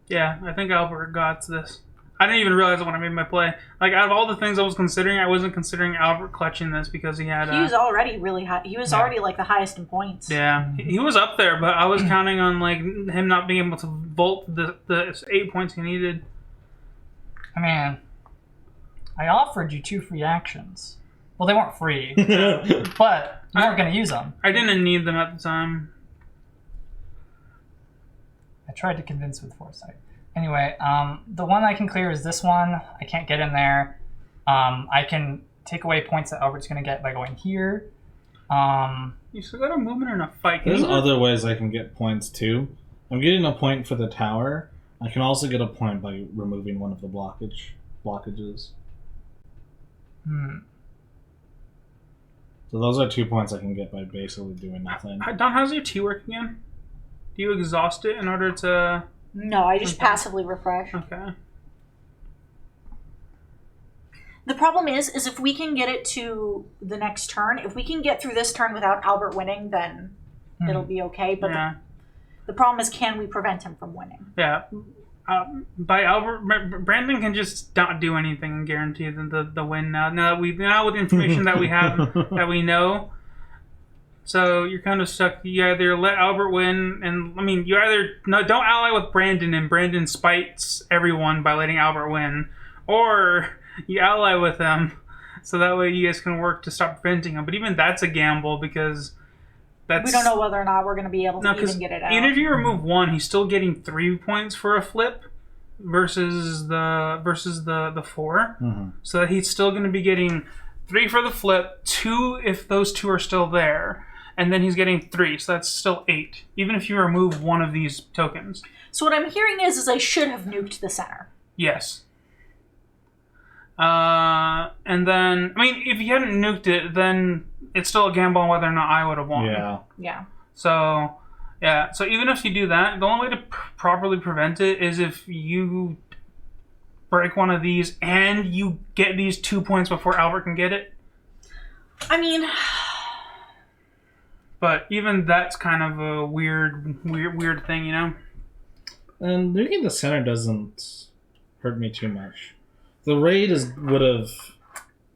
Yeah, I think Albert got this. I didn't even realize it when I made my play. Like, out of all the things I was considering, I wasn't considering Albert clutching this because he had... He was already really high. He was already like the highest in points. Yeah, he was up there, but I was counting on like him not being able to vault the 8 points he needed. I mean, I offered you 2 free actions. Well, they weren't free, but You weren't going to use them. I didn't need them at the time. I tried to convince with foresight. Anyway, the one I can clear is this one. I can't get in there. I can take away points that Albert's going to get by going here. You still got a movement and a fight. There's other ways I can get points too. I'm getting a point for the tower. I can also get a point by removing one of the blockages. So those are 2 points I can get by basically doing nothing. Don, how's your tea work again? Do you exhaust it in order to... No, I just passively refresh. Okay. The problem is if we can get it to the next turn, if we can get through this turn without Albert winning, then it'll be okay. But Yeah. the problem is, can we prevent him from winning? Yeah. By Albert, Brandon can just not do anything and guarantee the win now. Now with the information that we have, that we know. So you're kind of stuck. You either let Albert win, and I mean, you either don't ally with Brandon, and Brandon spites everyone by letting Albert win, or you ally with him, so that way you guys can work to stop preventing him. But even that's a gamble because We don't know whether or not we're going to be able to even get it out. Even if you remove one, he's still getting 3 points for a flip versus the 4. Mm-hmm. So that he's still going to be getting 3 for the flip, 2 if those 2 are still there, and then he's getting 3. So that's still 8, even if you remove one of these tokens. So what I'm hearing is I should have nuked the center. Yes. And then, I mean, if you hadn't nuked it, then it's still a gamble on whether or not I would have won. Yeah. Yeah. So, yeah. So even if you do that, the only way to properly prevent it is if you break one of these and you get these 2 points before Albert can get it. I mean, But even that's kind of a weird thing, you know? And nuking the center doesn't hurt me too much. The raid would have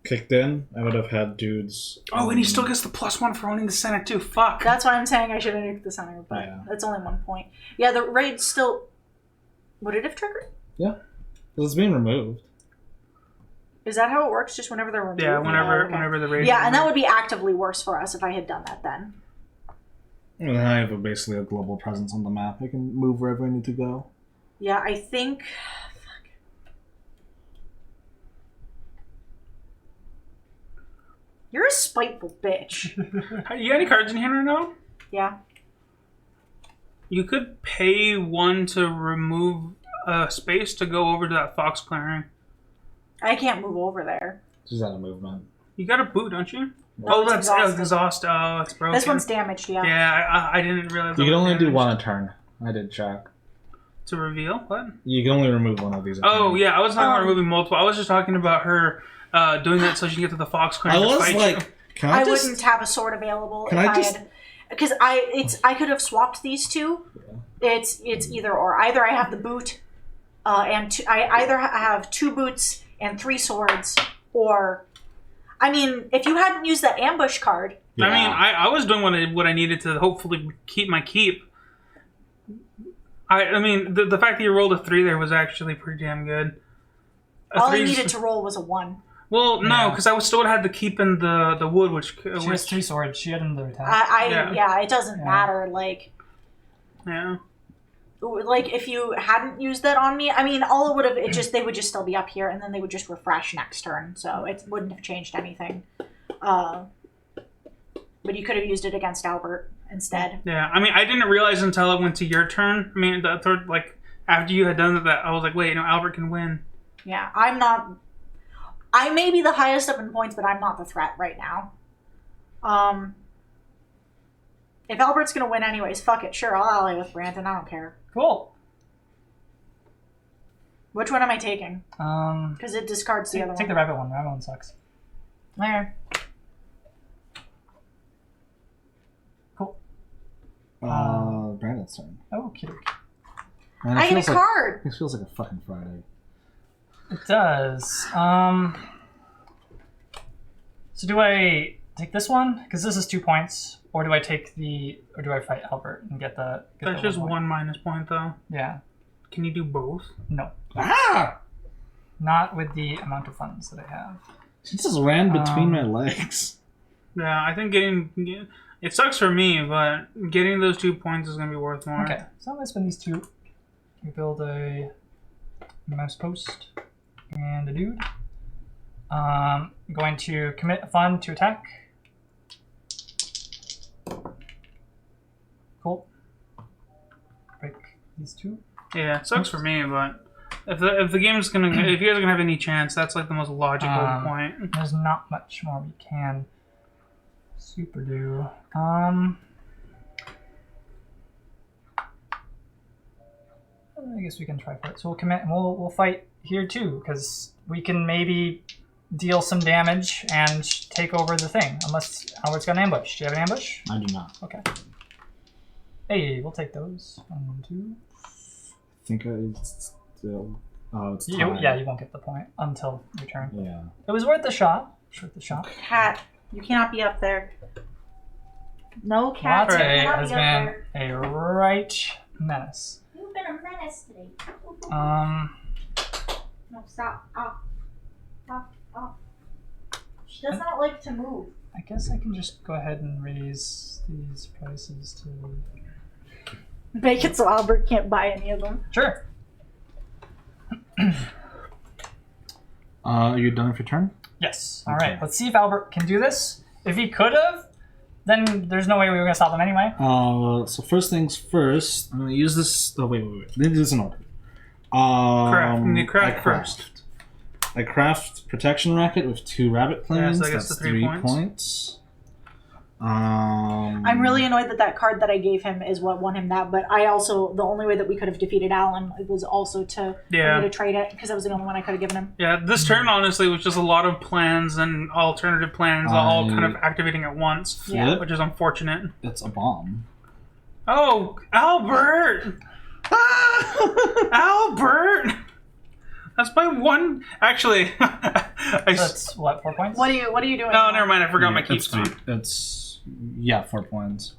kicked in. I would have had dudes. Oh, and he still gets the +1 for owning the center too. Fuck. that's why I'm saying I should have nuked the center, but Yeah. that's only 1 point. Yeah, the raid still... Would it have triggered? Yeah. Because it's being removed. Is that how it works? Just whenever they're removed? Yeah, whenever okay. whenever the raid. Yeah, and that would be actively worse for us if I had done that then. And then I have basically a global presence on the map. I can move wherever I need to go. Yeah, I think... Fuck. You're a spiteful bitch. You got any cards in hand right now? Yeah. You could pay 1 to remove a space to go over to that Fox clearing. I can't move over there. Just out of movement. You got a boot, don't you? No, Oh, it's that's exhausted. exhaust. Oh, it's broken. This one's damaged, yeah. Yeah, I didn't realize. You that can was only do damaged. one a turn. I did check. To reveal? What? You can only remove one of these. a Oh, turn. yeah, I was talking about removing multiple. I was just talking about her doing that so she can get to the Fox clearing. I to was fight like, you. can I I just... wouldn't have a sword available Can if I I just- had... Because I could have swapped these two. It's either or. Either I have the boot, and I either have 2 boots and 3 swords, or... I mean, if you hadn't used that ambush card... Yeah. I mean, I was doing what I needed to hopefully keep my keep. I mean, the fact that you rolled a 3 there was actually pretty damn good. All I 3's needed to roll was a 1. Well, no, Yeah. because I would still had the keep in the wood, which She has 3 swords. She had another attack. Yeah, it doesn't Yeah. matter. Like if you hadn't used that on me, I mean, all it would have they would just still be up here, and then they would just refresh next turn, so it wouldn't have changed anything. But you could have used it against Albert instead. Yeah, I mean, I didn't realize until it went to your turn. I mean, the third, like, after you had done that, I was like, wait, no, Albert can win. Yeah, I'm not. I may be the highest up in points, but I'm not the threat right now. If Albert's gonna win anyways, fuck it. Sure, I'll ally with Brandon. I don't care. Cool. Which one am I taking? Because it discards the other Take the one. rabbit one. The rabbit one sucks. There. Cool. Brandon's turn. Oh, cute. Man, I get a feels like, card. it feels like a fucking Friday. It does. So do I take this one? Because this is 2 points. Or do I fight Albert and get the... That's just 1 minus point, though. Yeah. Can you do both? No. Ah! Not with the amount of funds that I have. She just ran between my legs. Yeah, I think getting it sucks for me, but getting those 2 points is gonna be worth more. Okay, so I'm gonna spend these 2. We build a mouse post and a dude. I'm going to commit a fund to attack. Cool. Break these 2. Yeah, it sucks for me, but if the game's gonna if you guys are gonna have any chance, that's like the most logical point. There's not much more we can super do. I guess we can try for it. So we'll commit and we'll fight here too, because we can maybe deal some damage and take over the thing. Unless Albert's got an ambush. Do you have an ambush? I do not. Okay. Hey, we'll take those. 1, 2. I think it's still. Oh, it's You, tied. yeah, you won't get the point until your turn. Yeah. It was worth the shot. Worth the shot. Cat, you cannot be up there. No cat, you Latte cannot has be up been there. a right menace. You've been a menace today. No, stop. Off. Off. Off. She does not like to move. I guess I can just go ahead and raise these prices to... Make it so Albert can't buy any of them. Sure. Are you done with your turn? Yes. All right. Let's see if Albert can do this. If he could have, then there's no way we were going to stop him anyway. So first things first, I'm gonna use this. Oh wait. Let me do this in order. Craft. You need craft I first. I craft protection racket with 2 rabbit planes. so I guess That's the 3 points. I'm really annoyed that card that I gave him is what won him that, but I also, the only way that we could have defeated Alan was also for me to trade it, because that was the only one I could have given him. Yeah, this turn honestly was just a lot of plans and alternative plans all kind of activating at once, Yeah. which is unfortunate. It's a bomb. Oh, Albert! Albert! That's my one. Actually, That's what, 4 points? What are you doing? No, now? never mind. I forgot my it's keep spot. It's 4 points.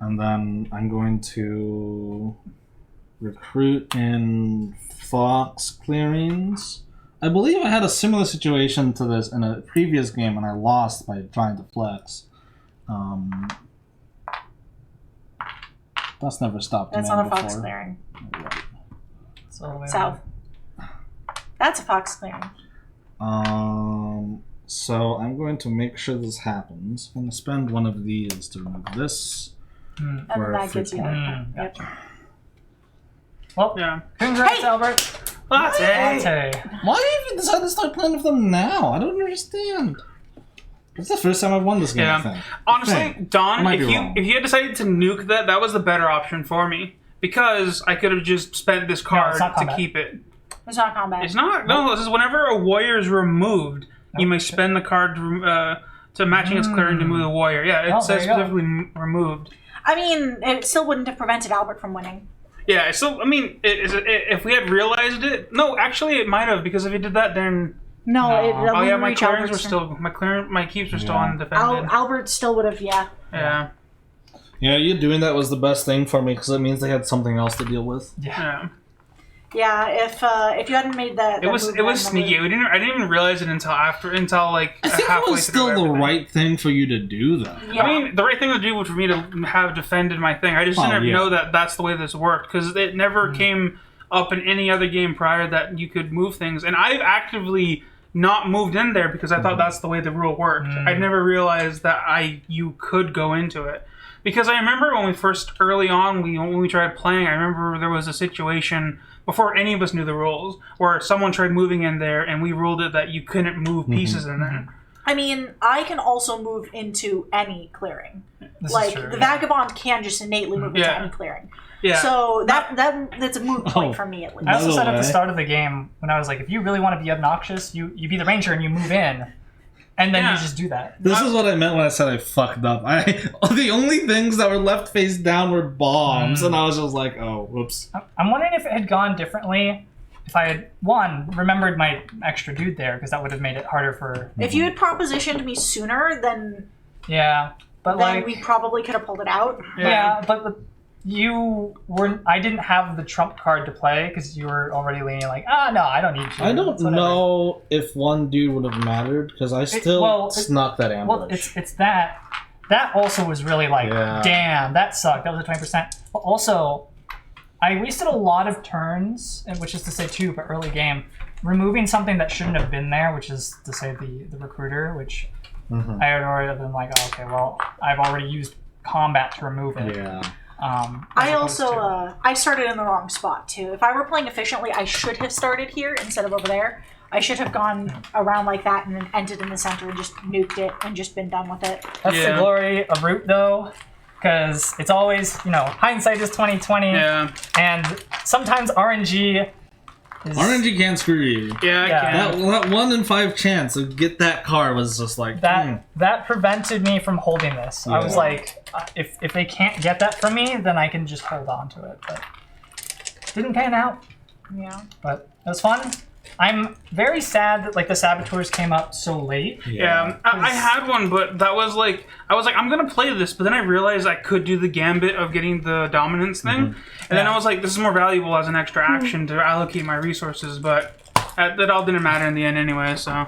And then I'm going to recruit in Fox clearings. I believe I had a similar situation to this in a previous game and I lost by trying to flex. That's never stopped That's a man not a fox before. clearing. Right. It's all the way South. That's a fox clearing. So I'm going to make sure this happens. I'm going to spend one of these to remove this. And For then that free gets you point. there. Yep. Well, Yeah. congrats, Hey! Albert. Latte! Latte. Why have you decided to start playing with them now? I don't understand. It's the first time I've won this game, I Yeah. think. Honestly, I Don, might if be you wrong. if you had decided to nuke that was the better option for me. Because I could have just spent this card it's not to combat. keep it. It's not combat. It's not. No, this is whenever a warrior is removed, you may spend the card to matching its clearing to move the warrior. Yeah, it Oh, says there you go. specifically removed. I mean, it still wouldn't have prevented Albert from winning. Yeah, so, I mean, if we had realized it... No, actually, it might have, because if he did that, then... No, No. it Oh, yeah, wouldn't my reach clearings Albert's were turn. still... My keeps were still Yeah. undefended. Albert still would have, yeah. Yeah. Yeah, you doing that was the best thing for me because it means they had something else to deal with. Yeah. Yeah, if you hadn't made that, It was sneaky. I didn't even realize it until like I think it halfway was through still the everything. right thing for you to do, though. Yeah. I mean, the right thing to do was for me to have defended my thing. I just didn't yeah. know that that's the way this worked because it never came up in any other game prior that you could move things. And I've actively not moved in there because I thought that's the way the rule worked. I never realized that you could go into it. Because I remember when we first, early on, when we tried playing, I remember there was a situation before any of us knew the rules where someone tried moving in there and we ruled it that you couldn't move pieces in there. I mean, I can also move into any clearing. This Like, is true, the yeah. Vagabond can just innately move into Yeah. any clearing. Yeah. So that's a moot point for me, at least. I also By the said at the way- start of the game when I was like, if you really want to be obnoxious, you be the ranger and you move in, and then Yeah. you just do that. This is what I meant when I said I fucked up. The only things that were left face down were bombs, and I was just like, oh, whoops. I'm wondering if it had gone differently. If I had remembered my extra dude there, because that would have made it harder for. If you had propositioned me sooner, then Yeah, but like we probably could have pulled it out. yeah, but I didn't have the trump card to play because you were already leaning like, no, I don't need you. I don't It's whatever. know if one dude would have mattered because I still snuck that ambush. Well, it's that. That also was really like, Yeah. damn, that sucked. That was a 20%. But also, I wasted a lot of turns, which is to say 2, but early game, removing something that shouldn't have been there, which is to say the recruiter, which I had already been like, oh, okay, well, I've already used combat to remove it. Yeah. I also I started in the wrong spot too. If I were playing efficiently, I should have started here instead of over there. I should have gone around like that and then ended in the center and just nuked it and just been done with it. That's the glory of Root, though, because it's always, hindsight is 20/20. Yeah. And sometimes RNG is... RNG can't screw you. Yeah, I can. That 1 in 5 chance to get that car was just like That prevented me from holding this. I was like, if they can't get that from me, then I can just hold on to it. But didn't pan out. Yeah. But it was fun. I'm very sad that the saboteurs came up so late. Yeah, I had one, but that was like, I was like, I'm gonna play this, but then I realized I could do the gambit of getting the dominance thing, and then I was like, this is more valuable as an extra action to allocate my resources, but that all didn't matter in the end anyway, so.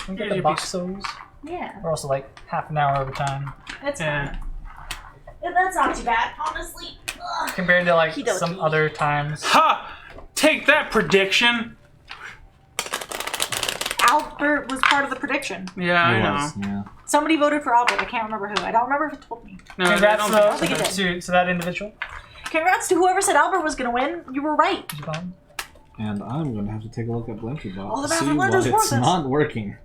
We get the boxos. Yeah. We're also like half an hour over time. That's fine. Yeah, that's not too bad, honestly. Ugh. Compared to Okey-dokey. some other times. Ha! Take that, prediction! Albert was part of the prediction. Yeah, I know. Yeah. Somebody voted for Albert. I can't remember who. I don't remember if it told me. No, Congrats I don't think to that individual. Congrats to whoever said Albert was going to win. You were right. Did you bomb? And I'm gonna have to take a look at Blinky Bot Oh, the to see Baffling why Lender's it's worth it. not working.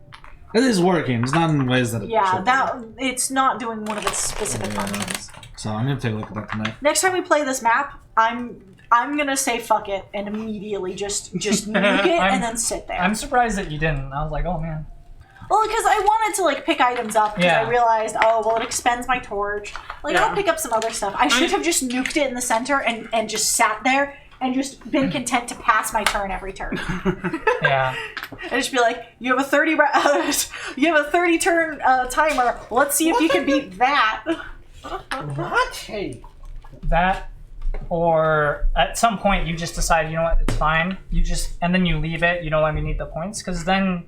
It is working. It's not in ways that it Yeah, should that it's not doing one of its specific Yeah. functions. be. So I'm gonna take a look at that tonight. Next time we play this map, I'm gonna say fuck it and immediately just nuke it and then sit there. I'm surprised that you didn't. I was like, oh man. Well, because I wanted to pick items up because Yeah. I realized, it expends my torch. Yeah. I'll pick up some other stuff. I should have just nuked it in the center and just sat there and just been content to pass my turn every turn. Yeah. And just be like, you have a 30 turn timer. Let's see if you can beat that. What? Hey. That, or at some point you just decide, you know what, it's fine. And then you leave it. You don't let me need the points because then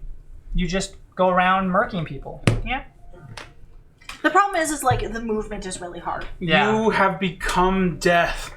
you just go around murking people. Yeah. The problem is the movement is really hard. Yeah. You have become death.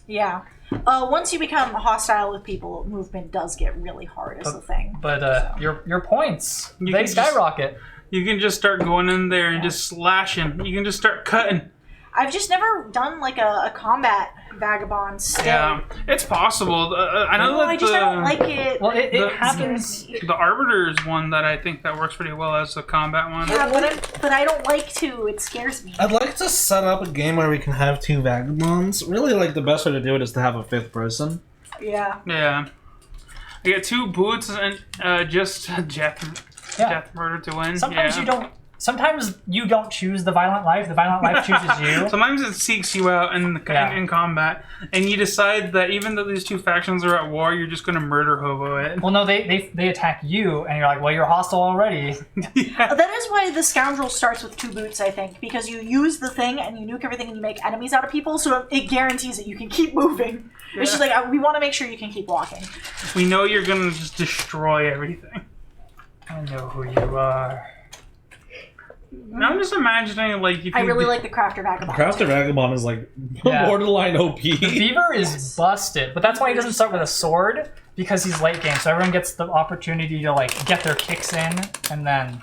Yeah. Once you become hostile with people, movement does get really hard is the thing. But your points, You they can just- skyrocket. You can just start going in there and just slashing. You can just start cutting. I've just never done a combat vagabond stay. Yeah, it's possible. I know that I don't like it. Well, it the- happens. the Arbiter is one that I think that works pretty well as a combat one. Yeah, but I don't like to. It scares me. I'd like to set up a game where we can have 2 vagabonds. Really, the best way to do it is to have a 5th person. Yeah. Yeah. You get 2 boots and just death murder to win. Sometimes yeah. Sometimes you don't choose the violent life. The violent life chooses you. Sometimes it seeks you out in combat, and you decide that even though these 2 factions are at war, you're just going to murder hobo it. Well, no, they attack you, and you're like, well, you're hostile already. Yeah. That is why the scoundrel starts with 2 boots, I think, because you use the thing and you nuke everything and you make enemies out of people, so it guarantees that you can keep moving. It's just we want to make sure you can keep walking. We know you're going to just destroy everything. I know who you are. Now I'm just imagining if I you really like the Crafter Vagabond. Crafter Vagabond is Yeah. borderline OP. The Beaver is busted, but that's why he doesn't start with a sword, because he's late game, so everyone gets the opportunity to get their kicks in and then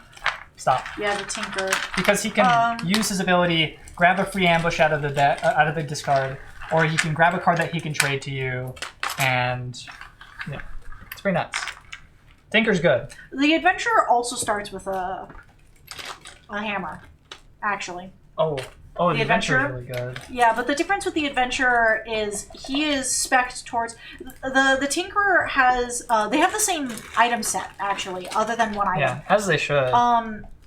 stop. Yeah, the Tinker. Because he can use his ability, grab a free ambush out of the discard, or he can grab a card that he can trade to you, and yeah, it's pretty nuts. Tinker's good. The Adventurer also starts with a hammer, actually. Oh, the Adventurer Adventurer? is really good. Yeah, but the difference with the Adventurer is he is spec'd towards... The Tinkerer has... they have the same item set, actually, other than one item. Yeah, as they should.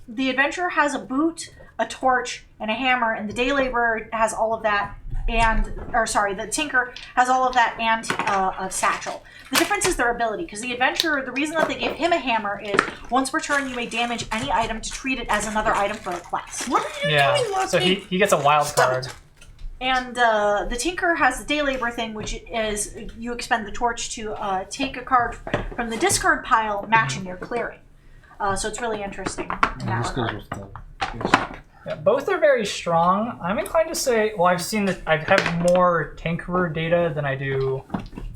The Adventurer has a boot, a torch, and a hammer, and the Day Laborer has all of that the Tinker has all of that and a satchel. The difference is their ability, because the Adventurer, the reason that they gave him a hammer is once per turn you may damage any item to treat it as another item for a quest. What are you Yeah. doing, So Lucky? he gets a wild card. And the Tinker has the Day Labor thing, which is you expend the torch to take a card from the discard pile matching your clearing. So it's really interesting in that This goes regard. with the. Yeah, both are very strong. I'm inclined to say, well, I've seen that I have more Tinkerer data than I do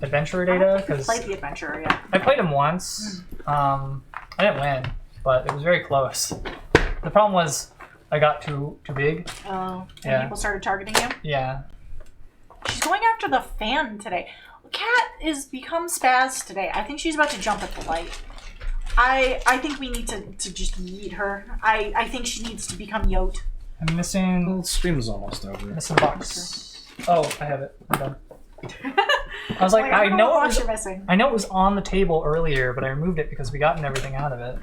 Adventurer data because Played the Adventurer, yeah. I played him once. I didn't win, but it was very close. The problem was I got too big. And Yeah. people started targeting you. Yeah. She's going after the fan today. Cat is become spaz today. I think she's about to jump at the light. I think we need to just yeet her. I think she needs to become Yote. I'm missing Well, the stream's almost over. missing a box. Oh, I have it. I'm done. I was like, Like, I don't know it what was, you're missing. I know it was on the table earlier, but I removed it because we gotten everything out of it.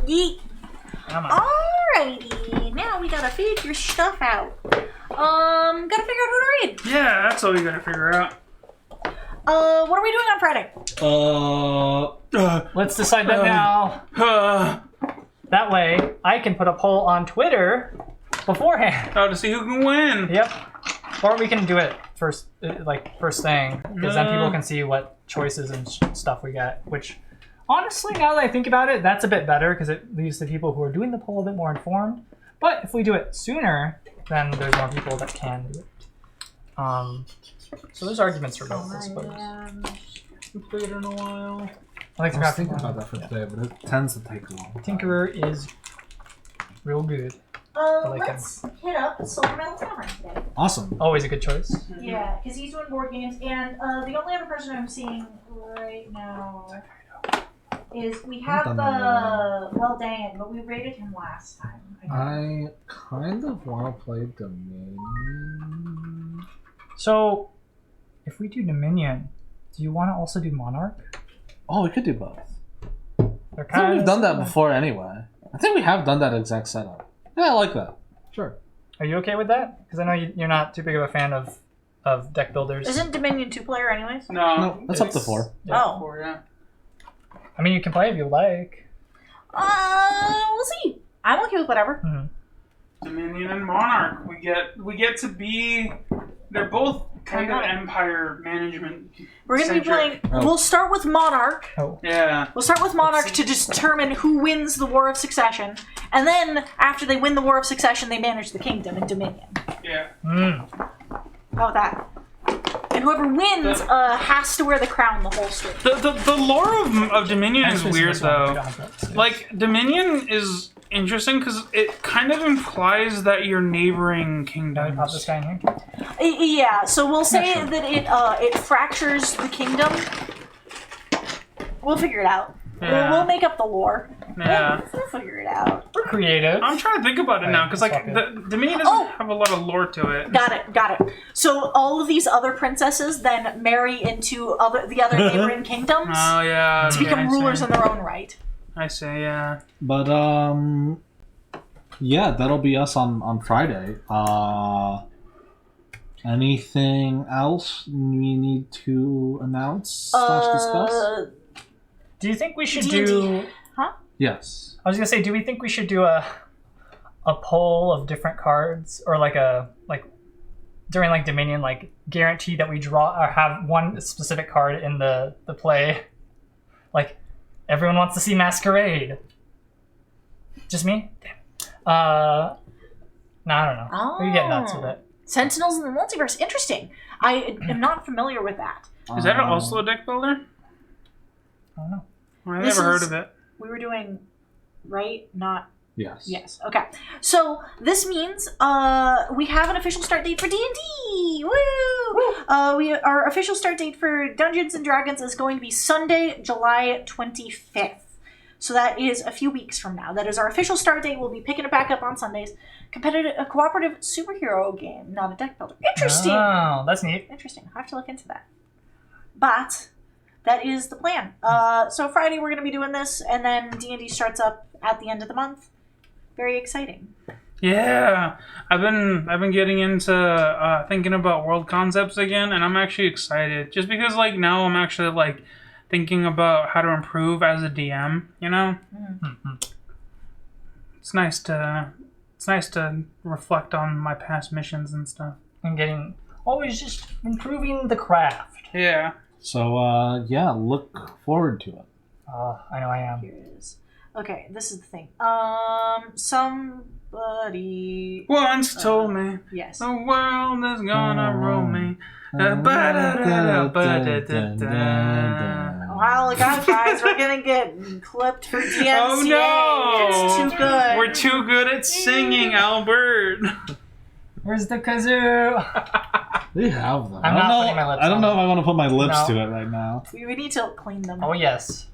Yeet. Come on. Alrighty, now we gotta figure stuff out. Gotta figure out who to read. Yeah, that's all you gotta figure out. What are we doing on Friday? Let's decide that now. That way, I can put a poll on Twitter beforehand. Oh, to see who can win. Yep. Or we can do it first thing, because then people can see what choices and stuff we get. Which, honestly, now that I think about it, that's a bit better because it leaves the people who are doing the poll a bit more informed. But if we do it sooner, then there's more people that can do it. So there's arguments for both, I suppose. Haven't played in a while. I like I the was graphic thinking novel. about that for today, but it tends to take a long time. Tinkerer is real good. like Let's hit up Silver Metal Tavern today. Awesome. Always a good choice. Yeah, because he's doing board games, and the only other person I'm seeing right now is we have Done the that Well Dan, but we rated him last time. I kind of want to play Dominion. So, if we do Dominion, do you want to also do Monarch? Oh, we could do both. They're I think we've done that similar. before anyway. I think we have done that exact setup. Yeah, I like that. Sure. Are you okay with that? Because I know you're not too big of a fan of deck builders. Isn't Dominion 2-player anyways? No. No, that's up to 4. Yeah. Oh. Four, yeah. I mean, you can play if you like. We'll see. I'm okay with whatever. Dominion and Monarch. We get to be. They're both kind of empire management. We're gonna be playing. centric. Oh. We'll start with Monarch. Oh. Yeah. We'll start with Monarch to determine who wins the War of Succession, and then after they win the War of Succession, they manage the kingdom in Dominion. Yeah. How about that? And whoever wins has to wear the crown the whole stream. The lore of Dominion is Actually, weird this one, we though. don't have that. Like Dominion is interesting because it kind of implies that you're neighboring Can we pop this kingdoms. guy in here? Yeah, so we'll say sure. that it fractures the kingdom. We'll figure it out. Yeah. We'll make up the lore. Yeah. We'll figure it out. We're creative. I'm trying to think about it now because like Swap it. the Dominion doesn't Oh! have a lot of lore to it. Got it. So all of these other princesses then marry into the other neighboring kingdoms Oh yeah. to okay, become I see. rulers in their own right. I see. Yeah. But yeah, that'll be us on Friday. Anything else we need to announce / discuss? Do you think we should D&D. do? Yes. I was gonna say, do we think we should do a poll of different cards, or like during like Dominion, like guarantee that we draw or have one specific card in the play? Like everyone wants to see Masquerade. Just me? Damn. No, I don't know. We can get nuts with it. Sentinels in the Multiverse. Interesting. I am not familiar with that. Is that also a deck builder? I don't know. I This never heard is- of it. We were doing right, not Yes. yes. Okay. So this means we have an official start date for D&D. Woo! Our official start date for Dungeons and Dragons is going to be Sunday, July 25th. So that is a few weeks from now. That is our official start date. We'll be picking it back up on Sundays. A cooperative superhero game, not a deck builder. Interesting. Oh, that's neat. Interesting. I have to look into that. But that is the plan. So Friday we're going to be doing this, and then D&D starts up at the end of the month. Very exciting. Yeah, I've been getting into thinking about world concepts again, and I'm actually excited. Just because like now I'm actually like thinking about how to improve as a DM. You know, it's nice to reflect on my past missions and stuff. And always just improving the craft. Yeah. So, yeah, look forward to it. I know I am. Here it is. Okay, this is the thing. Somebody Once told me yes. the world is gonna roll me. Wow, look out, guys! We're gonna get clipped for DMCA. Oh no! It's too good. We're too good at singing, Albert. Where's the kazoo? We have them. I'm I don't not know, putting my lips I don't on know it. if I want to put my lips No. to it right now. We need to clean them. Oh yes.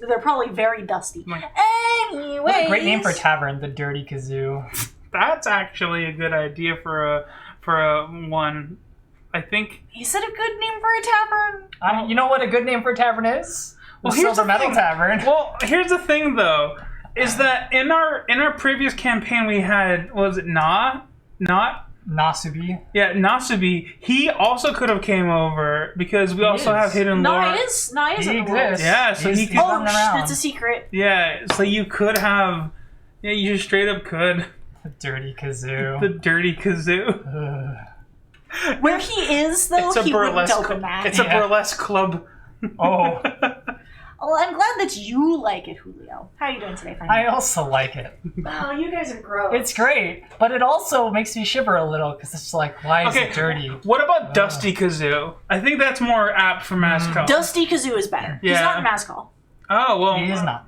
They're probably very dusty. Anyways, What a great name for a tavern, the Dirty Kazoo. That's actually a good idea for a one. I think. Is it a good name for a tavern? You know what a good name for a tavern is? Well, The here's Silver the Metal thing. Tavern. Well, here's the thing though, is that in our previous campaign we had was it Nasubi. Yeah, Nasubi. He also could have came over because we also is. have hidden No, lore. it is. No, it is. He in the world. exists. Yeah, so he's, he he's can- running around. It's a secret. Yeah, so you could have. Yeah, you just straight up could. The Dirty Kazoo. The Dirty Kazoo. Where he is, though, It's a he wouldn't burlesque. open that. It's a Yeah. burlesque club. Oh, Oh, I'm glad that you like it, Julio. How are you doing today, friend? I also like it. Oh, you guys are gross. It's great, but it also makes me shiver a little because it's like, why is Okay, it dirty? what about Dusty Kazoo? I think that's more apt for Mascot. Dusty Kazoo is better. He's Yeah. not in Mascall. Oh well. He is not.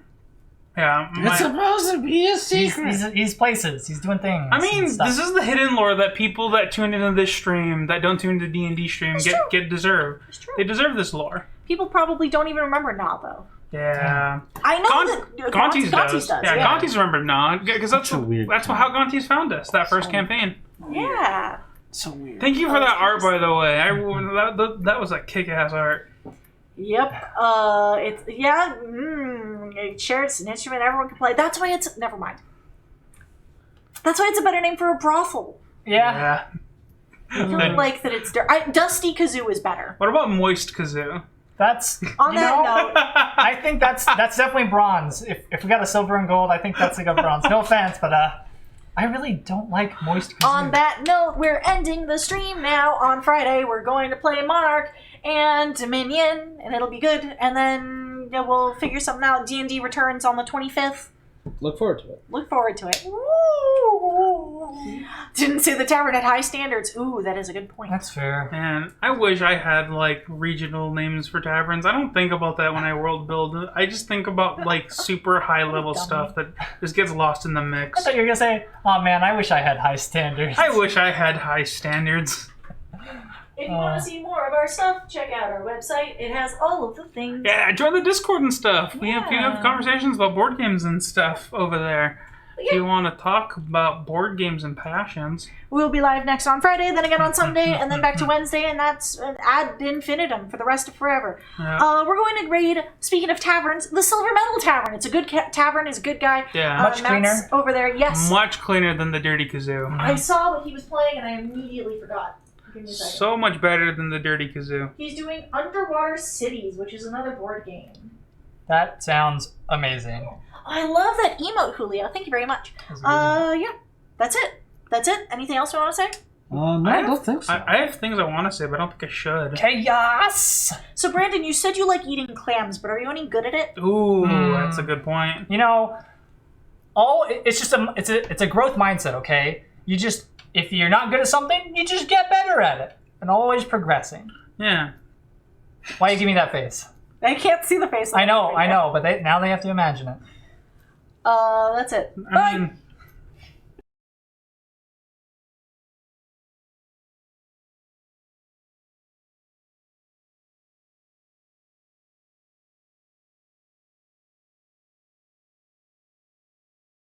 Yeah. It's supposed to be a He's, secret. he's places. He's doing things. I mean, and stuff. this is the hidden lore that people that tune into this stream, that don't tune into D&D stream, It's true. get deserve. It's true. They deserve this lore. People probably don't even remember now, though. Yeah. I know that Gonti's Gonti's does. Yeah, Gonti's remembered Nog, because that's Such a weird how Gonti's found us that first campaign. Yeah. So weird. Thank you for that art, by the way. That was a kick-ass art. Yep. It's yeah. It shares an instrument everyone can play. That's why it's never mind. That's why it's a better name for a brothel. yeah. I don't like that it's Dusty Kazoo is better. What about Moist Kazoo? That's On you that know, note, I think that's definitely bronze. If we got a silver and gold, I think that's like a bronze. No offense, but I really don't like moist kazoo. on that note, we're ending the stream now. On Friday, we're going to play Monarch and Dominion, and it'll be good. And then we'll figure something out. D&D returns on the 25th. Look forward to it. Look forward to it. Didn't say the tavern had high standards. Ooh, that is a good point. That's fair. Man, I wish I had like regional names for taverns. I don't think about that when I world build. I just think about like super high level Dummy. stuff that just gets lost in the I mix. thought you were gonna say, "Oh man, I wish I had high standards." I wish I had high standards. If you want to see more of our stuff, check out our website. It has all of the things. Yeah, join the Discord and stuff. We have Yeah. conversations about board games and stuff over there. If Yeah. you want to talk about board games and passions. We'll be live next on Friday, then again on Sunday, and then back to Wednesday, and that's ad infinitum for the rest of forever. Yeah. We're going to raid, speaking of taverns, the Silver Metal Tavern. It's a good tavern, it's a good guy. Yeah. Much Matt's cleaner? over there, yes. Much cleaner than the Dirty Kazoo. I saw what he was playing, and I immediately forgot. Give me a second. So much better than the Dirty Kazoo. He's doing Underwater Cities, which is another board game. That sounds amazing. I love that emote, Julio. Thank you very much. That's really- Yeah. That's it. That's it. Anything else you want to say? No, I don't think so. I have things I want to say, but I don't think I should. Chaos. So, Brandon, you said you like eating clams, but are you any good at it? Ooh, Hmm. that's a good point. You know, it's just it's a growth mindset. Okay, you just if you're not good at something, you just get better at it, and always progressing. Yeah. Why you give me that face? I can't see the face. I know, but now they have to imagine it. That's it. I mean,